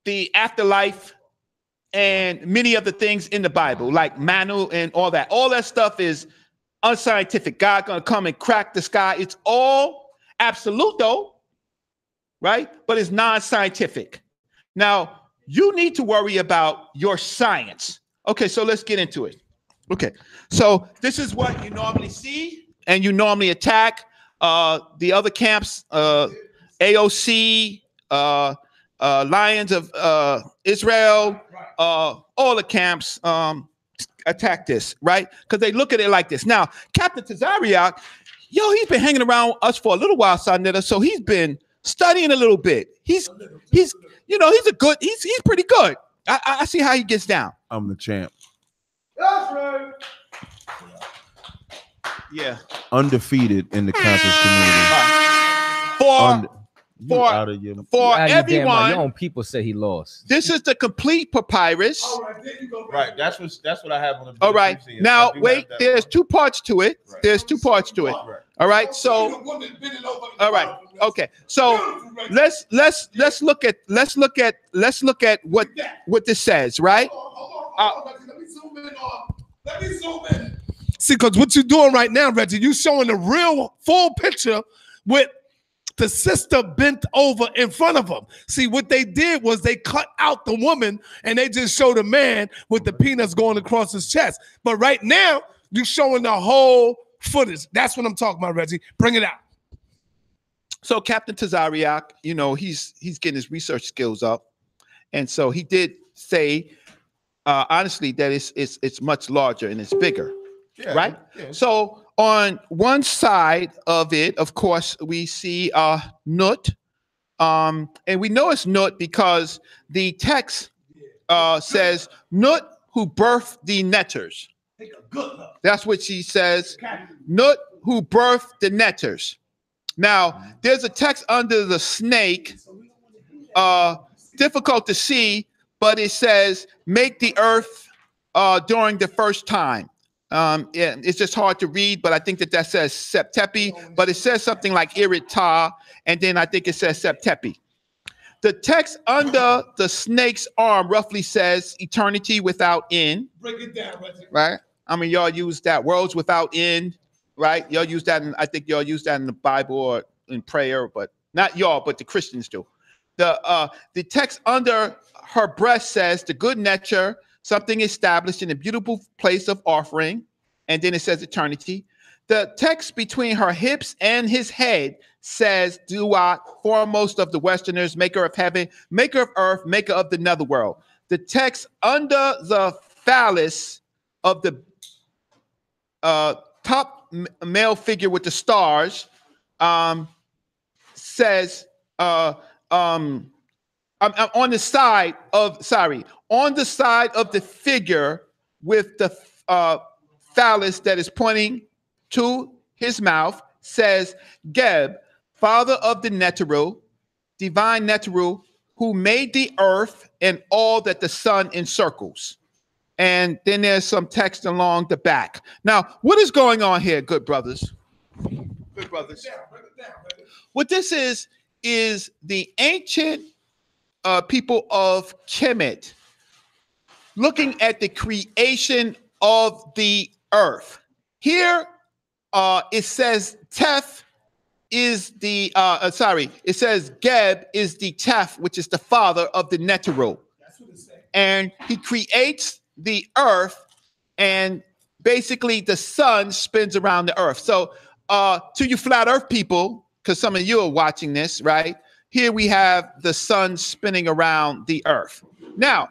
the afterlife and many of the things in the Bible, like Manu and all that. All that stuff is unscientific. God gonna come and crack the sky. It's all absolute though, right? But it's non-scientific. Now, you need to worry about your science. Okay, so let's get into it. Okay, so this is what you normally see, and you normally attack the other camps, AOC, Lions of Israel, all the camps attack this, right? Because they look at it like this. Now, Captain Tazariak, he's been hanging around us for a little while, Sanetta, so he's been studying a little bit. He's pretty good. I see how he gets down. I'm the champ. That's right. Yeah. Undefeated in the campus community. For Out of your damn everyone, mind. Your own people say he lost. this is the complete papyrus. Right, that's what I have on the. All right, now wait. There's two parts to it. There's two parts to it. All right, so all right, okay. So let's look at what this says. Right. Let me zoom in. See, because what you're doing right now, Reggie, you showing the real full picture with the sister bent over in front of him. See, what they did was they cut out the woman and they just showed a man with the peanuts going across his chest. But right now, you're showing the whole footage. That's what I'm talking about, Reggie. Bring it out. So Captain Tazariak, you know, he's getting his research skills up. And so he did say, honestly, that it's much larger and it's bigger, right? Yeah. So on one side of it, of course, we see Nut. And we know it's Nut because the text says, Nut who birthed the netters. That's what she says. Nut who birthed the netters. Now, there's a text under the snake, difficult to see, but it says, make the earth during the first time. Yeah, it's just hard to read, but I think that says Septepi, but it says something like Iritah, and then I think it says Septepi. The text under the snake's arm roughly says eternity without end. Break it down, Reggie. Right? I mean, y'all use that, worlds without end, right? Y'all use that, I think y'all use that in the Bible or in prayer, but not y'all, but the Christians do. The text under her breast says the good nature, something established in a beautiful place of offering, and then it says eternity. The text between her hips and his head says Duat, foremost of the Westerners, maker of heaven, maker of earth, maker of the netherworld. The text under the phallus of the top male figure with the stars says on the side of the figure with the phallus that is pointing to his mouth says Geb, father of the Neteru, divine Neteru, who made the earth and all that the sun encircles. And then there's some text along the back. Now, what is going on here, good brothers? Good brothers. What this is the ancient people of Kemit looking at the creation of the earth. Here it says Teth is the it says Geb is the Teth, which is the father of the Neteru. That's what it says. And he creates the earth, and basically the sun spins around the earth. So to you flat earth people, because some of you are watching this, right? Here we have the sun spinning around the earth. Now,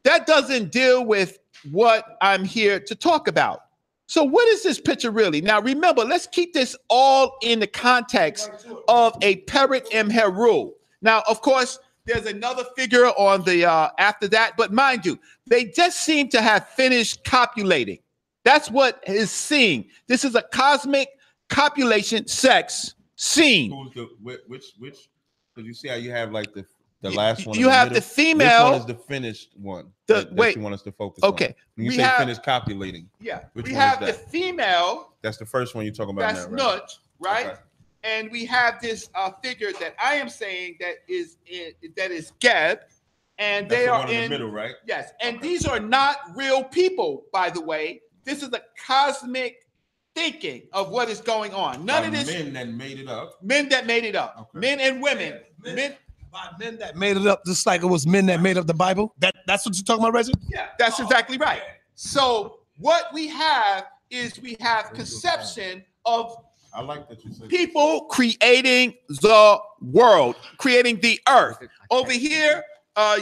that doesn't deal with what I'm here to talk about. So what is this picture really? Now, remember, let's keep this all in the context of a Peret Emheru. Now, of course, there's another figure on the after that, but mind you, they just seem to have finished copulating. That's what is seen. This is a cosmic copulation sex scene. Who's the which? Because you see how you have like the last one. You have the female. This one is the finished one. That you want us to focus on. When you say finished copulating. Yeah. Which we one have is that? the female. That's the first one you're talking about that's now, right? Nut, right? Okay. And we have this figure that I am saying that is Geb, and That's they the are one in the middle, right? Yes, and these are not real people, by the way. This is a cosmic thinking of what is going on. None of this. Men that made it up. Men that made it up. Okay. Men and women. Men that made it up, just like it was men that made up the Bible. That's what you're talking about, Reggie? Yeah, that's exactly right. So what we have is we have conception of I like that you said people creating the world, creating the earth. Over here,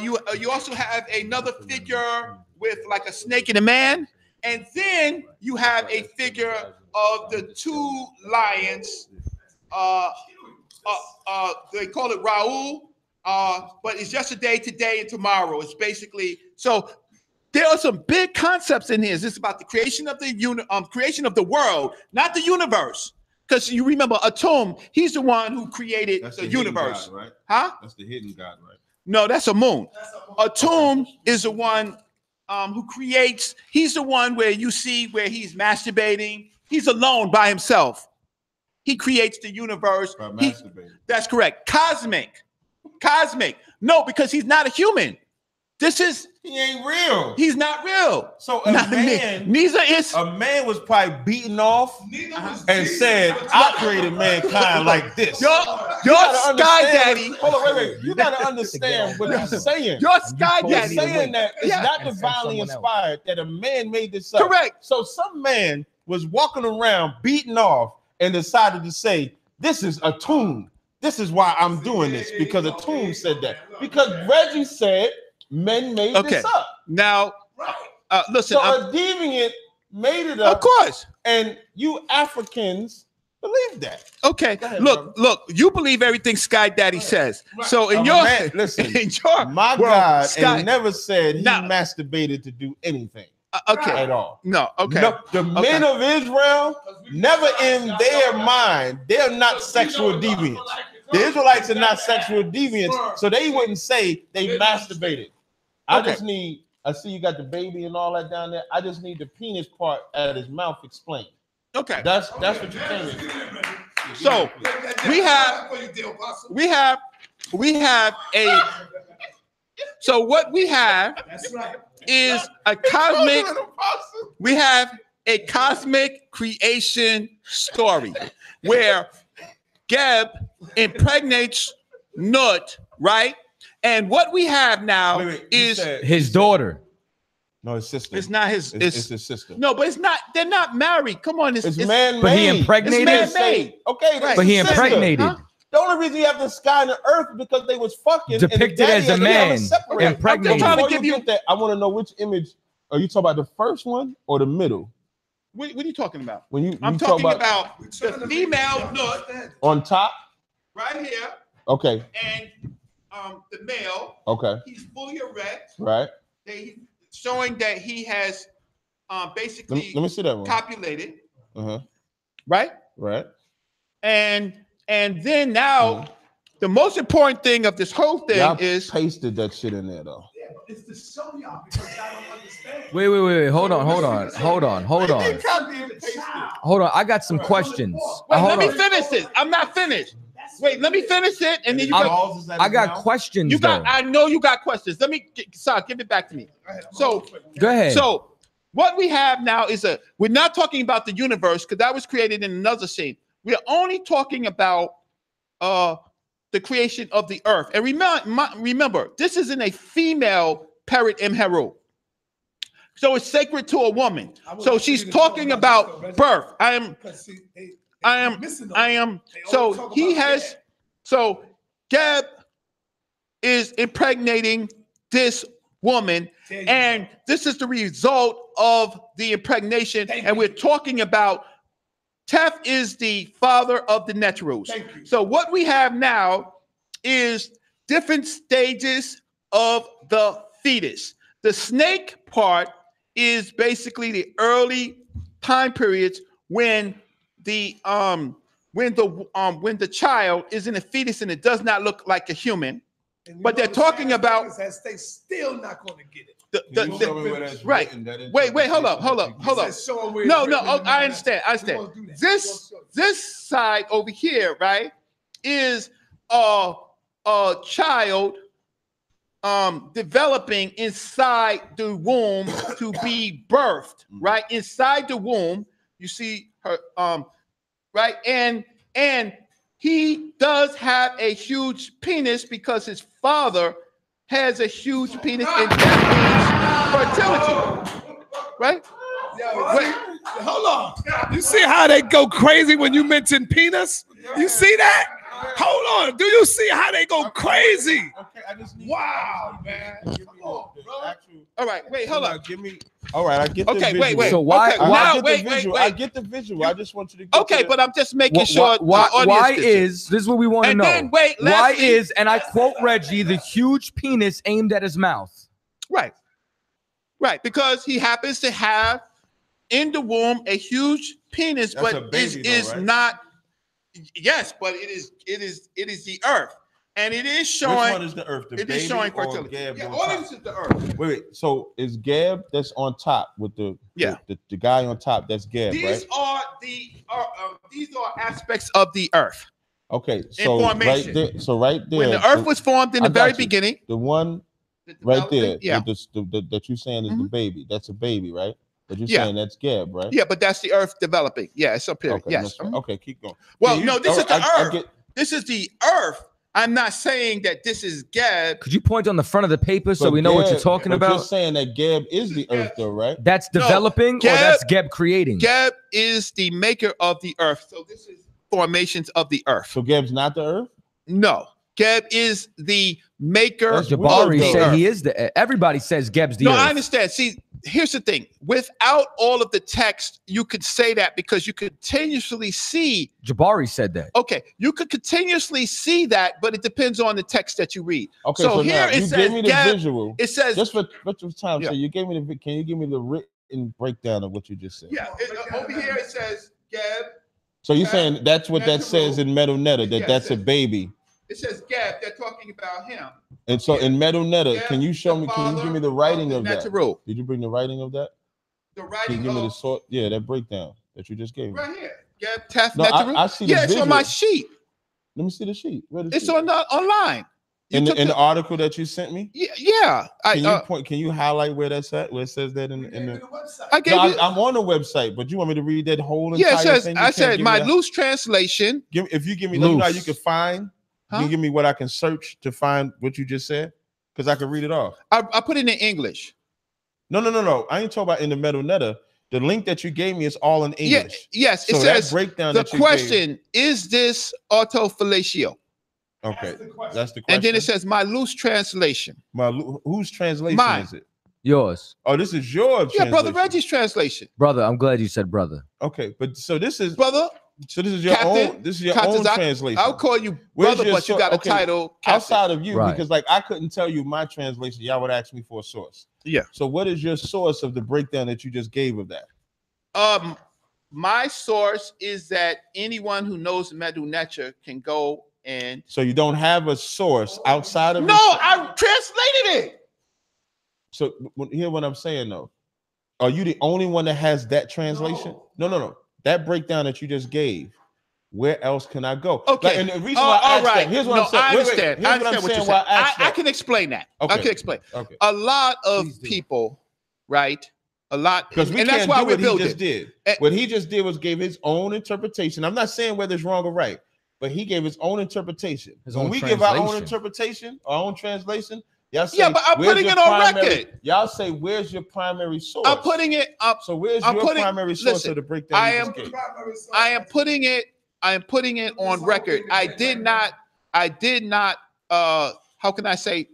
you also have another figure with like a snake and a man, and then you have a figure of the two lions. They call it Raul, but it's yesterday, today, and tomorrow. It's basically so. There are some big concepts in here. This is about the creation of the creation of the world, not the universe. Because you remember Atum, he's the one who created That's the hidden universe. God, right? Huh? That's the hidden God, right? No, that's a moon. Atum is the one who creates. He's the one where you see where he's masturbating. He's alone by himself. He creates the universe. By masturbating. That's correct. Cosmic. No, because he's not a human. He ain't real. He's not real. So a man was probably beaten off and said, "I created mankind like this." Your sky daddy. Hold on, wait. You gotta understand what he's saying. Your sky daddy. He's saying that it's not divinely inspired, that a man made this up. Correct. So some man was walking around beaten off and decided to say, "This is a tune. This is why I'm doing this," because a tune said that. Because Reggie said men made this up. Now, listen. So a deviant made it up. Of course. And you Africans believe that. Okay. Ahead, look, you believe everything Sky Daddy says. Right. So in listen, in your my world, God Sky, and never said he masturbated to do anything. At all. No, okay. No, the men of Israel, never in their mind, they're not sexual deviants. The Israelites are not sexual deviants, so they wouldn't say they masturbated. I see you got the baby and all that down there. I just need the penis part out of his mouth explained. Okay. That's what you're saying. So we have a so what we have is a cosmic, we have a cosmic creation story where Geb impregnates Nut, right? And what we have now is his daughter. No, his sister. It's not his. It's his sister. No, but it's not. They're not married. Come on, it's man-made. But he impregnated. It's man-made. Okay, right. But he impregnated. Huh? The only reason you have the sky and the earth is because they was fucking depicted as a man. Impregnated. I'm trying to give you that. I want to know which image. Are you talking about the first one or the middle? What are you talking about? I'm talking about the female Nut on top, right here. Okay. And the male. Okay. He's fully erect. Right. Showing that he has basically let me see that one. copulated. Right. And then now the most important thing of this whole thing is pasted that shit in there though. Yeah, but it's to show y'all because I don't understand. Wait. Hold on. I got some questions. Wait, let me finish this. I'm not finished. Wait, let me finish it, and then I got questions. I know you got questions. Let me, give it back to me. So go ahead. So what we have now is we're not talking about the universe because that was created in another scene. We're only talking about the creation of the earth. And remember, this isn't a female Peret Imheru. So it's sacred to a woman. So she's talking about birth. So Geb is impregnating this woman, and this is the result of the impregnation. And we're talking about Tef is the father of the Netrus. So what we have now is different stages of the fetus. The snake part is basically the early time periods when the child is in a fetus and it does not look like a human, but they're talking about they still not going to get it. Right. Wait, hold up. No, I understand. This side over here, right, is a child developing inside the womb to be birthed, right? Inside the womb, you see her, right? And he does have a huge penis because his father has a huge penis, and that means fertility, right? Hold on. You see how they go crazy when you mention penis? You see that? Hold on. Do you see how they go crazy? Wow, man. All right, wait, hold on. All right, I get the visual. Wait. So why? I get the visual. I just want you to get okay, but I'm just making sure. Why is this is what we want to know? Then, wait, why is, and I quote Reggie, the huge penis aimed at his mouth? Right, because he happens to have in the womb a huge penis, but is not Yes, but it is the earth. And it is showing. Which one is the earth? The it baby is showing or fertility. Gab? Yeah, on all top? this is the earth. Wait. So is Gab that's on top with the the guy on top? That's Gab, These right? are these are aspects of the earth. Okay, so formation. right there. So right there, When the earth was formed in the very beginning, the one right there, yeah. with that you're saying is the baby. That's a baby, right? But you're Yeah. saying that's Gab, right? Yeah, but that's the earth developing. Yeah, it's up here. Okay, Yes. that's right. Okay, keep going. Well, Can you- no, this is the I earth. get- This is the earth. I'm not saying that this is Gab. Could you point on the front of the paper so but we know what you're Gab- talking but about? You're saying that Gab is the earth, though, right? That's developing, or that's Gab creating? Gab is the maker of the earth. So this is formations of the earth. So Gab's not the earth? No. Gab is the maker of Jabari the said earth. he is the. Everybody says Gab's the No, earth. I understand. See, here's the thing. Without all of the text, you could say that because you continuously see. Jabari said that. Okay, you could continuously see that, but it depends on the text that you read. Okay, so so here now, it you says gave me the Gab, visual. It says just for time. Yeah. So you gave me the. Can you give me the written breakdown of what you just said? Yeah, over here it says Gab. So you're saying that's what that That's the says in Metal Netta, that Yeah, it that's a says- baby. It says Gab. They're talking about him. And so in Metal Netta, Gab, can you show the me? Can you give me the father writing of of the that? natural. Did you bring the writing of that? The Can writing you give me the of sort? Yeah, that breakdown that you just gave me. right here. Gab Taf No, Neteru. I see the Yeah, it's on my visual. sheet. Let me see the sheet. Where the It's sheet? on online. You in took the article that you sent me. Yeah. Can you point? Can you highlight where that's at? Where it says that in the website. I gave No, you. I'm on the website, but you want me to read that whole entire Yeah, it says. thing? You I can't said give my me that? loose translation. If you give me, you know how you Loose. can find. Huh? You can give me what I can search to find what you just said, because I can read it off. I put it in English. No. I ain't talking about in the Metal Netta. The link that you gave me is all in English. Yes. So It that says breakdown the that you question is this autofellatio? Okay, that's the question. And then it says my loose translation. Whose translation Mine. is it? Yours. Oh, this is your Yeah, translation. Brother Reggie's translation. Brother, I'm glad you said brother. Okay, but so this is brother. So this is your Captain, own. This is your Captain, own translation. I'll call you Where's brother, your but you source? got a Okay, title. Captain. outside of you, Right. because like I couldn't tell you my translation. Y'all would ask me for a source. Yeah. So what is your source of the breakdown that you just gave of that? My source is that anyone who knows Medu Necha can go and. So you don't have a source outside of No, I translated it. So hear what I'm saying though. Are you the only one that has that translation? No. That breakdown that you just gave. Where else can I go? Okay. Like, and the reason why I asked that, here's what I'm saying. I understand. Here's I understand what you're saying. I can explain that. I Okay. can explain. Okay. A lot of people, right? A lot, Because we and can't that's why do we're what he building. just did. What he just did was gave his own interpretation. I'm not saying whether it's wrong or right, but he gave his own interpretation. When we give our own interpretation, our own translation, y'all say, Yeah, but I'm "Where's putting your it on primary-" record. Y'all say, "Where's your primary source?" I'm putting it up. So where's I'm your putting- primary source listen, of the breakdown? I you am. just gave? I am putting it. I am putting it on record. I did not. How can I say?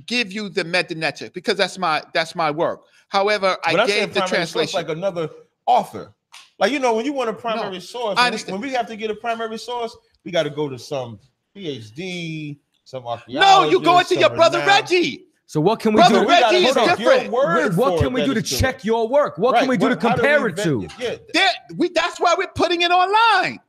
Give you the Medinecha because that's my work. However, But I I'm saying gave the primary source translation. like another author. Like, you know, when you want a primary No, source, I when understand. we have to get a primary source, we got to go to some PhD, some archaeologist. No, you go into some your brother renowned- Reggie. So what can we Brother do? Reggie is Hold on. different. What can we do to check your work? What can we do to compare it to? That's why we're putting it online.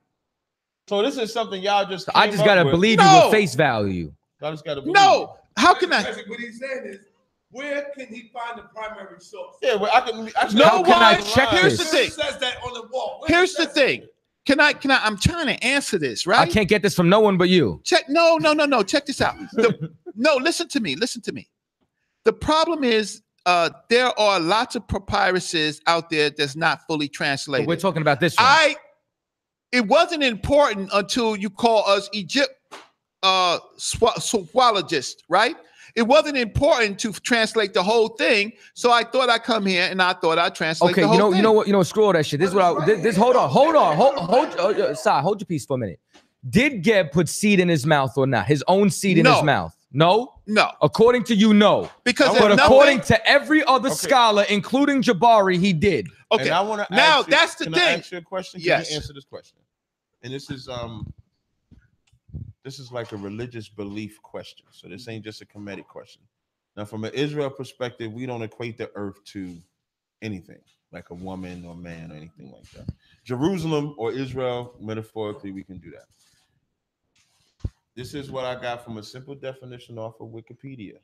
So this is something y'all just. I just gotta believe you with face value. I just gotta believe. No, how can I? What he's saying is, where can he find the primary source? Yeah, well, I can. How can I check Here's this? the thing. It says that on the wall. Here's the thing. Can I? I'm trying to answer this, right? I can't get this from no one but you. Check. No. Check this out. No, listen to me. The problem is, there are lots of papyruses out there that's not fully translated. So we're talking about this one. It wasn't important until you call us swapologists, right? It wasn't important to translate the whole thing, so I thought I'd come here and I thought I'd translate Okay, the whole thing. you know what? Screw all that shit. This is what hold on. Sai, hold your peace for a minute. Did Geb put seed in his mouth or not? His own seed in his mouth? No. According to you, no. Because but according to every other scholar, including Jabari, he did. Okay. And I want to now that's the can thing. I ask you a question? Can Yes. you answer this question? And this is like a religious belief question. So this ain't just a Kemetic question. Now, from an Israel perspective, we don't equate the earth to anything. like a woman or man or anything like that. Jerusalem or Israel, metaphorically, we can do that. This is what I got from a simple definition off of Wikipedia.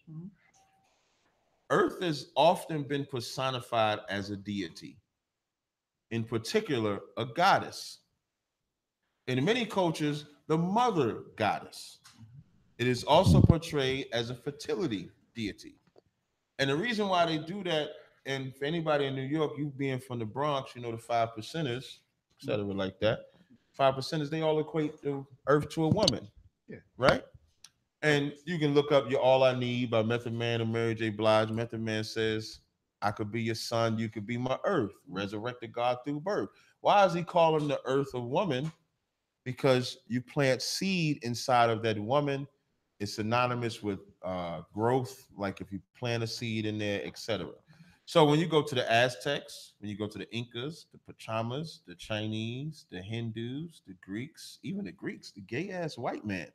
Earth has often been personified as a deity, in particular, a goddess. In many cultures, the mother goddess. It is also portrayed as a fertility deity. And the reason why they do that, and for anybody in New York, you being from the Bronx, you know the 5%ers, et cetera, like that. 5%ers, they all equate the earth to a woman, right? And you can look up "You're All I Need" by Method Man and Mary J. Blige. Method Man says, "I could be your son, you could be my earth, resurrected God through birth." Why is he calling the earth a woman? Because you plant seed inside of that woman. It's synonymous with growth, like if you plant a seed in there, etc. So when you go to the Aztecs, when you go to the Incas, the Pachamas, the Chinese, the Hindus, the Greeks, even the Greeks, the gay-ass white man,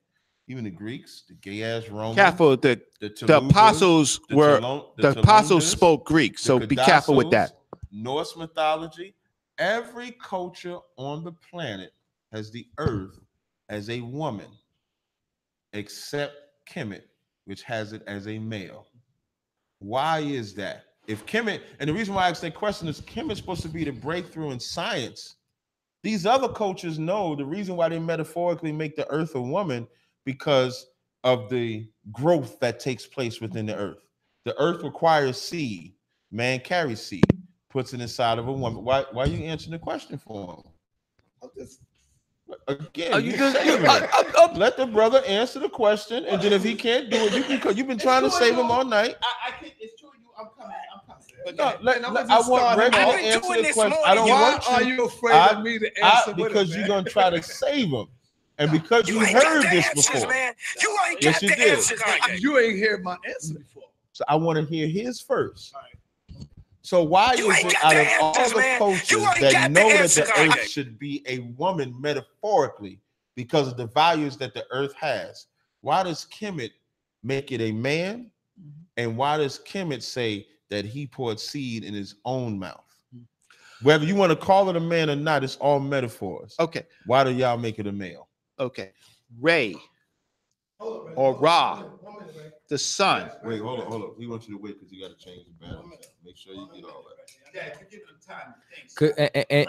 even the Greeks, the gay-ass Romans. Careful, the apostles the apostles spoke Greek, so be careful with that. Norse mythology, every culture on the planet has the earth as a woman, except Kemit, which has it as a male. Why is that? If Kemit, and the reason why I ask that question is Kemit's supposed to be the breakthrough in science. These other cultures know the reason why they metaphorically make the earth a woman, because of the growth that takes place within the earth. The earth requires seed. Man carries seed, puts it inside of a woman. Why are you answering the question for him? Again, let the brother answer the question, and then if he can't do it, you've been trying to save him all night. It's true, I'm coming. I want Reggie to answer the question. I don't want you. Why are you afraid of me to answer? Because you're gonna try to save him, and because you heard this before. Man. You ain't Yes, got you the did. answers, nigga. You ain't heard my answer before. So I want to hear his first. So why is it out of all the cultures that know that the earth should be a woman metaphorically because of the values that the earth has, why does Kemit make it a man? And why does Kemit say that he poured seed in his own mouth? Whether you want to call it a man or not, it's all metaphors. Okay. Why do y'all make it a male? Okay. Ray or Ra, the sun. Wait, hold on. We want you to wait because you got to change the balance. Make sure you get all that.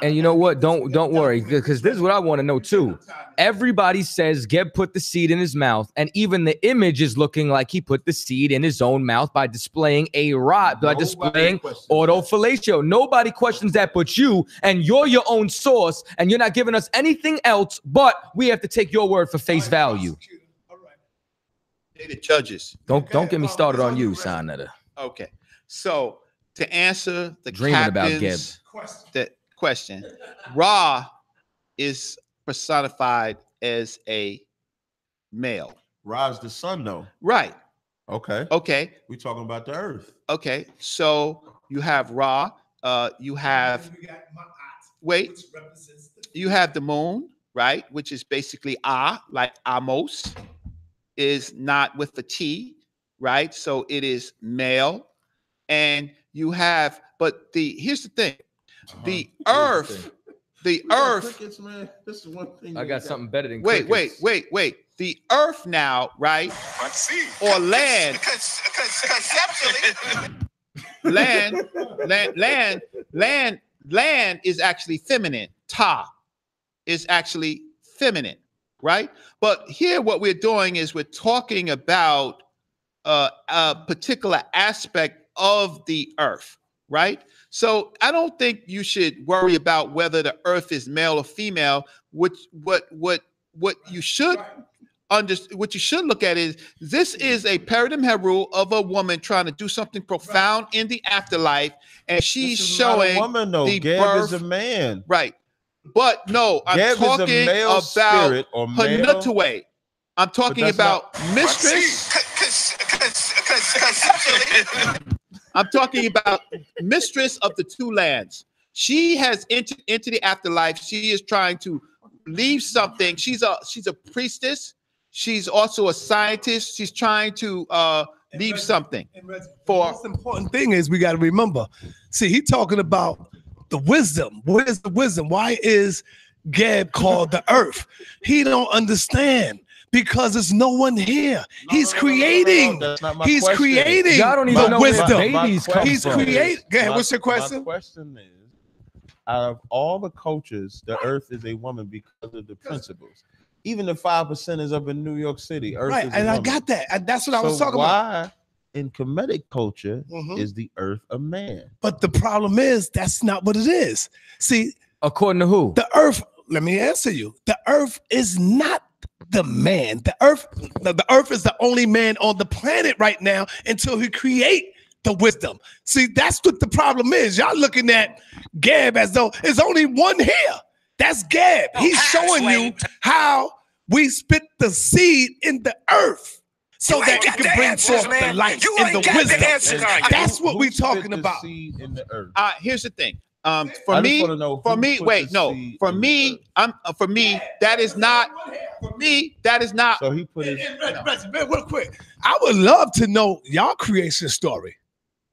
And you know what? Don't worry, because this is what I want to know too. Everybody says Geb put the seed in his mouth, and even the image is looking like he put the seed in his own mouth by displaying a rod, by displaying autofellatio. Nobody questions that but you, and you're your own source, and you're not giving us anything else, but we have to take your word for face value. The judges. Don't get me started on you, Sonetta. Okay. So to answer the Dreaming about captain's question, Ra is personified as a male. Ra's the sun, though. Right. Okay. Okay. We're talking about the earth. Okay. So you have Ra. You have you have the moon, right? Which is basically like Amos. Is not with the T, right? So it is male. And you have, but here's the thing. The earth, Crickets, man. This is one thing. I got something better than wait. The earth now, right? Or land. Land is actually feminine. Ta is actually feminine. Right? But here what we're doing is we're talking about a particular aspect of the earth, right? So I don't think you should worry about whether the earth is male or female. What you should what you should look at is this is a paradigm rule of a woman trying to do something profound in the afterlife, and she's showing not a woman, though. the Geb birth. is a man. Right. But no, I'm Geb talking about Hanutaway. I'm talking about mistress. I'm talking about mistress of the two lands. She has entered into the afterlife. She is trying to leave something. She's a priestess. She's also a scientist. She's trying to leave something. The most important thing is we got to remember. See, he talking about the wisdom. Where's the wisdom? Why is Gab called the earth? He don't understand because there's no one here. He's creating. That's not my He's question. creating Y'all don't even the know where wisdom. babies come He's from. creating. What's your question? My question is, out of all the cultures, the earth is a woman because of the principles. Even the 5%ers up in New York City, earth Right, is a and I woman. got that. And that's what I was So talking about. why in Kemetic culture is the earth a man? But the problem is that's not what it is. See, according to who? The earth, let me answer you. The earth is not the man. The earth is the only man on the planet right now until he create the wisdom. See, that's what the problem is. Y'all looking at Gab as though there's only one here. That's Gab. He's showing you how we spit the seed in the earth so that it can bring forth the light and the wisdom. That's what we're talking about. Seed in the earth. Here's the thing. For me, that is not. For me, that is not. So he put his. Reggie, real quick. I would love to know y'all creation story.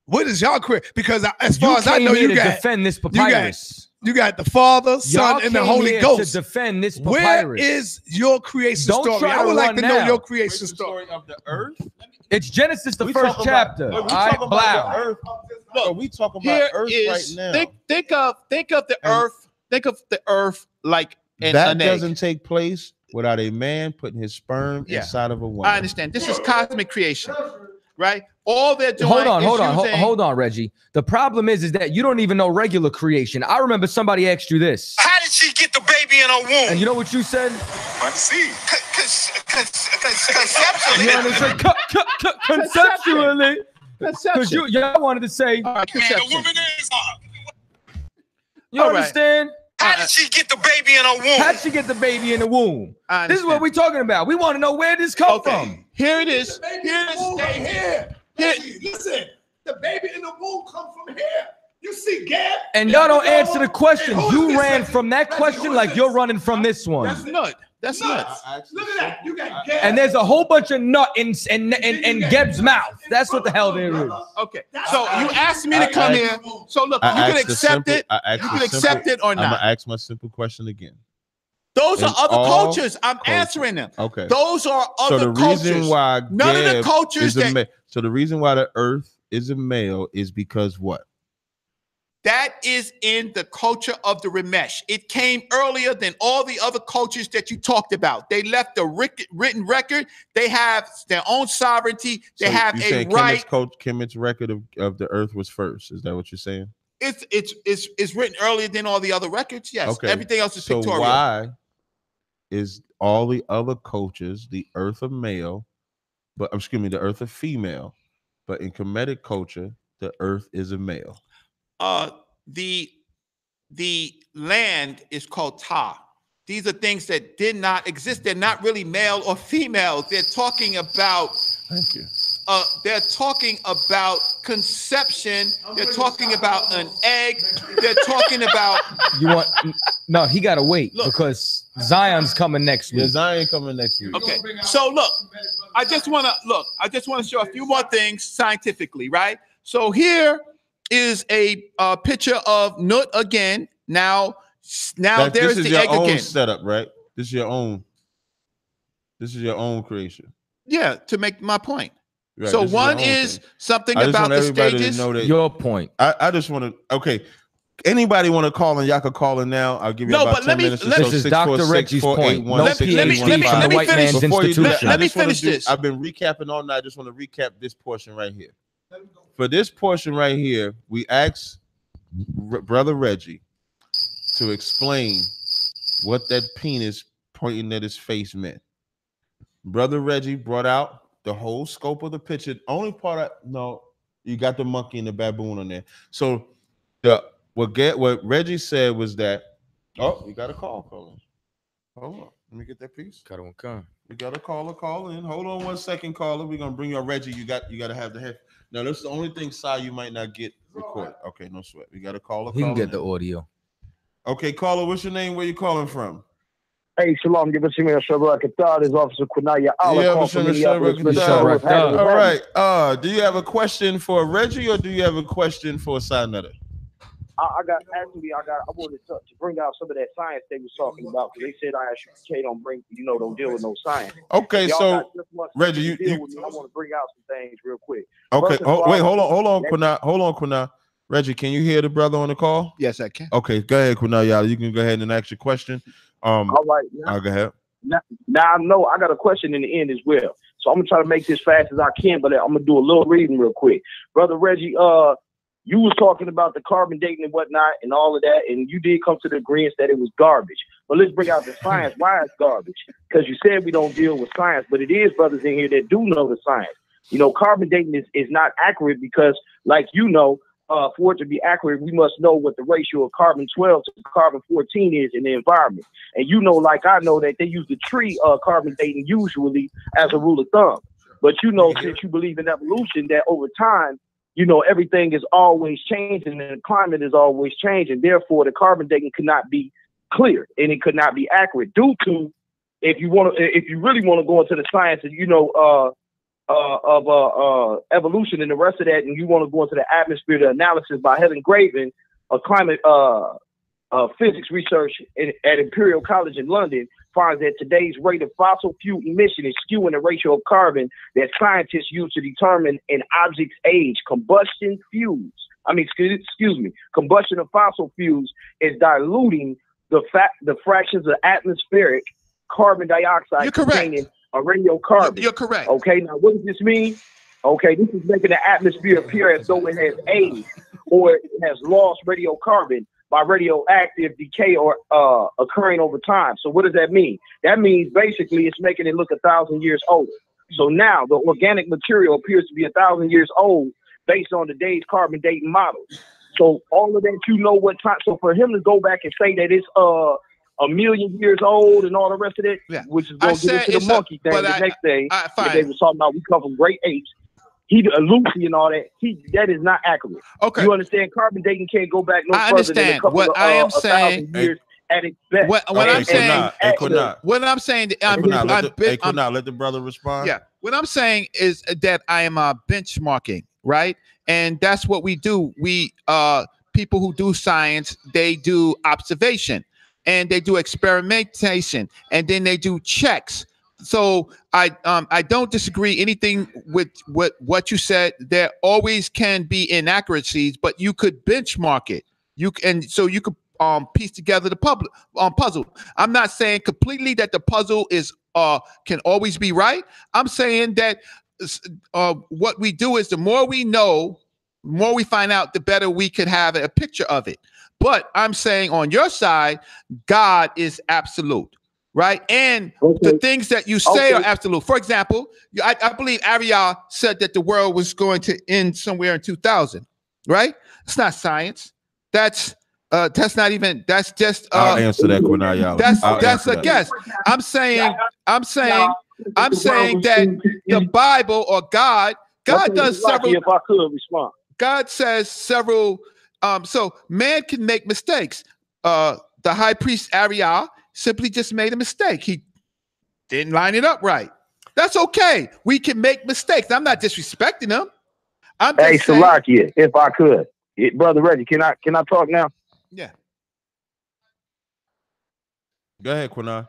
What is y'all create? Because as far as I know, you got defend this papyrus. You got the Father, Son, and the Holy Ghost to defend this papyrus. Where is your creation story? I would like to know your creation story of the earth. It's Genesis, the first chapter. All right, Earth. Look, we talking about Earth right now. Think of the earth. Think of the earth like an that egg. doesn't take place without a man putting his sperm inside of a woman. I understand. This is cosmic creation, right? All they're doing. Hold on, Reggie. The problem is that you don't even know regular creation. I remember somebody asked you this. How did she get the baby in her womb? And you know what you said? See, conceptually. You understand? Conceptually. Because y'all wanted to say. You understand? How did she get the baby in her womb? How did she get the baby in the womb? This is what we're talking about. We want to know where this come from. Here it is. Here it is. Stay here. Listen, the baby in the womb come from here. You see, Gab. And y'all don't answer the question. You ran from that question like you're running from this one. That's nuts. That's nuts. Look at that. You got Gab. And there's a whole bunch of nut in Geb's mouth. That's what the hell there is. Okay. So you asked me to come here. So look, you can accept it. You can accept it or not. I'm gonna ask my simple question again. Those are other cultures. I'm answering them. Okay. Those are other cultures. So the reason why none of the cultures so the reason why the earth is a male is because what? That is in the culture of the Ramesh. It came earlier than all the other cultures that you talked about. They left a written record. They have their own sovereignty. They have a right. Kemit's record of the earth was first. Is that what you're saying? It's written earlier than all the other records. Yes. Okay. Everything else is pictorial. So why is all the other cultures the earth of male, but excuse me, the earth of female, but in Kemetic culture the earth is a male? The land is called Ta. These are things that did not exist. They're not really male or female. They're talking about. Thank you. They're talking about conception. They're talking about an egg. They're talking about. No, he gotta wait because Zion's coming next week. Yeah, Zion coming next week. Okay. So look, I just want to show a few more things scientifically, right? So here is a picture of Nut again. Now there's the egg again. Setup, right? This is your own creation. Yeah, to make my point. Right, so one is something about the stages. Your point. I just want to. Okay. Anybody want to call in? Y'all can call in now. I'll give you about 10 minutes. This is Dr. Reggie's point. No PhD from the white man's institution. Let me finish this. I've been recapping all night. I just want to recap this portion right here. For this portion right here, we asked Brother Reggie to explain what that penis pointing at his face meant. Brother Reggie brought out the whole scope of the picture. Only part you got the monkey and the baboon on there. So what Reggie said was that, you got a call, Colin. Hold on. Let me get that piece. Got one come. We got a call in. Hold on 1 second, caller. We're gonna bring your Reggie. You got to have the head. Now, this is the only thing, Si, you might not get recorded. Okay, no sweat. We got a caller. He can get the audio. Okay, caller, what's your name? Where you calling from? Hey, Shalom. Give us a minute. This is Officer Kunaya. All right. Do you have a question for Reggie or do you have a question for Sinetta? I wanted to bring out some of that science they was talking about because they said I.S.U.P.K don't deal with no science. Okay, so Reggie, I want to bring out some things real quick. Okay, wait, hold on, Quina. Reggie, can you hear the brother on the call? Yes, I can. Okay, go ahead, Quina. Y'all, you can go ahead and ask your question. All right, I'll go ahead. Now I know I got a question in the end as well, so I'm gonna try to make this fast as I can, but I'm gonna do a little reading real quick, brother Reggie. You was talking about the carbon dating and whatnot and all of that, and you did come to the agreement that it was garbage. But let's bring out the science. Why it's garbage? Because you said we don't deal with science, but it is brothers in here that do know the science. Carbon dating is not accurate because, like for it to be accurate, we must know what the ratio of carbon-12 to carbon-14 is in the environment. And like I know that they use the tree carbon dating usually as a rule of thumb. But since you believe in evolution, that over time, everything is always changing and the climate is always changing. Therefore, the carbon dating could not be clear and it could not be accurate due to, if you really want to go into the science of evolution and the rest of that, and you want to go into the atmosphere, the analysis by Helen Graven, a climate physics research at Imperial College in London, finds that today's rate of fossil fuel emission is skewing the ratio of carbon that scientists use to determine an object's age. Combustion of fossil fuels is diluting the fractions of atmospheric carbon dioxide containing a radiocarbon. You're correct. Okay, now what does this mean? Okay, this is making the atmosphere appear as though it has aged or it has lost radiocarbon by radioactive decay or occurring over time. So what does that mean? That means basically it's making it look 1,000 years older. So now the organic material appears to be 1,000 years old based on today's carbon dating models. So all of that, what time. So for him to go back and say that it's 1,000,000 years old and all the rest of it, which is going to get into the monkey thing the next day. They were talking about we come from great apes. Lucy and all that. That is not accurate. Okay, you understand? Carbon dating can't go back no further than a couple what of, I am saying. Years at its best. What I'm saying, let the brother respond. Yeah, what I'm saying is that I am benchmarking, right? And that's what we do. We people who do science, they do observation and they do experimentation, and then they do checks. So I don't disagree anything with what you said. There always can be inaccuracies, but you could benchmark it. You could piece together the puzzle. I'm not saying completely that the puzzle is can always be right. I'm saying that what we do is the more we know, the more we find out, the better we could have a picture of it. But I'm saying on your side, God is absolute. Right. And the things that you say are absolute. For example, I believe Ariel said that the world was going to end somewhere in 2000. Right. It's not science. That's not even, that's just I'll answer that, Quinayala. That's a guess. I'm saying that the Bible or God does several. If I could respond. God says several. So man can make mistakes. The high priest Ariel simply just made a mistake. He didn't line it up right. That's okay. We can make mistakes. I'm not disrespecting him. Hey, Salakia, if I could, brother Reggie, can I talk now? Yeah. Go ahead, Quina.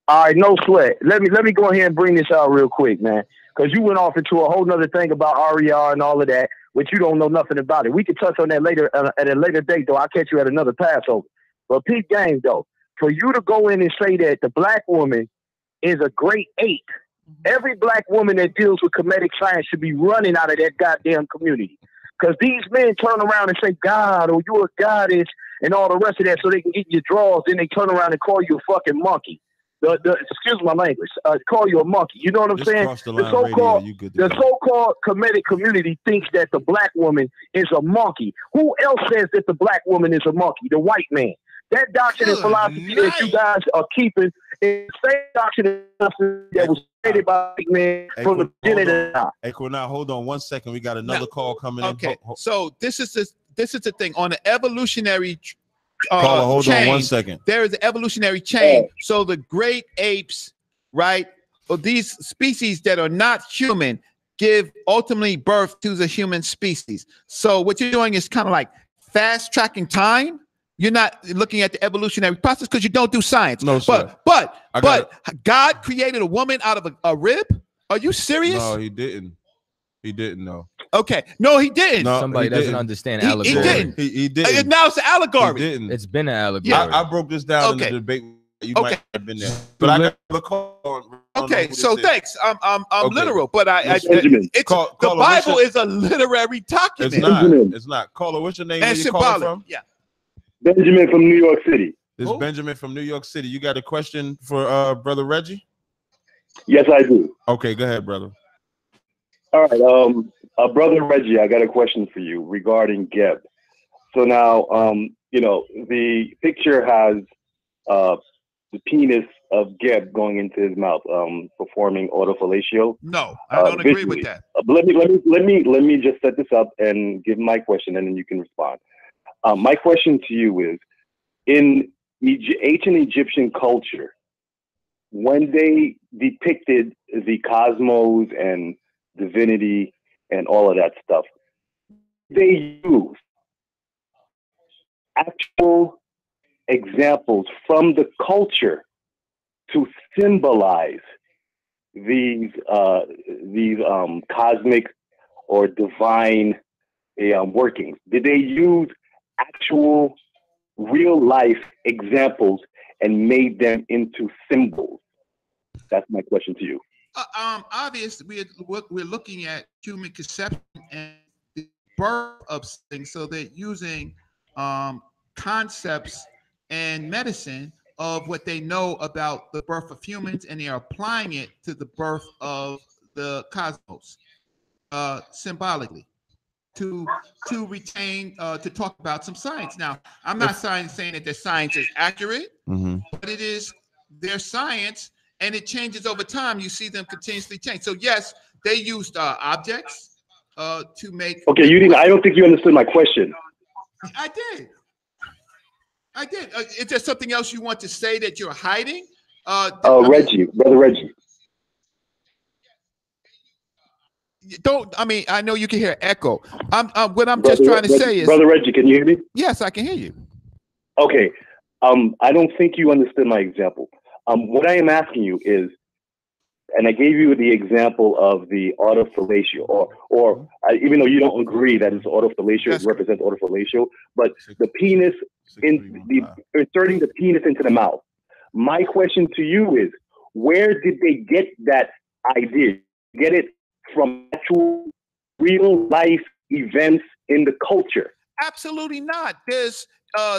All right, no sweat. Let me go ahead and bring this out real quick, man, because you went off into a whole nother thing about RER and all of that, which you don't know nothing about it. We can touch on that later at a later date, though. I'll catch you at another Passover. But peak game, though. For you to go in and say that the black woman is a great ape, every black woman that deals with Kemetic science should be running out of that goddamn community. Because these men turn around and say, God, or you're a goddess, and all the rest of that so they can get your drawers. Then they turn around and call you a fucking monkey. Excuse my language. Call you a monkey. You know what I'm saying? The so-called Kemetic community thinks that the black woman is a monkey. Who else says that the black woman is a monkey? The white man. That doctrine and philosophy that you guys are keeping is the same doctrine that was stated by big man from the beginning of the time. Hey, now hold on 1 second. We got another call coming in. Okay, so this is the thing on the evolutionary hold chain, on 1 second. There is an evolutionary chain. So the great apes, right, or these species that are not human, give ultimately birth to the human species. So what you're doing is kind of like fast tracking time, you're not looking at the evolutionary process because you don't do science. No, sir. But God created a woman out of a rib. Are you serious? No, he didn't. He didn't. No. Okay. No, he didn't. No, Somebody he doesn't didn't. understand He allegory. didn't. He didn't. Now it's an allegory. He didn't. It's been an allegory. I broke this down in the debate. You might have been there, but I got the call. Okay, so thanks. I'm Okay. literal, but Benjamin. it's Caller, the what's Bible your- is a literary document. It's not. It's not. Caller, what's your name? And Where you calling symbolic. from? Yeah. Benjamin from New York City. This is Benjamin from New York City. You got a question for brother Reggie? Yes, I do. Okay, go ahead, brother. All right, brother Reggie, I got a question for you regarding Geb. So now, you know, the picture has the penis of Geb going into his mouth, performing autofellatio. No, I don't agree with visually. that. Let me just set this up and give my question, and then you can respond. My question to you is: in ancient Egyptian culture, when they depicted the cosmos and divinity and all of that stuff, they used actual examples from the culture to symbolize these cosmic or divine workings. Did they use actual real life examples and made them into symbols? That's my question to you. Obviously, we're looking at human conception and the birth of things, so they're using concepts and medicine of what they know about the birth of humans, and they are applying it to the birth of the cosmos symbolically to retain to talk about some science. Now, I'm not saying that their science is accurate, but it is their science. And it changes over time. You see them continuously change. So yes, they used objects to make. Okay, you didn't. I don't think you understood my question. I did. Is there something else you want to say that you're hiding? Reggie, brother Reggie. Don't. I mean, I know you can hear echo. What I'm just trying to say is, brother Reggie, can you hear me? Yes, I can hear you. Okay. I don't think you understood my example. What I am asking you is, and I gave you the example of the autofellatio, or even though you don't agree that it's autofellatio, it represents autofellatio, but the penis, inserting the penis into the mouth. My question to you is, where did they get that idea? Get it from actual real life events in the culture? Absolutely not. There's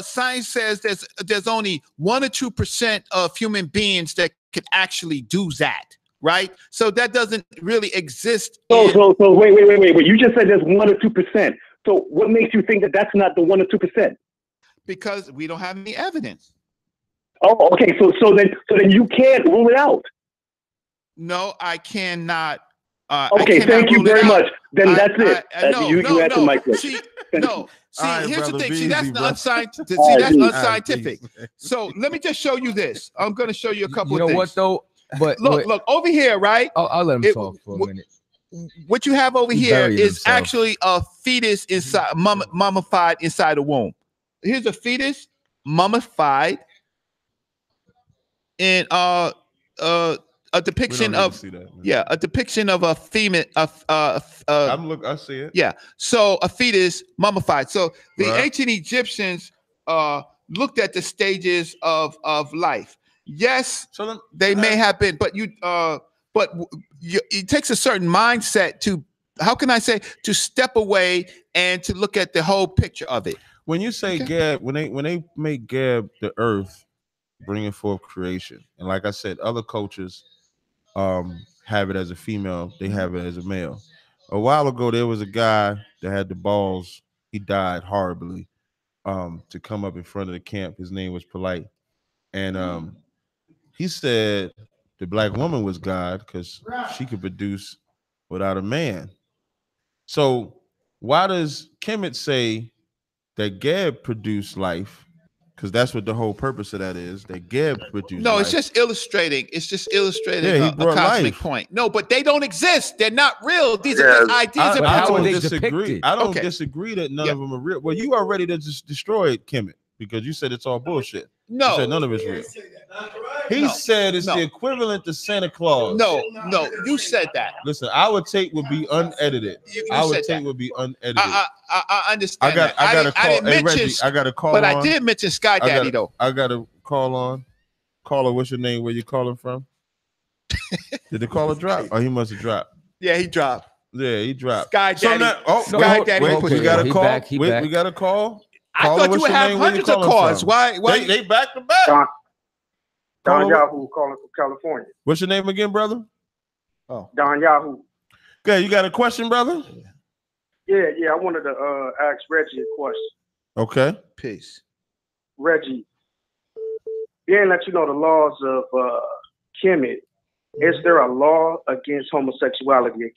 science says there's only 1 or 2% of human beings that could actually do that, right? So that doesn't really exist. So wait. You just said there's 1 or 2%. So what makes you think that that's not the 1 or 2%? Because we don't have any evidence. Oh, okay. So then you can't rule it out. No, I cannot. Okay, thank you very much. Then that's it. You answered my question. Here's the thing. See, that's unscientific. That's unscientific. So let me just show you this. I'm going to show you a couple of things. You know what though? But look over here, right? I'll let him talk for a minute. What you have over here is actually a fetus inside, mummified inside a womb. Here's a fetus mummified in a depiction of a depiction of a female. I see it. Yeah, so a fetus mummified. So the ancient Egyptians looked at the stages of life. Yes, they may have been, but it takes a certain mindset to, how can I say, to step away and to look at the whole picture of it. When you say Geb, when they make Geb the earth, bringing forth creation, and like I said, other cultures have it as a female, they have it as a male. A while ago, there was a guy that had the balls. He died horribly. To come up in front of the camp. His name was Polite, and he said the black woman was God because she could produce without a man. So why does Kemit say that Geb produced life? because that's what the whole purpose of that is. That Geb produced. No, it's just illustrating. It's just illustrating Yeah, he a brought cosmic life. point. No, but they don't exist. They're not real. These are just ideas. I about don't disagree. I don't disagree that none of them are real. Well, you already just destroyed Kemit because you said it's all bullshit. No, you said none of it's real. He said it's the equivalent to Santa Claus. No, you said that. Listen, our tape would be unedited. Our tape would be unedited. I understand. I got a call. didn't Hey, mention, Reggie, I got a call. but on. I did mention Sky Daddy though. I got a call on. Caller, what's your name? Where you calling from? Did the caller drop? Oh, he must have dropped. Yeah, he dropped. Yeah, he dropped. Sky Daddy. Sky Daddy. Wait, we got a call. Back, we got a call. I thought you would have hundreds of calls. Why? They back to back. Don Yahoo calling from California. What's your name again, brother? Oh, Don Yahoo. Okay, you got a question, brother? Yeah. I wanted to ask Reggie a question. Okay. Peace. Reggie, being that you know the laws of Kemit, is there a law against homosexuality in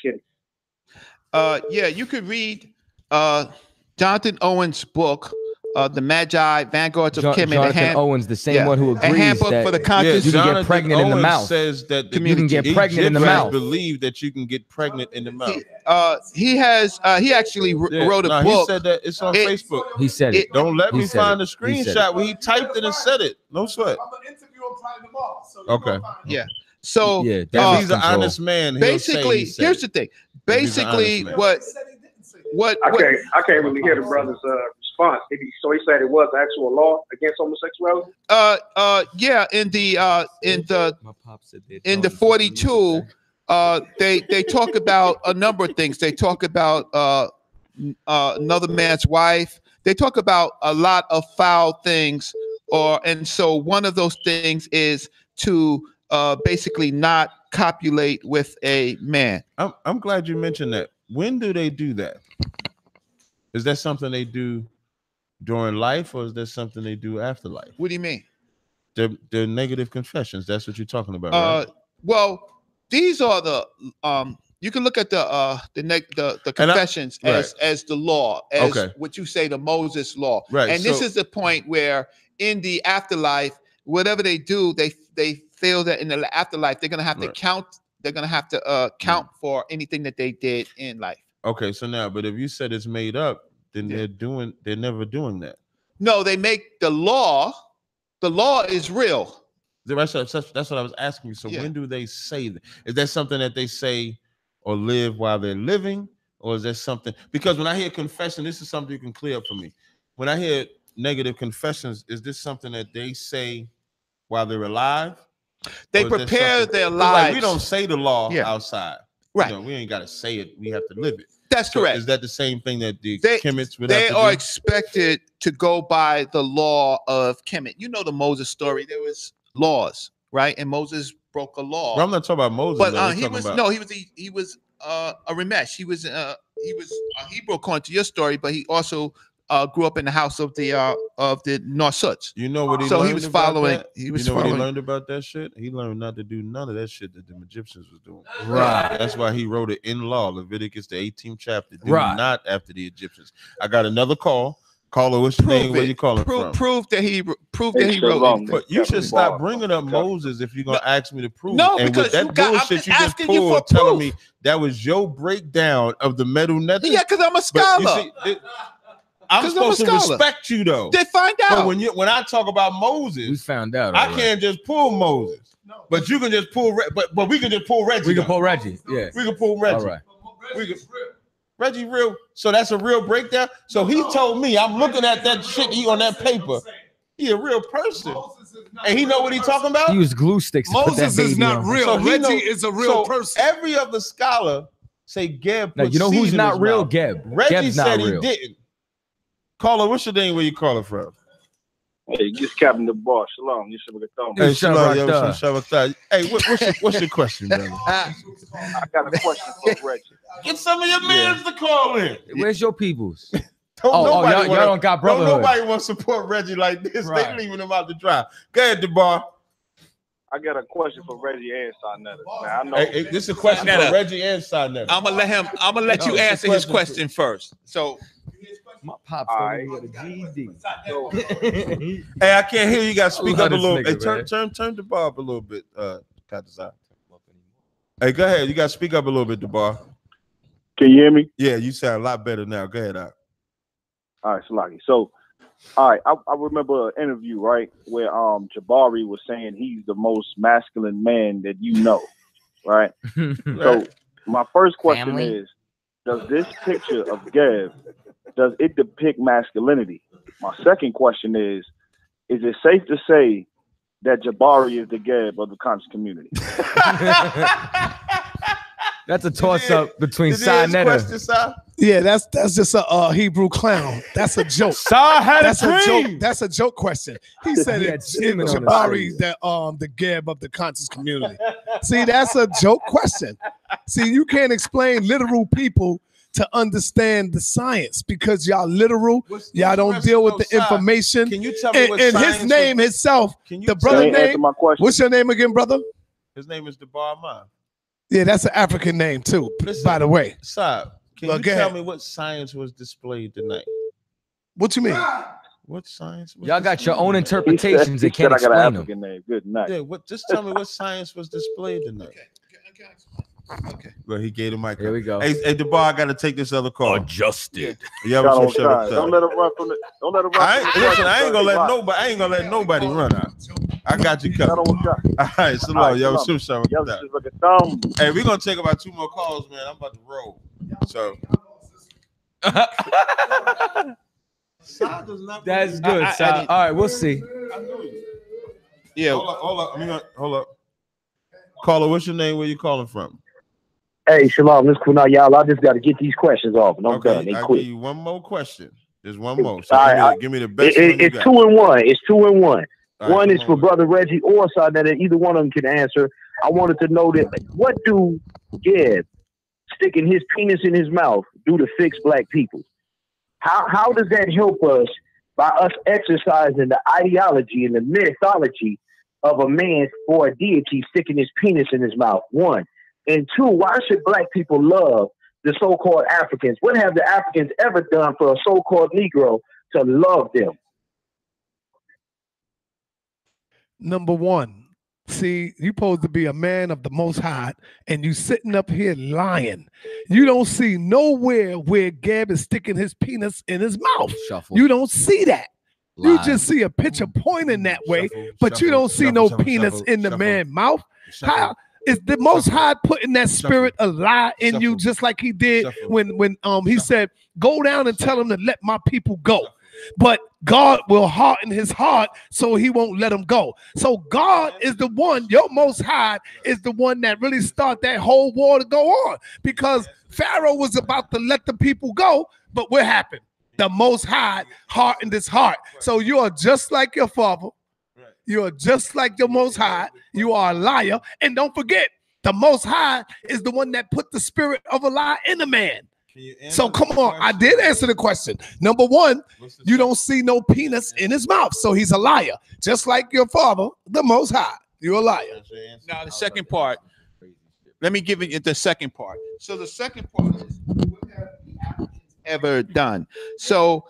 Kemit? Yeah, you could read Jonathan Owen's book, The Magi Vanguards of Kemit. Jonathan Owens, the same one who agrees a handbook that for the conscious. you can get pregnant in the mouth. Says that you can get pregnant in the mouth. Believe that you can get pregnant in the mouth. He actually wrote a book. He said that it's on Facebook. He said it. Don't let He me said find it. the screenshot where he typed it and said it. No sweat. I'm gonna interview him probably tomorrow. So Okay. Yeah. So if he's an honest man, basically, here's the thing. Basically, what I can't really hear the brother's response. So he said it was actual law against homosexuality. Yeah, in the 42, they talk about a number of things. They talk about another man's wife. They talk about a lot of foul things, and so one of those things is to basically not copulate with a man. I'm glad you mentioned that. When do they do that? Is that something they do during life, or is that something they do after life? What do you mean? They're negative confessions. That's what you're talking about, right? Well, these are the you can look at the confessions as the law, as what you say, the Moses law. Right. And this is the point where in the afterlife, whatever they do, they feel that in the afterlife they're gonna have to count. They're gonna have to count for anything that they did in life. Okay, so now, but if you said it's made up, then they're never doing that. No, they make the law. The law is real. That's what I was asking you. So when do they say that? Is that something that they say or live while they're living, or is that something? Because when I hear confession, this is something you can clear up for me. When I hear negative confessions, is this something that they say while they're alive? They prepare their lives. Like we don't say the law outside, right? You know, we ain't got to say it. We have to live it. That's correct. Is that the same thing that the Kemits would have to do? They are expected to go by the law of Kemit. You know the Moses story. There was laws, right? And Moses broke a law. Well, I'm not talking about Moses. But he was a Ramesh. He was a Hebrew according to your story, but he also grew up in the house of the Norsuts. You know what he so learned he was about following. that? He was you know following. what he learned about that shit? He learned not to do none of that shit that the Egyptians was doing. Right. That's why he wrote it in law, Leviticus the 18th chapter. Do Right. not after the Egyptians. I got another call. Caller, what's your name? Where you calling from? Prove that he wrote it. But you should stop bringing up Moses if you're gonna ask me to prove. No, and because with that bullshit you just pulled, telling me that was your breakdown of the metal net. Yeah, because I'm a scholar. I'm supposed to respect you though. They find out. But when I talk about Moses, we found out. I can't just pull Moses. But you can just pull. But we can just pull Reggie. We can pull Reggie. Yeah. We can pull Reggie. All right. Reggie real. So that's a real breakdown. So he told me, I'm looking at that shit on that paper. He a real person. And he know what he talking about? He used glue sticks. Moses is not real. So Reggie is a real person. Every other scholar say Geb. Now you know who's not real? Geb. Reggie Geb's said not real. he didn't. Caller, what's your name? Where you calling from? Hey, just Captain the Boss. Shalom. You should have Hey, shalom. Hey, what's your question, brother? I got a question for Reggie. Get some of your mans to call in. Where's your peoples? Y'all don't got brotherhood. Nobody want to support Reggie like this. Right. They leaving him out to dry. Go ahead, DeBar. I got a question for Reggie and Sarnetta. Now, I know Hey, this is a question for Reggie and Sarnetta. I'm gonna let you answer his question first. So My pops All don't right. even got a GED. Hey, I can't hear you. Got to speak I up a love little. this Hey, nigga, turn the bar up a little bit. Hey, go ahead. You got to speak up a little bit, the bar. Can you hear me? Yeah, you sound a lot better now. Go ahead, out. All right, Salaki. So, all right, I remember an interview, right, where Jabari was saying he's the most masculine man that you know, right? So, my first question is, does this picture of Geb, does it depict masculinity? My second question is it safe to say that Jabari is the Geb of the conscious community? That's a toss-up between Sinetta. Yeah, that's just a Hebrew clown. That's a joke. Sa had that's a a dream. joke. That's a joke question. He said He it, had semen on his Jabari, face. the Geb of the conscious community. See, that's a joke question. See, you can't explain literal people to understand the science because y'all literal. Y'all don't deal with the information. Can you tell me what and science his name was- himself, Can you the tell brother me- name. What's your name again, brother? His name is Debar Man. Yeah, that's an African name too, by the way. Saab, can Well, you go tell ahead. me what science was displayed tonight? What you mean? What science? Was Y'all got your displayed own tonight? interpretations. They can't I got an explain them. African name. Good night. Yeah, just tell me what science was displayed tonight. Okay. Well, he gave the mic. Here we go. Hey, Debar, I got to take this other call. Adjusted. Yeah, Shut what's on up, side. shut Don't up. let him run from the. Don't let him run. I from ain't, the listen, I ain't gonna let Right. nobody. I ain't gonna let nobody run out. I got you covered. Shut on side. All right, so All right, yo, shalom. some Y'all just look at thumb. Hey, we're gonna take about 2 more calls, man. I'm about to roll. So That's good, Si. All right, we'll see. Yeah. Hold up. Hold up. Caller, what's your name? Where you calling from? Hey, Shalom, this is Kunal, y'all. I just got to get these questions off, and I'm done. They I'll quick. give you one more question. There's one more. So All right, give me the best It's one you got. 2 and 1. It's 2 and 1. All right, One come is on for with Brother Reggie or Sinetta. Either one of them can answer. I wanted to know that what do Geb sticking his penis in his mouth do to fix black people? How does that help us by us exercising the ideology and the mythology of a man for a deity sticking his penis in his mouth? One. And two, why should black people love the so-called Africans? What have the Africans ever done for a so-called Negro to love them? Number one, see, you supposed to be a man of the Most High, and you sitting up here lying. You don't see nowhere where Geb is sticking his penis in his mouth. Shuffle. You don't see that. Lie. You just see a picture pointing that way, but you don't see no penis in the man's mouth. How is the Most High putting that spirit of lie in you, just like he did when he said, "Go down and tell him to let my people go." But God will harden his heart so he won't let him go. So God is the one, your Most High is the one that really start that whole war to go on, because Pharaoh was about to let the people go, but what happened? The Most High hardened his heart. So you are just like your father. You are just like the Most High. You are a liar. And don't forget, the Most High is the one that put the spirit of a lie in a man. So come on, I did answer the question. Number one, you don't see no penis in his mouth, so he's a liar. Just like your father, the Most High. You're a liar. Now the second part. Let me give you the second part. So the second part is what have the Africans ever done? So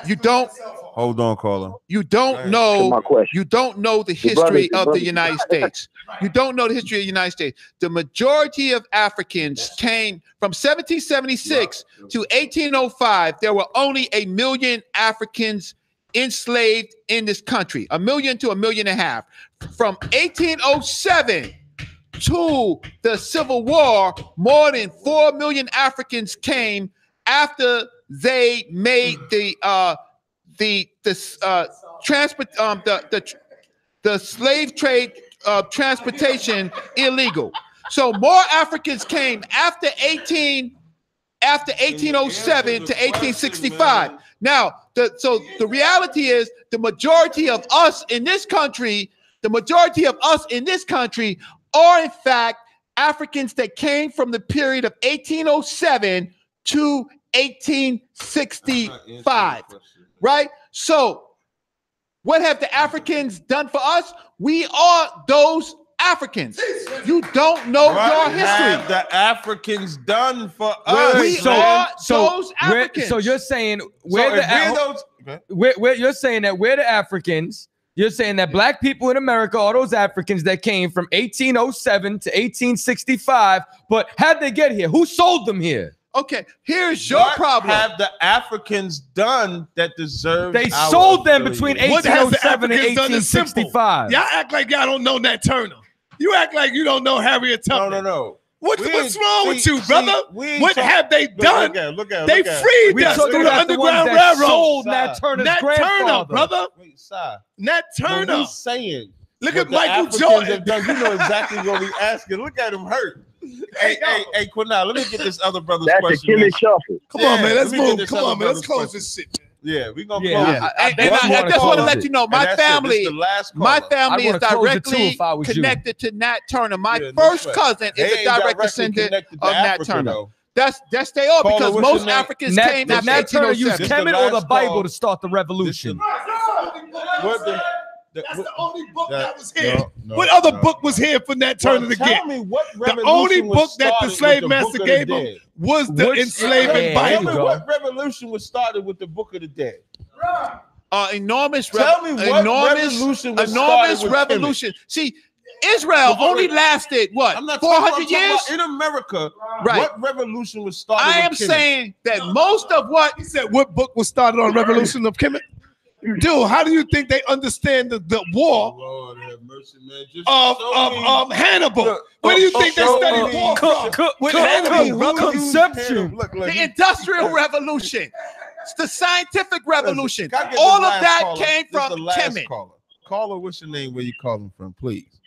you don't Hold on, caller. You don't know. You don't know the history of the United States. You don't know the history of the United States. The majority of Africans came from 1776 to 1805. There were only 1 million Africans enslaved in this country, 1 million to 1.5 million. From 1807 to the Civil War, more than 4 million Africans came after they made the slave trade transportation illegal. So more Africans came after 1807 to 1865. Now, the reality is the majority of us in this country, are in fact Africans that came from the period of 1807 to 1865, right? So what have the Africans done for us? We are those Africans. You don't know What your history. have the Africans done for us? We are those Africans. So you're saying you're saying that we're the Africans. You're saying that black people in America are those Africans that came from 1807 to 1865. But how'd they get here? Who sold them here? Okay, here's your problem. What have the Africans done that deserves? They sold them between What has the 1807 and Africans done is simple. 1865. Y'all act like y'all don't know Nat Turner. You act like you don't know Harriet Tubman. No. What's wrong with you, brother? What have they done? Look at They freed us through the Underground Railroad. Sold Nat Turner's Turner, brother. Wait, Nat Turner. He's saying. Look at Michael Jordan. You know exactly what we asking. Look at him hurt. Hey, Quinal, let me get this other brother's That's question. the Kemit shuffle. Come on, man. Let's move. Come on, man. Let's close this shit. Yeah, we're gonna Yeah, close it. And I just want to let you know, my family is directly connected connected to Nat Turner. My first cousin is a direct descendant of Nat Turner. That's they are, because most Africans came after Nat Turner 1807. used Kemit or the Bible to start the revolution. That's the only book that was here. What other book was here for Nat Turner to get? Tell me what The only book that the slave master gave him was the enslavement Tell me Bible. what revolution was started with the Book of the Dead? Enormous Tell me what revolution was started with revolution. See, Israel only lasted what? 400 years in America. Right. What revolution was started? I am saying that most of what he said. What book was started on revolution of Kemit? Dude, how do you think they understand the war Lord have mercy, man. of Hannibal? Where do you think they studied war from? With Hannibal, conception. The Industrial Revolution, the Scientific Revolution, all of that came from Kemit. Caller, what's your name? Where you calling from, please?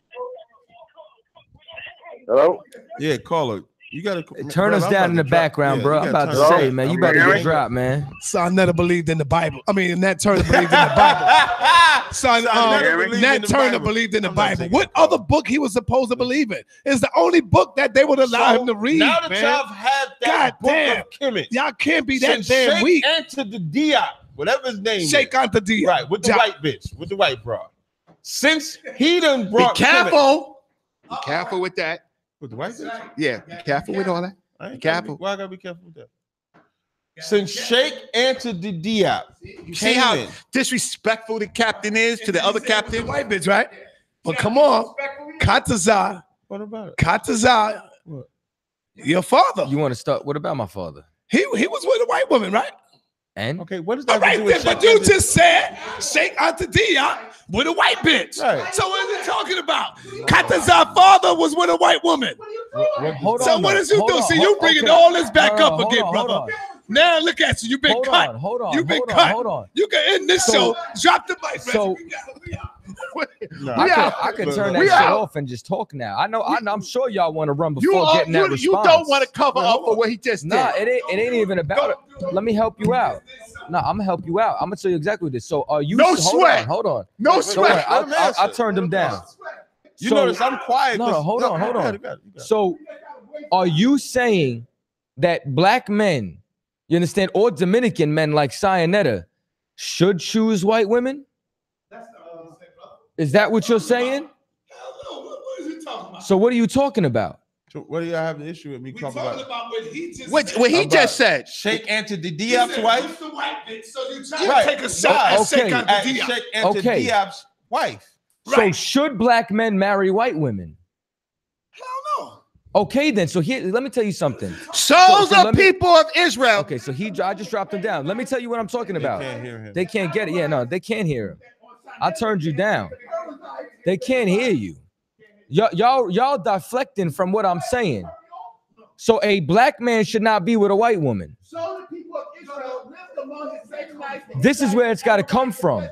Hello? Yeah, caller. You gotta turn us down in the background, bro. I'm about to say, man, you better get dropped, man. Son never believed in the Bible. I mean, Nat Turner believed in the Bible. Son, Nat Turner believed in the Bible. What other book he was supposed to believe in? It's the only book that they would allow him to read. Now that man. y'all have had that book of Kemit, y'all can't be that damn weak. Entered the Diop, whatever his name. Shake on the Diop, right? With the white bitch, with the white broad. Since he done brought, be careful. Be careful with that. With the white bitch? Yeah, be careful with all that. Be careful. Why I gotta be careful with that? Since Sheikh entered the Diop, you see how disrespectful the captain is to the other captain? White bitch, right? But come on, Kataza. What about it? Kataza, your father. You want to start? What about my father? He was with a white woman, right? And okay, what does that have to do with but you just said Sheikh Antadia with a white bitch. Right. So what is he talking about? Kataza's father was with a white woman. Hold so on, what did you do? See, you bringing all this back up again, brother. Now look at you. You've been cut. You've been cut. You can end this show. Drop the mic. So I can turn that shit off and just talk now. I'm sure y'all want to run before getting that response. You don't want to cover up for what he just did. Nah, it ain't even about it. Let me help you out. No, I'm gonna help you out. I'm gonna tell you exactly what this. So are you? No sweat. Hold on. No sweat. I turned him down. You notice I'm quiet. No, hold on. So are you saying that black men, you understand, or Dominican men like Sayonetta should choose white women? Is that what you're saying? So what are you talking about? So what do you have the issue with me talking about? What he just said. Sheikh entered the Diop's wife. The white bitch, so you try to take a shot at Sheikh Antadia. Sheikh entered Diop's wife. So should black men marry white women? Hell no. Okay, then. So here, let me tell you something. So the people of Israel. Okay, so I just dropped him down. Let me tell you what I'm talking about. They can't hear him. They can't get it. Yeah, no, they can't hear him. I turned you down. They can't hear you. Y'all deflecting from what I'm saying. So a black man should not be with a white woman. So the people of Israel lived among the Israelites. This is where it's got to come from.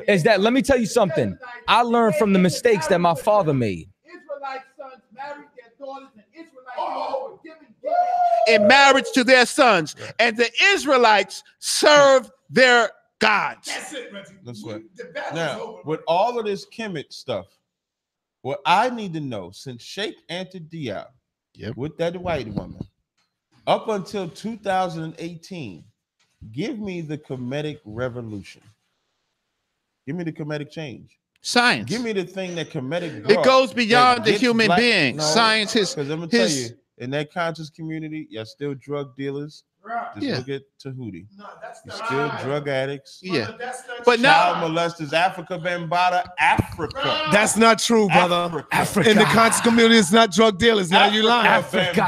Is that, let me tell you something. I learned from the mistakes that my father made. Israelite sons married their daughters, and Israelite daughters were given in marriage to their sons, and the Israelites served their gods. That's it, Reggie. That's what. Now, with all of this Kemit stuff, what I need to know, since Sheikh entered Diop with that white woman, up until 2018, give me the Kemetic revolution. Give me the Kemetic change. Science. Give me the thing that Kemetic It goes beyond the gets human black- being. No, Science is because I'm gonna tell you, in that conscious community, you're still drug dealers. Just Yeah. look at Tahuti. You're still drug addicts. Yeah. But child now molesters, Africa Bambaataa, Africa. That's not true, brother. Africa. In the conscious community, it's not drug dealers. Now you lying. Africa.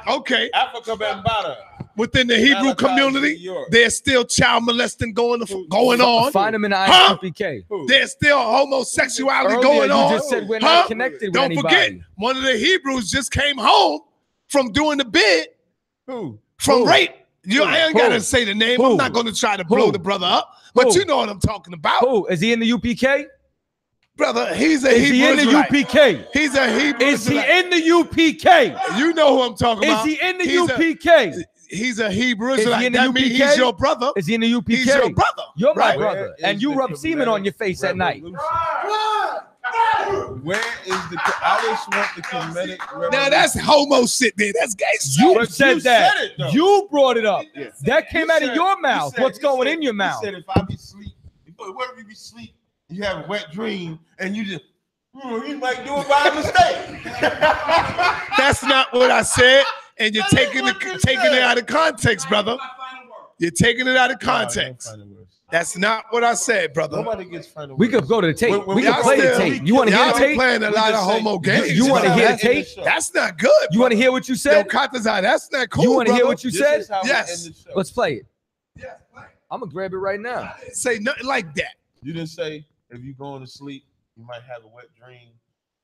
Okay. Africa Bambaataa. Within the Hebrew community, there's still child molesting going on. Find them in the Huh? ISUPK. There's still homosexuality Earlier, going you on. just said we're not connected with Don't forget, anybody. one of the Hebrews just came home from doing the bid. Who? From Who? rape. I ain't Who? gotta say the name. Who? I'm not gonna try to blow Who? the brother up, but Who? you know what I'm talking about. Who? Is he in the UPK? Brother, he's a Is Hebrew he in the Israelite. UPK? He's a Hebrew Is he Israelite. in the UPK? You know who I'm talking Is about. he in the He's UPK? He's a Hebrew Is he Israelite. in the That means UPK? he's your brother. Is he in the UPK? He's your brother. You're my Right. brother. And you rub semen on your face at night. Where is the? I just want the Kemetic revolution. Now that's homo shit there. That's gay shit. You But said you that. said it, though. You brought it up. Yeah. That came You out of said- your you mouth. said- What's you going said- in your mouth? You said if I be sleep, what if you be sleep, you have a wet dream, and you just, you might do it by mistake. That's not what I said, and you're taking it out of context, brother. You're taking it out of context. That's not what I said, brother. Nobody gets final. We could go to the tape. When We can y'all play the still- tape. You want to hear y'all the be tape? playing a We lot of just say- homo games. You want to hear the That's in the tape? show. That's not good. You want to hear what you Yo, said? Katazai, that's not cool. You want to hear brother. what you This said? is how we Yes. end the show. Let's play it. I'm gonna grab it right now. Say nothing like that. You didn't say if you going to sleep, you might have a wet dream,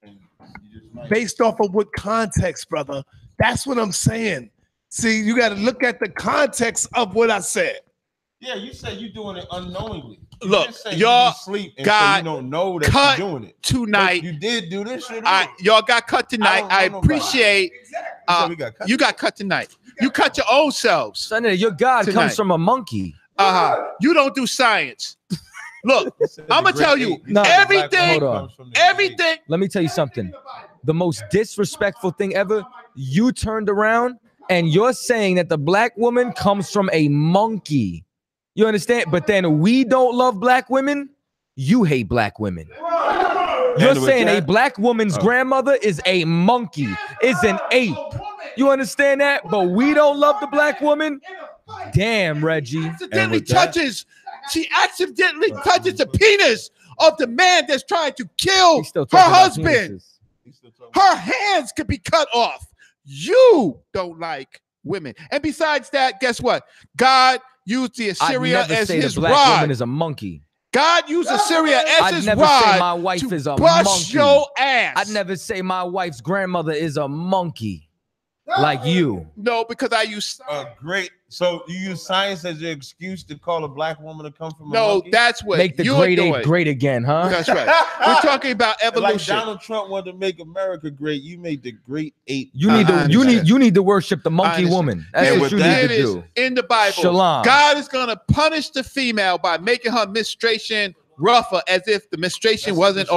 and you just might. Based off of what context, brother? That's what I'm saying. See, you got to look at the context of what I said. Yeah, you said you doing it unknowingly. You Look, just say y'all you sleep and got so you don't know that cut you're doing it. tonight. But you did do this shit. Y'all got cut tonight. don't I know nobody. appreciate. We got cut. You got cut tonight. You cut your own selves. Sunday, your God Tonight. comes from a monkey. You don't do science. Look, I'm gonna tell you No. everything. Hold on. Everything. Let me tell you something. The most disrespectful thing ever, you turned around and you're saying that the black woman comes from a monkey. You understand? But then we don't love black women. You hate black women. You're And with saying a that- black woman's grandmother is a monkey, is an ape. You understand that? But we don't love the black woman? Damn, Reggie. Accidentally touches. She accidentally touches the penis of the man that's trying to kill He's still her talking about husband. penises. Her hands could be cut off. You don't like women. And besides that, guess what? God used the Assyria I'd never as say his the black rod. woman is a monkey. God used Assyria as I'd his never rod say my wife to is a bust monkey. your ass. I'd never say my wife's grandmother is a monkey like you. No, because I use Great. So you use science as your excuse to call a black woman to come from a no. monkey? That's what Make the you're great doing. ape great again, huh? That's right. We're talking about Like evolution. Donald Trump wanted to make America great. You made the great ape. You need to you need to worship the monkey understand. woman. That's And what with you that need to It is do. in the Bible. Shalom. God is going to punish the female by making her menstruation rougher, as if the menstruation wasn't